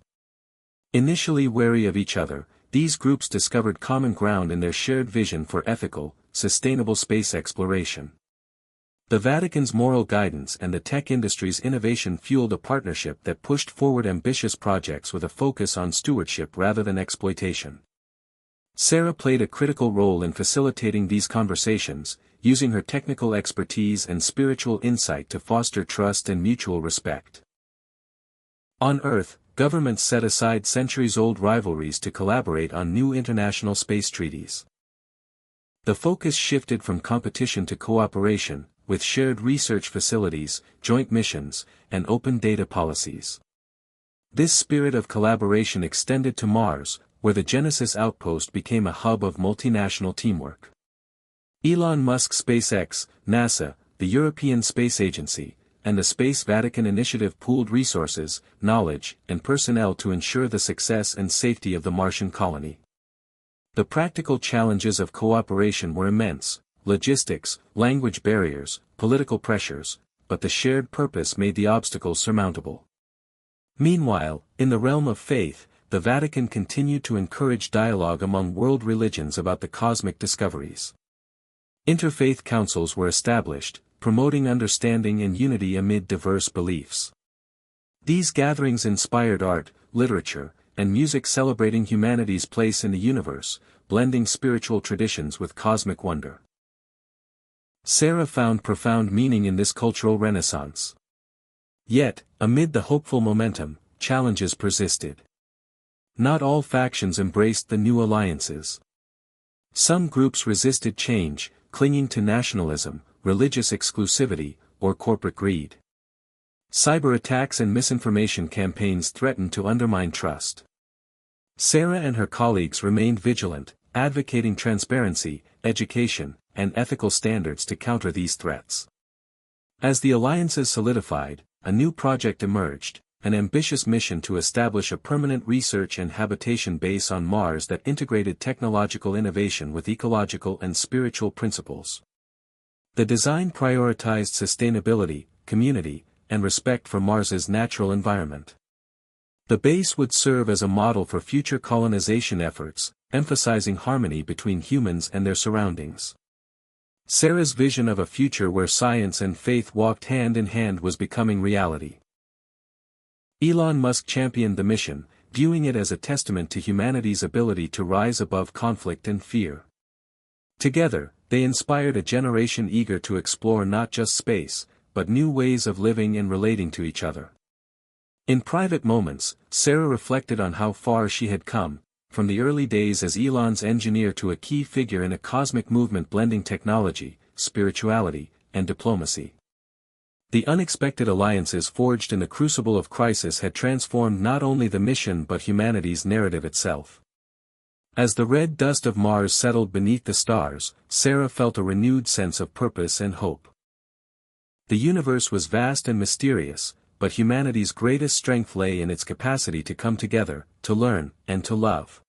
Initially wary of each other, these groups discovered common ground in their shared vision for ethical, sustainable space exploration. The Vatican's moral guidance and the tech industry's innovation fueled a partnership that pushed forward ambitious projects with a focus on stewardship rather than exploitation. Sarah played a critical role in facilitating these conversations, using her technical expertise and spiritual insight to foster trust and mutual respect. On Earth, governments set aside centuries-old rivalries to collaborate on new international space treaties. The focus shifted from competition to cooperation, with shared research facilities, joint missions, and open data policies. This spirit of collaboration extended to Mars, where the Genesis outpost became a hub of multinational teamwork. Elon Musk's SpaceX, NASA, the European Space Agency, and the Space Vatican initiative pooled resources, knowledge, and personnel to ensure the success and safety of the Martian colony. The practical challenges of cooperation were immense: logistics, language barriers, political pressures, but the shared purpose made the obstacles surmountable. Meanwhile, in the realm of faith, the Vatican continued to encourage dialogue among world religions about the cosmic discoveries. Interfaith councils were established, promoting understanding and unity amid diverse beliefs. These gatherings inspired art, literature, and music celebrating humanity's place in the universe, blending spiritual traditions with cosmic wonder. Sarah found profound meaning in this cultural renaissance. Yet, amid the hopeful momentum, challenges persisted. Not all factions embraced the new alliances. Some groups resisted change, clinging to nationalism, religious exclusivity, or corporate greed. Cyber attacks and misinformation campaigns threatened to undermine trust. Sarah and her colleagues remained vigilant, advocating transparency, education, and ethical standards to counter these threats. As the alliances solidified, a new project emerged: an ambitious mission to establish a permanent research and habitation base on Mars that integrated technological innovation with ecological and spiritual principles. The design prioritized sustainability, community, and respect for Mars's natural environment. The base would serve as a model for future colonization efforts, emphasizing harmony between humans and their surroundings. Sarah's vision of a future where science and faith walked hand in hand was becoming reality. Elon Musk championed the mission, viewing it as a testament to humanity's ability to rise above conflict and fear. Together, they inspired a generation eager to explore not just space, but new ways of living and relating to each other. In private moments, Sarah reflected on how far she had come, from the early days as Elon's engineer to a key figure in a cosmic movement blending technology, spirituality, and diplomacy. The unexpected alliances forged in the crucible of crisis had transformed not only the mission but humanity's narrative itself. As the red dust of Mars settled beneath the stars, Sarah felt a renewed sense of purpose and hope. The universe was vast and mysterious, but humanity's greatest strength lay in its capacity to come together, to learn, and to love.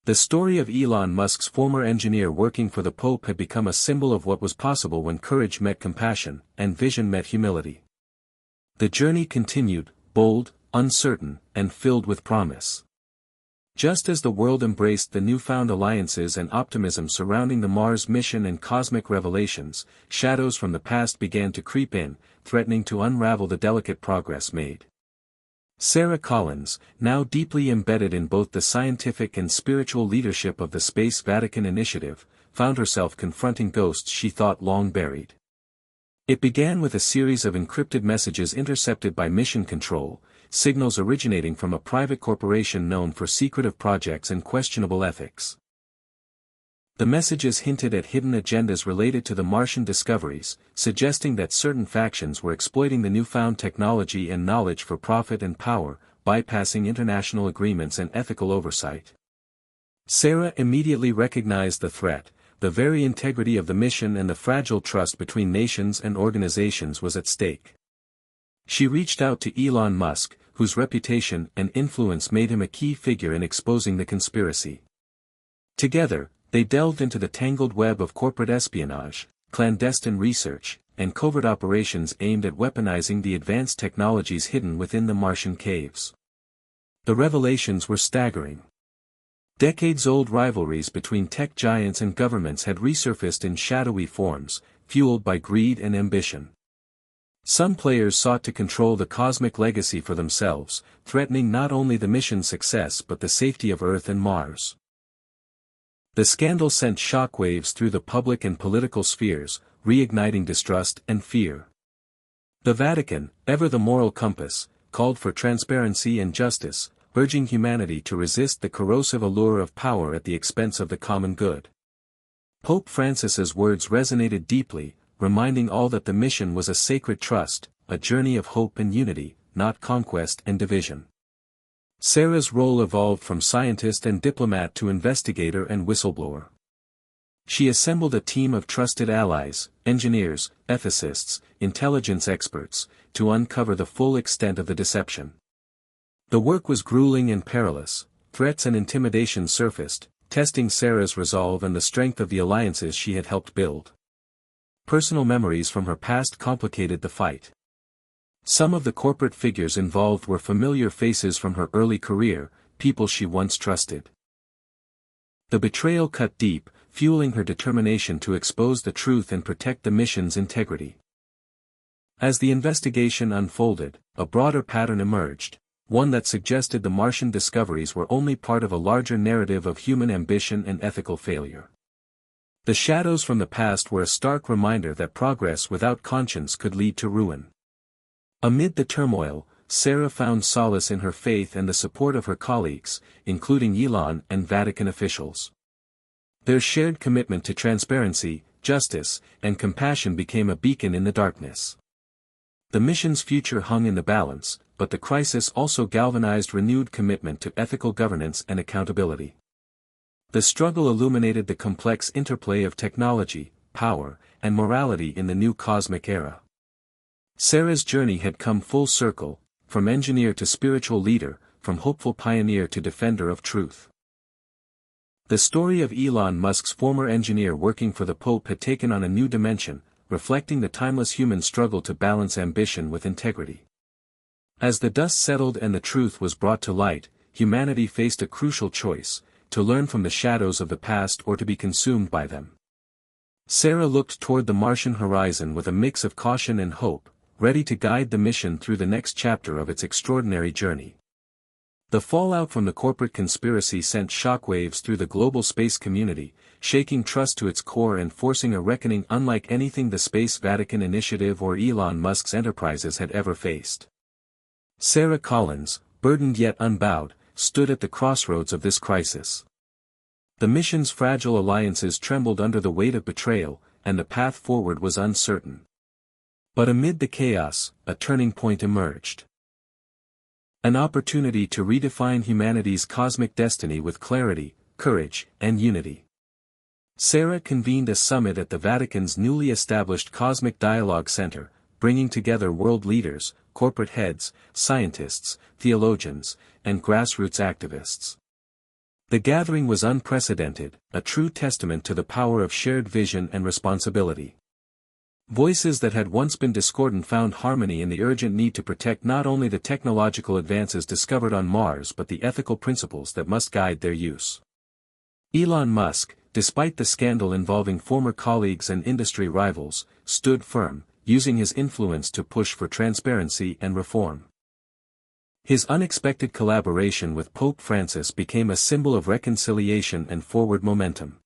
The story of Elon Musk's former engineer working for the Pope had become a symbol of what was possible when courage met compassion, and vision met humility. The journey continued, bold, uncertain, and filled with promise. Just as the world embraced the newfound alliances and optimism surrounding the Mars mission and cosmic revelations, shadows from the past began to creep in, threatening to unravel the delicate progress made. Sarah Collins, now deeply embedded in both the scientific and spiritual leadership of the Space Vatican initiative, found herself confronting ghosts she thought long buried. It began with a series of encrypted messages intercepted by mission control, signals originating from a private corporation known for secretive projects and questionable ethics. The messages hinted at hidden agendas related to the Martian discoveries, suggesting that certain factions were exploiting the newfound technology and knowledge for profit and power, bypassing international agreements and ethical oversight. Sarah immediately recognized the threat. The very integrity of the mission and the fragile trust between nations and organizations was at stake. She reached out to Elon Musk, whose reputation and influence made him a key figure in exposing the conspiracy. Together, they delved into the tangled web of corporate espionage, clandestine research, and covert operations aimed at weaponizing the advanced technologies hidden within the Martian caves. The revelations were staggering. Decades-old rivalries between tech giants and governments had resurfaced in shadowy forms, fueled by greed and ambition. Some players sought to control the cosmic legacy for themselves, threatening not only the mission's success but the safety of Earth and Mars. The scandal sent shockwaves through the public and political spheres, reigniting distrust and fear. The Vatican, ever the moral compass, called for transparency and justice, urging humanity to resist the corrosive allure of power at the expense of the common good. Pope Francis's words resonated deeply, reminding all that the mission was a sacred trust, a journey of hope and unity, not conquest and division. Sarah's role evolved from scientist and diplomat to investigator and whistleblower. She assembled a team of trusted allies, engineers, ethicists, intelligence experts, to uncover the full extent of the deception. The work was grueling and perilous. Threats and intimidation surfaced, testing Sarah's resolve and the strength of the alliances she had helped build. Personal memories from her past complicated the fight. Some of the corporate figures involved were familiar faces from her early career, people she once trusted. The betrayal cut deep, fueling her determination to expose the truth and protect the mission's integrity. As the investigation unfolded, a broader pattern emerged, one that suggested the Martian discoveries were only part of a larger narrative of human ambition and ethical failure. The shadows from the past were a stark reminder that progress without conscience could lead to ruin. Amid the turmoil, Sarah found solace in her faith and the support of her colleagues, including Elon and Vatican officials. Their shared commitment to transparency, justice, and compassion became a beacon in the darkness. The mission's future hung in the balance, but the crisis also galvanized renewed commitment to ethical governance and accountability. The struggle illuminated the complex interplay of technology, power, and morality in the new cosmic era. Sarah's journey had come full circle, from engineer to spiritual leader, from hopeful pioneer to defender of truth. The story of Elon Musk's former engineer working for the Pope had taken on a new dimension, reflecting the timeless human struggle to balance ambition with integrity. As the dust settled and the truth was brought to light, humanity faced a crucial choice: to learn from the shadows of the past or to be consumed by them. Sarah looked toward the Martian horizon with a mix of caution and hope, ready to guide the mission through the next chapter of its extraordinary journey. The fallout from the corporate conspiracy sent shockwaves through the global space community, shaking trust to its core and forcing a reckoning unlike anything the Space Vatican initiative or Elon Musk's enterprises had ever faced. Sarah Collins, burdened yet unbowed, stood at the crossroads of this crisis. The mission's fragile alliances trembled under the weight of betrayal, and the path forward was uncertain. But amid the chaos, a turning point emerged. An opportunity to redefine humanity's cosmic destiny with clarity, courage, and unity. Sarah convened a summit at the Vatican's newly established Cosmic Dialogue Center, bringing together world leaders, corporate heads, scientists, theologians, and grassroots activists. The gathering was unprecedented, a true testament to the power of shared vision and responsibility. Voices that had once been discordant found harmony in the urgent need to protect not only the technological advances discovered on Mars but the ethical principles that must guide their use. Elon Musk, despite the scandal involving former colleagues and industry rivals, stood firm, using his influence to push for transparency and reform. His unexpected collaboration with Pope Francis became a symbol of reconciliation and forward momentum.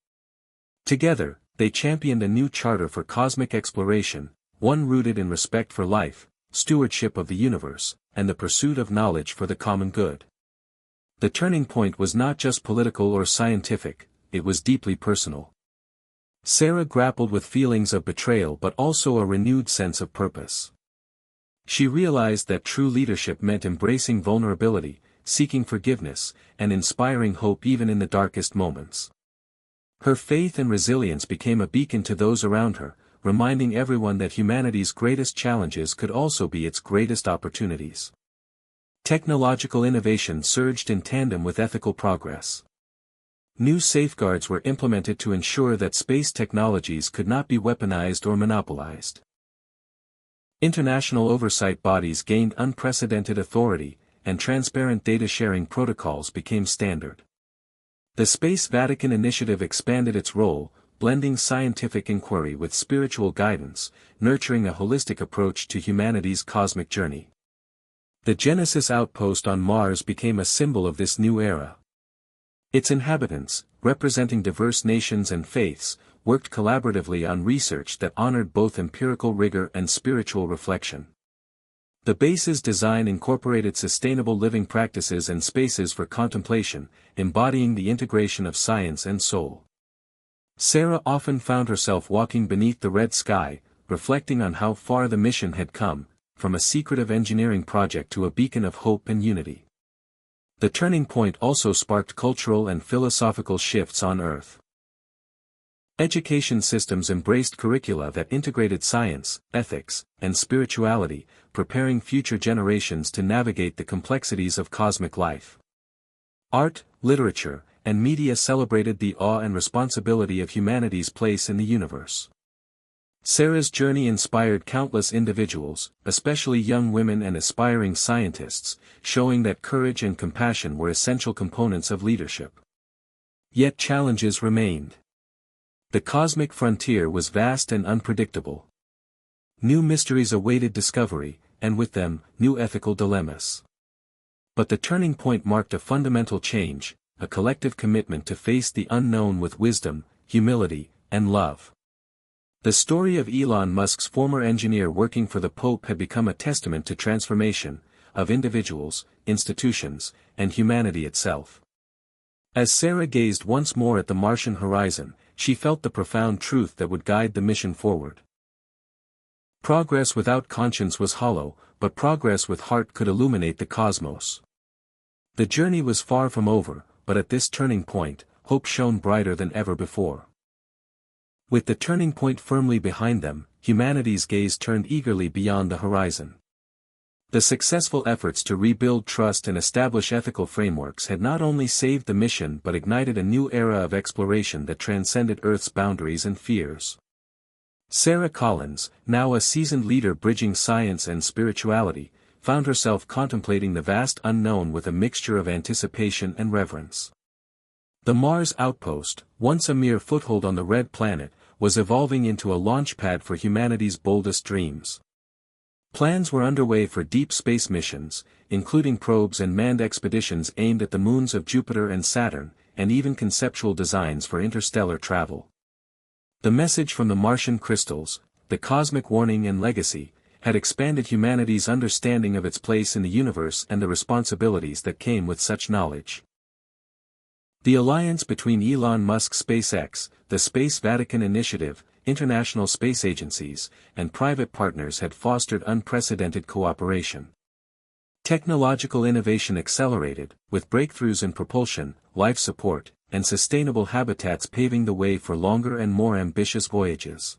Together, they championed a new charter for cosmic exploration, one rooted in respect for life, stewardship of the universe, and the pursuit of knowledge for the common good. The turning point was not just political or scientific, it was deeply personal. Sarah grappled with feelings of betrayal but also a renewed sense of purpose. She realized that true leadership meant embracing vulnerability, seeking forgiveness, and inspiring hope even in the darkest moments. Her faith and resilience became a beacon to those around her, reminding everyone that humanity's greatest challenges could also be its greatest opportunities. Technological innovation surged in tandem with ethical progress. New safeguards were implemented to ensure that space technologies could not be weaponized or monopolized. International oversight bodies gained unprecedented authority, and transparent data-sharing protocols became standard. The Space Vatican initiative expanded its role, blending scientific inquiry with spiritual guidance, nurturing a holistic approach to humanity's cosmic journey. The Genesis outpost on Mars became a symbol of this new era. Its inhabitants, representing diverse nations and faiths, worked collaboratively on research that honored both empirical rigor and spiritual reflection. The base's design incorporated sustainable living practices and spaces for contemplation, embodying the integration of science and soul. Sarah often found herself walking beneath the red sky, reflecting on how far the mission had come, from a secretive engineering project to a beacon of hope and unity. The turning point also sparked cultural and philosophical shifts on Earth. Education systems embraced curricula that integrated science, ethics, and spirituality, preparing future generations to navigate the complexities of cosmic life. Art, literature, and media celebrated the awe and responsibility of humanity's place in the universe. Sarah's journey inspired countless individuals, especially young women and aspiring scientists, showing that courage and compassion were essential components of leadership. Yet challenges remained. The cosmic frontier was vast and unpredictable. New mysteries awaited discovery, and with them, new ethical dilemmas. But the turning point marked a fundamental change, a collective commitment to face the unknown with wisdom, humility, and love. The story of Elon Musk's former engineer working for the Pope had become a testament to transformation, of individuals, institutions, and humanity itself. As Sarah gazed once more at the Martian horizon, she felt the profound truth that would guide the mission forward. Progress without conscience was hollow, but progress with heart could illuminate the cosmos. The journey was far from over, but at this turning point, hope shone brighter than ever before. With the turning point firmly behind them, humanity's gaze turned eagerly beyond the horizon. The successful efforts to rebuild trust and establish ethical frameworks had not only saved the mission but ignited a new era of exploration that transcended Earth's boundaries and fears. Sarah Collins, now a seasoned leader bridging science and spirituality, found herself contemplating the vast unknown with a mixture of anticipation and reverence. The Mars outpost, once a mere foothold on the Red Planet, was evolving into a launchpad for humanity's boldest dreams. Plans were underway for deep space missions, including probes and manned expeditions aimed at the moons of Jupiter and Saturn, and even conceptual designs for interstellar travel. The message from the Martian crystals, the cosmic warning and legacy, had expanded humanity's understanding of its place in the universe and the responsibilities that came with such knowledge. The alliance between Elon Musk's SpaceX, the Space Vatican Initiative, international space agencies, and private partners had fostered unprecedented cooperation. Technological innovation accelerated, with breakthroughs in propulsion, life support, and sustainable habitats paving the way for longer and more ambitious voyages.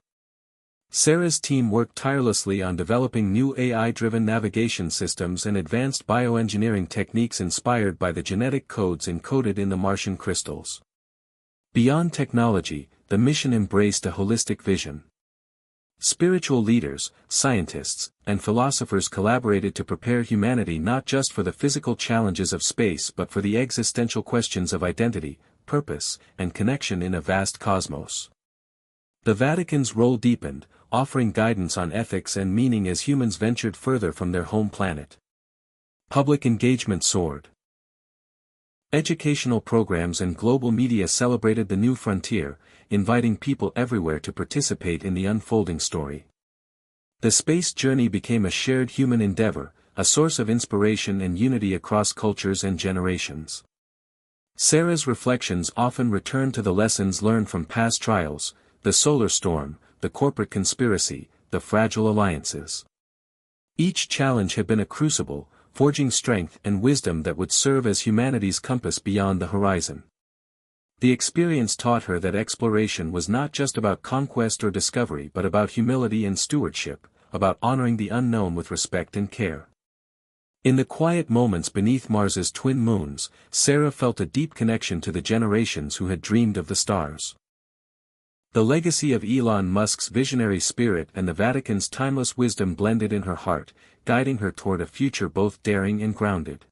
Sarah's team worked tirelessly on developing new AI-driven navigation systems and advanced bioengineering techniques inspired by the genetic codes encoded in the Martian crystals. Beyond technology, the mission embraced a holistic vision. Spiritual leaders, scientists, and philosophers collaborated to prepare humanity not just for the physical challenges of space but for the existential questions of identity, purpose, and connection in a vast cosmos. The Vatican's role deepened, offering guidance on ethics and meaning as humans ventured further from their home planet. Public engagement soared. Educational programs and global media celebrated the new frontier, inviting people everywhere to participate in the unfolding story. The space journey became a shared human endeavor, a source of inspiration and unity across cultures and generations. Sarah's reflections often returned to the lessons learned from past trials, the solar storm, the corporate conspiracy, the fragile alliances. Each challenge had been a crucible, forging strength and wisdom that would serve as humanity's compass beyond the horizon. The experience taught her that exploration was not just about conquest or discovery but about humility and stewardship, about honoring the unknown with respect and care. In the quiet moments beneath Mars's twin moons, Sarah felt a deep connection to the generations who had dreamed of the stars. The legacy of Elon Musk's visionary spirit and the Vatican's timeless wisdom blended in her heart, guiding her toward a future both daring and grounded.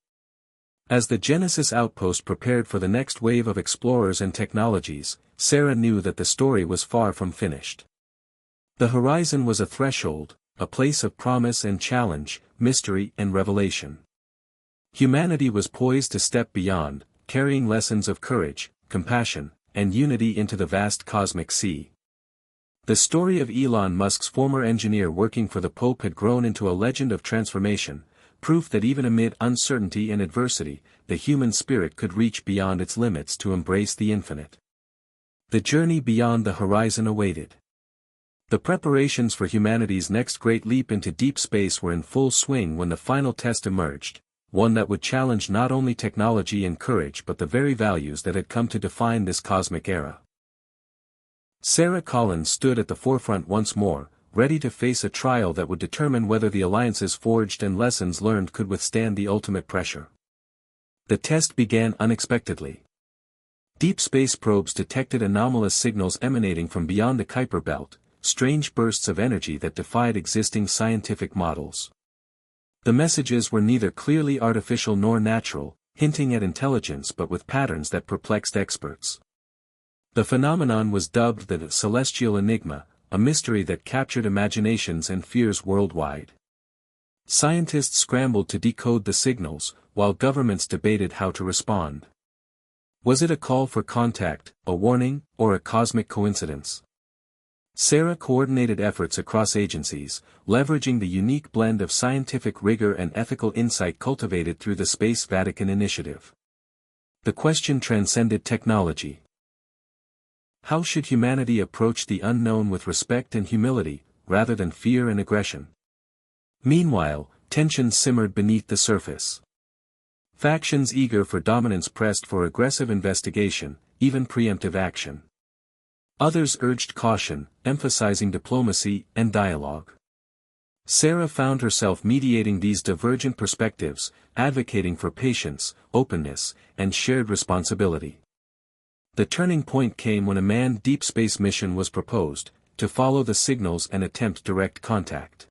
As the Genesis outpost prepared for the next wave of explorers and technologies, Sarah knew that the story was far from finished. The horizon was a threshold, a place of promise and challenge, mystery and revelation. Humanity was poised to step beyond, carrying lessons of courage, compassion, and unity into the vast cosmic sea. The story of Elon Musk's former engineer working for the Pope had grown into a legend of transformation, proof that even amid uncertainty and adversity, the human spirit could reach beyond its limits to embrace the infinite. The journey beyond the horizon awaited. The preparations for humanity's next great leap into deep space were in full swing when the final test emerged, one that would challenge not only technology and courage but the very values that had come to define this cosmic era. Sarah Collins stood at the forefront once more, ready to face a trial that would determine whether the alliances forged and lessons learned could withstand the ultimate pressure. The test began unexpectedly. Deep space probes detected anomalous signals emanating from beyond the Kuiper Belt, strange bursts of energy that defied existing scientific models. The messages were neither clearly artificial nor natural, hinting at intelligence but with patterns that perplexed experts. The phenomenon was dubbed the celestial enigma, a mystery that captured imaginations and fears worldwide. Scientists scrambled to decode the signals, while governments debated how to respond. Was it a call for contact, a warning, or a cosmic coincidence? Sarah coordinated efforts across agencies, leveraging the unique blend of scientific rigor and ethical insight cultivated through the Space Vatican Initiative. The question transcended technology. How should humanity approach the unknown with respect and humility, rather than fear and aggression? Meanwhile, tensions simmered beneath the surface. Factions eager for dominance pressed for aggressive investigation, even preemptive action. Others urged caution, emphasizing diplomacy and dialogue. Sarah found herself mediating these divergent perspectives, advocating for patience, openness, and shared responsibility. The turning point came when a manned deep space mission was proposed, to follow the signals and attempt direct contact.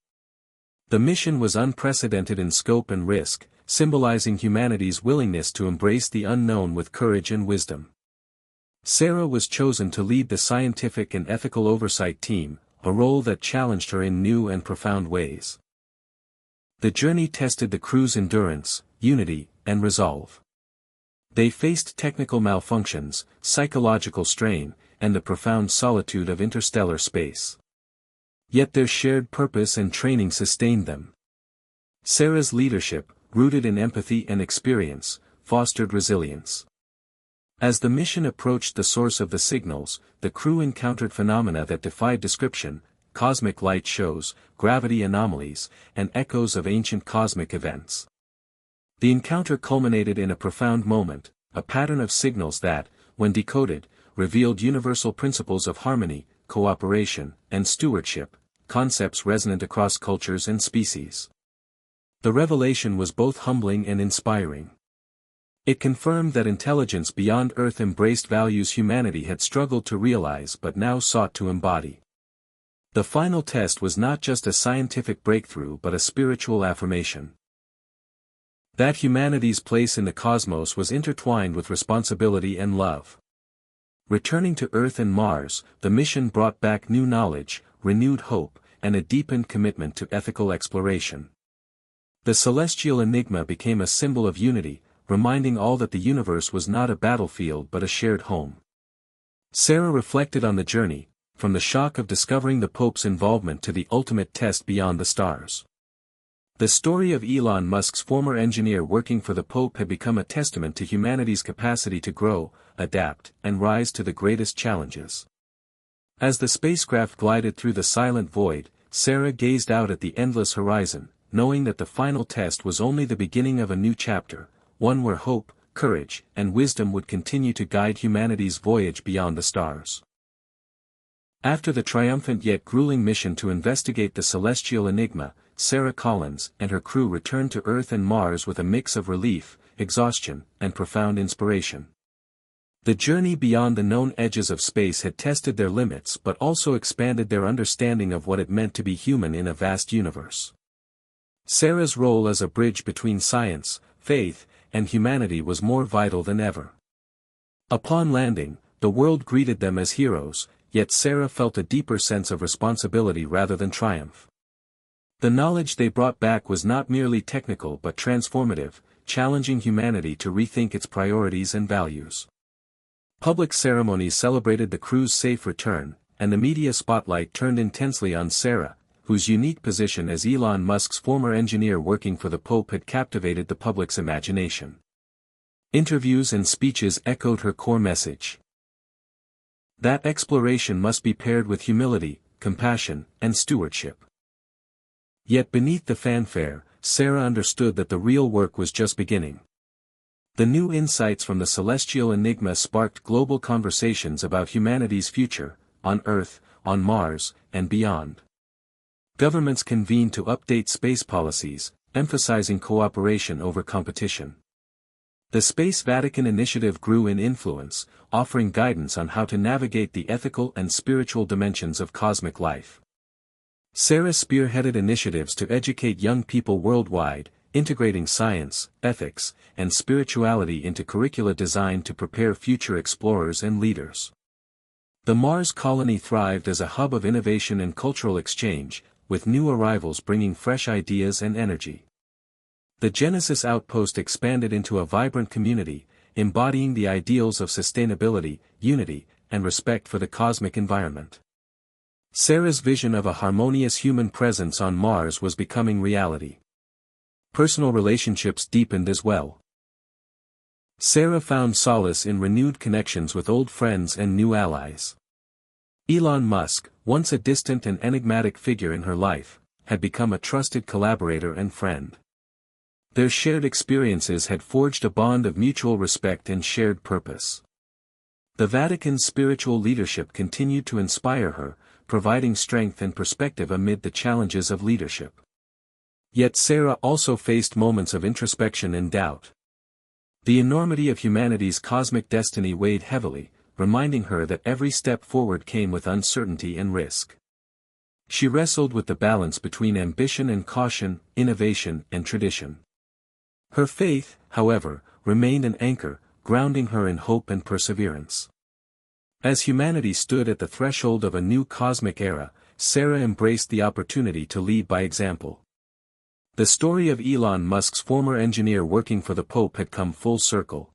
The mission was unprecedented in scope and risk, symbolizing humanity's willingness to embrace the unknown with courage and wisdom. Sarah was chosen to lead the scientific and ethical oversight team, a role that challenged her in new and profound ways. The journey tested the crew's endurance, unity, and resolve. They faced technical malfunctions, psychological strain, and the profound solitude of interstellar space. Yet their shared purpose and training sustained them. Sarah's leadership, rooted in empathy and experience, fostered resilience. As the mission approached the source of the signals, the crew encountered phenomena that defied description: cosmic light shows, gravity anomalies, and echoes of ancient cosmic events. The encounter culminated in a profound moment, a pattern of signals that, when decoded, revealed universal principles of harmony, cooperation, and stewardship, concepts resonant across cultures and species. The revelation was both humbling and inspiring. It confirmed that intelligence beyond Earth embraced values humanity had struggled to realize but now sought to embody. The final test was not just a scientific breakthrough but a spiritual affirmation. That humanity's place in the cosmos was intertwined with responsibility and love. Returning to Earth and Mars, the mission brought back new knowledge, renewed hope, and a deepened commitment to ethical exploration. The celestial enigma became a symbol of unity, reminding all that the universe was not a battlefield but a shared home. Sarah reflected on the journey, from the shock of discovering the Pope's involvement to the ultimate test beyond the stars. The story of Elon Musk's former engineer working for the Pope had become a testament to humanity's capacity to grow, adapt, and rise to the greatest challenges. As the spacecraft glided through the silent void, Sarah gazed out at the endless horizon, knowing that the final test was only the beginning of a new chapter, one where hope, courage, and wisdom would continue to guide humanity's voyage beyond the stars. After the triumphant yet grueling mission to investigate the celestial enigma, Sarah Collins and her crew returned to Earth and Mars with a mix of relief, exhaustion, and profound inspiration. The journey beyond the known edges of space had tested their limits but also expanded their understanding of what it meant to be human in a vast universe. Sarah's role as a bridge between science, faith, and humanity was more vital than ever. Upon landing, the world greeted them as heroes, yet Sarah felt a deeper sense of responsibility rather than triumph. The knowledge they brought back was not merely technical but transformative, challenging humanity to rethink its priorities and values. Public ceremonies celebrated the crew's safe return, and the media spotlight turned intensely on Sarah, whose unique position as Elon Musk's former engineer working for the Pope had captivated the public's imagination. Interviews and speeches echoed her core message. That exploration must be paired with humility, compassion, and stewardship. Yet beneath the fanfare, Sarah understood that the real work was just beginning. The new insights from the celestial enigma sparked global conversations about humanity's future, on Earth, on Mars, and beyond. Governments convened to update space policies, emphasizing cooperation over competition. The Space Vatican initiative grew in influence, offering guidance on how to navigate the ethical and spiritual dimensions of cosmic life. Sarah spearheaded initiatives to educate young people worldwide, integrating science, ethics, and spirituality into curricula designed to prepare future explorers and leaders. The Mars colony thrived as a hub of innovation and cultural exchange, with new arrivals bringing fresh ideas and energy. The Genesis outpost expanded into a vibrant community, embodying the ideals of sustainability, unity, and respect for the cosmic environment. Sarah's vision of a harmonious human presence on Mars was becoming reality. Personal relationships deepened as well. Sarah found solace in renewed connections with old friends and new allies. Elon Musk, once a distant and enigmatic figure in her life, had become a trusted collaborator and friend. Their shared experiences had forged a bond of mutual respect and shared purpose. The Vatican's spiritual leadership continued to inspire her, providing strength and perspective amid the challenges of leadership. Yet Sarah also faced moments of introspection and doubt. The enormity of humanity's cosmic destiny weighed heavily, reminding her that every step forward came with uncertainty and risk. She wrestled with the balance between ambition and caution, innovation and tradition. Her faith, however, remained an anchor, grounding her in hope and perseverance. As humanity stood at the threshold of a new cosmic era, Sarah embraced the opportunity to lead by example. The story of Elon Musk's former engineer working for the Pope had come full circle.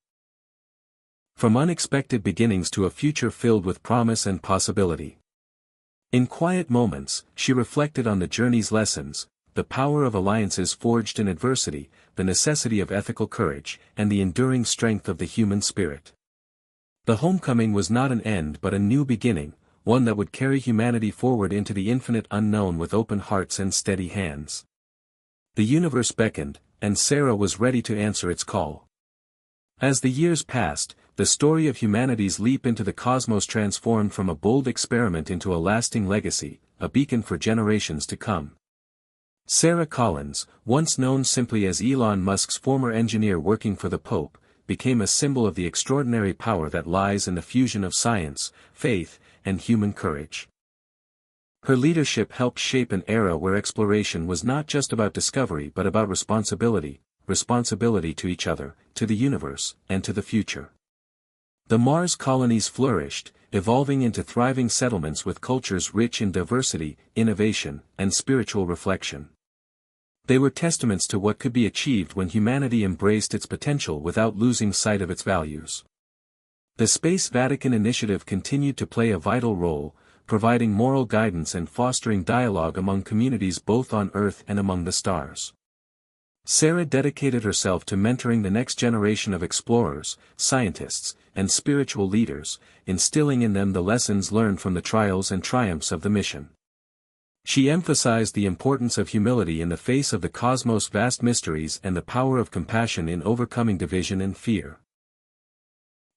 From unexpected beginnings to a future filled with promise and possibility. In quiet moments, she reflected on the journey's lessons, the power of alliances forged in adversity, the necessity of ethical courage, and the enduring strength of the human spirit. The homecoming was not an end but a new beginning, one that would carry humanity forward into the infinite unknown with open hearts and steady hands. The universe beckoned, and Sarah was ready to answer its call. As the years passed, the story of humanity's leap into the cosmos transformed from a bold experiment into a lasting legacy, a beacon for generations to come. Sarah Collins, once known simply as Elon Musk's former engineer working for the Pope, became a symbol of the extraordinary power that lies in the fusion of science, faith, and human courage. Her leadership helped shape an era where exploration was not just about discovery but about responsibility to each other, to the universe, and to the future. The Mars colonies flourished, evolving into thriving settlements with cultures rich in diversity, innovation, and spiritual reflection. They were testaments to what could be achieved when humanity embraced its potential without losing sight of its values. The Space Vatican initiative continued to play a vital role, providing moral guidance and fostering dialogue among communities both on Earth and among the stars. Sarah dedicated herself to mentoring the next generation of explorers, scientists, and spiritual leaders, instilling in them the lessons learned from the trials and triumphs of the mission. She emphasized the importance of humility in the face of the cosmos' vast mysteries and the power of compassion in overcoming division and fear.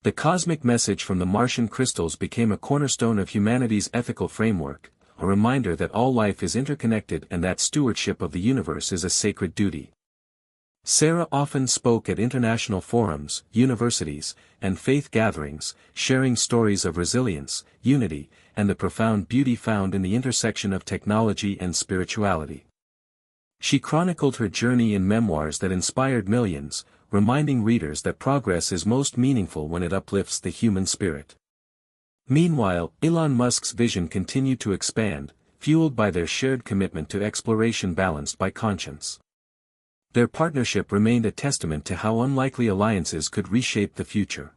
The cosmic message from the Martian crystals became a cornerstone of humanity's ethical framework, a reminder that all life is interconnected and that stewardship of the universe is a sacred duty. Sarah often spoke at international forums, universities, and faith gatherings, sharing stories of resilience, unity, and the profound beauty found in the intersection of technology and spirituality. She chronicled her journey in memoirs that inspired millions, reminding readers that progress is most meaningful when it uplifts the human spirit. Meanwhile, Elon Musk's vision continued to expand, fueled by their shared commitment to exploration balanced by conscience. Their partnership remained a testament to how unlikely alliances could reshape the future.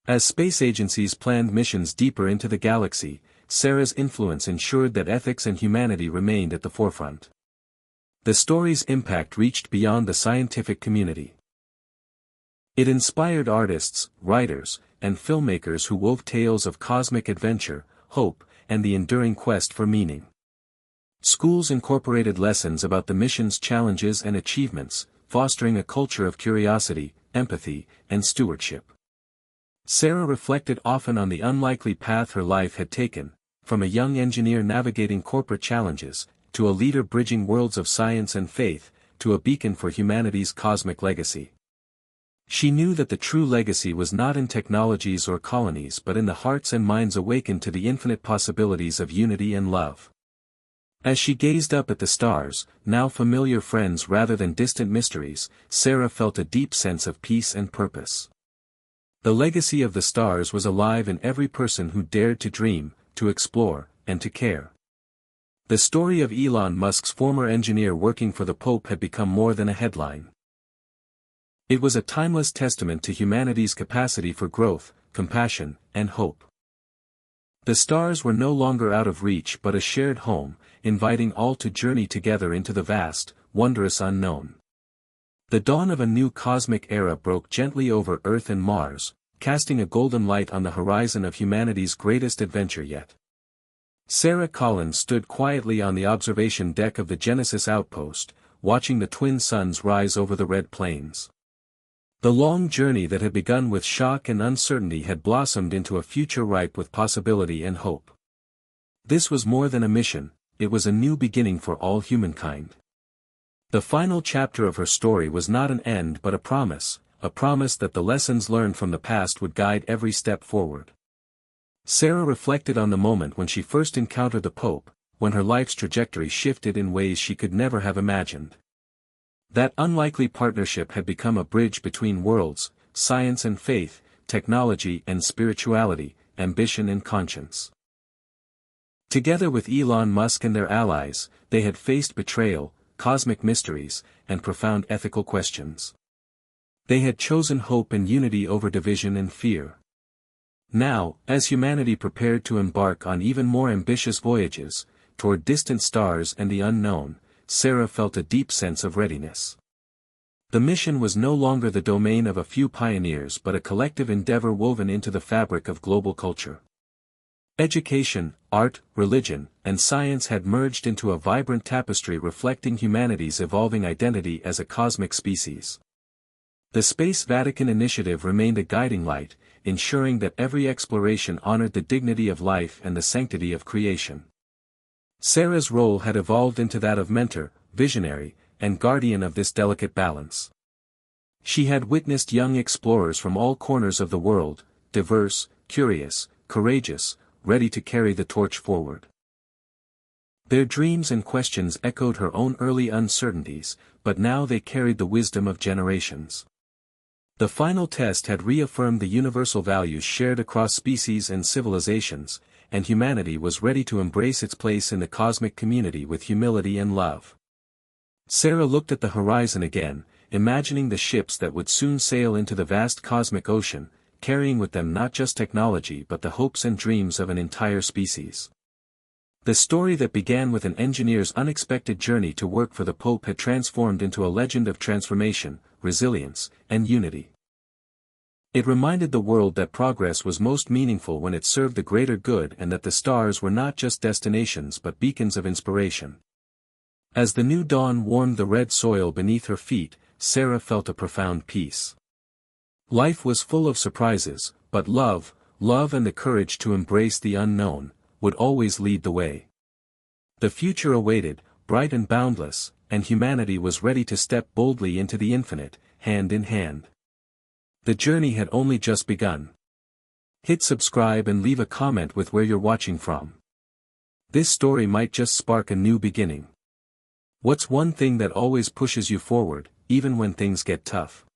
As space agencies planned missions deeper into the galaxy, Sarah's influence ensured that ethics and humanity remained at the forefront. The story's impact reached beyond the scientific community. It inspired artists, writers, and filmmakers who wove tales of cosmic adventure, hope, and the enduring quest for meaning. Schools incorporated lessons about the mission's challenges and achievements, fostering a culture of curiosity, empathy, and stewardship. Sarah reflected often on the unlikely path her life had taken, from a young engineer navigating corporate challenges, to a leader bridging worlds of science and faith, to a beacon for humanity's cosmic legacy. She knew that the true legacy was not in technologies or colonies but in the hearts and minds awakened to the infinite possibilities of unity and love. As she gazed up at the stars, now familiar friends rather than distant mysteries, Sarah felt a deep sense of peace and purpose. The legacy of the stars was alive in every person who dared to dream, to explore, and to care. The story of Elon Musk's former engineer working for the Pope had become more than a headline. It was a timeless testament to humanity's capacity for growth, compassion, and hope. The stars were no longer out of reach but a shared home, inviting all to journey together into the vast, wondrous unknown. The dawn of a new cosmic era broke gently over Earth and Mars, casting a golden light on the horizon of humanity's greatest adventure yet. Sarah Collins stood quietly on the observation deck of the Genesis outpost, watching the twin suns rise over the red plains. The long journey that had begun with shock and uncertainty had blossomed into a future ripe with possibility and hope. This was more than a mission, it was a new beginning for all humankind. The final chapter of her story was not an end but a promise that the lessons learned from the past would guide every step forward. Sarah reflected on the moment when she first encountered the Pope, when her life's trajectory shifted in ways she could never have imagined. That unlikely partnership had become a bridge between worlds, science and faith, technology and spirituality, ambition and conscience. Together with Elon Musk and their allies, they had faced betrayal, cosmic mysteries, and profound ethical questions. They had chosen hope and unity over division and fear. Now, as humanity prepared to embark on even more ambitious voyages, toward distant stars and the unknown, Sarah felt a deep sense of readiness. The mission was no longer the domain of a few pioneers but a collective endeavor woven into the fabric of global culture. Education, art, religion, and science had merged into a vibrant tapestry reflecting humanity's evolving identity as a cosmic species. The Space Vatican initiative remained a guiding light, ensuring that every exploration honored the dignity of life and the sanctity of creation. Sarah's role had evolved into that of mentor, visionary, and guardian of this delicate balance. She had witnessed young explorers from all corners of the world, diverse, curious, courageous, ready to carry the torch forward. Their dreams and questions echoed her own early uncertainties, but now they carried the wisdom of generations. The final test had reaffirmed the universal values shared across species and civilizations, and humanity was ready to embrace its place in the cosmic community with humility and love. Sarah looked at the horizon again, imagining the ships that would soon sail into the vast cosmic ocean, carrying with them not just technology but the hopes and dreams of an entire species. The story that began with an engineer's unexpected journey to work for the Pope had transformed into a legend of transformation, resilience, and unity. It reminded the world that progress was most meaningful when it served the greater good and that the stars were not just destinations but beacons of inspiration. As the new dawn warmed the red soil beneath her feet, Sarah felt a profound peace. Life was full of surprises, but love and the courage to embrace the unknown, would always lead the way. The future awaited, bright and boundless, and humanity was ready to step boldly into the infinite, hand in hand. The journey had only just begun. Hit subscribe and leave a comment with where you're watching from. This story might just spark a new beginning. What's one thing that always pushes you forward, even when things get tough?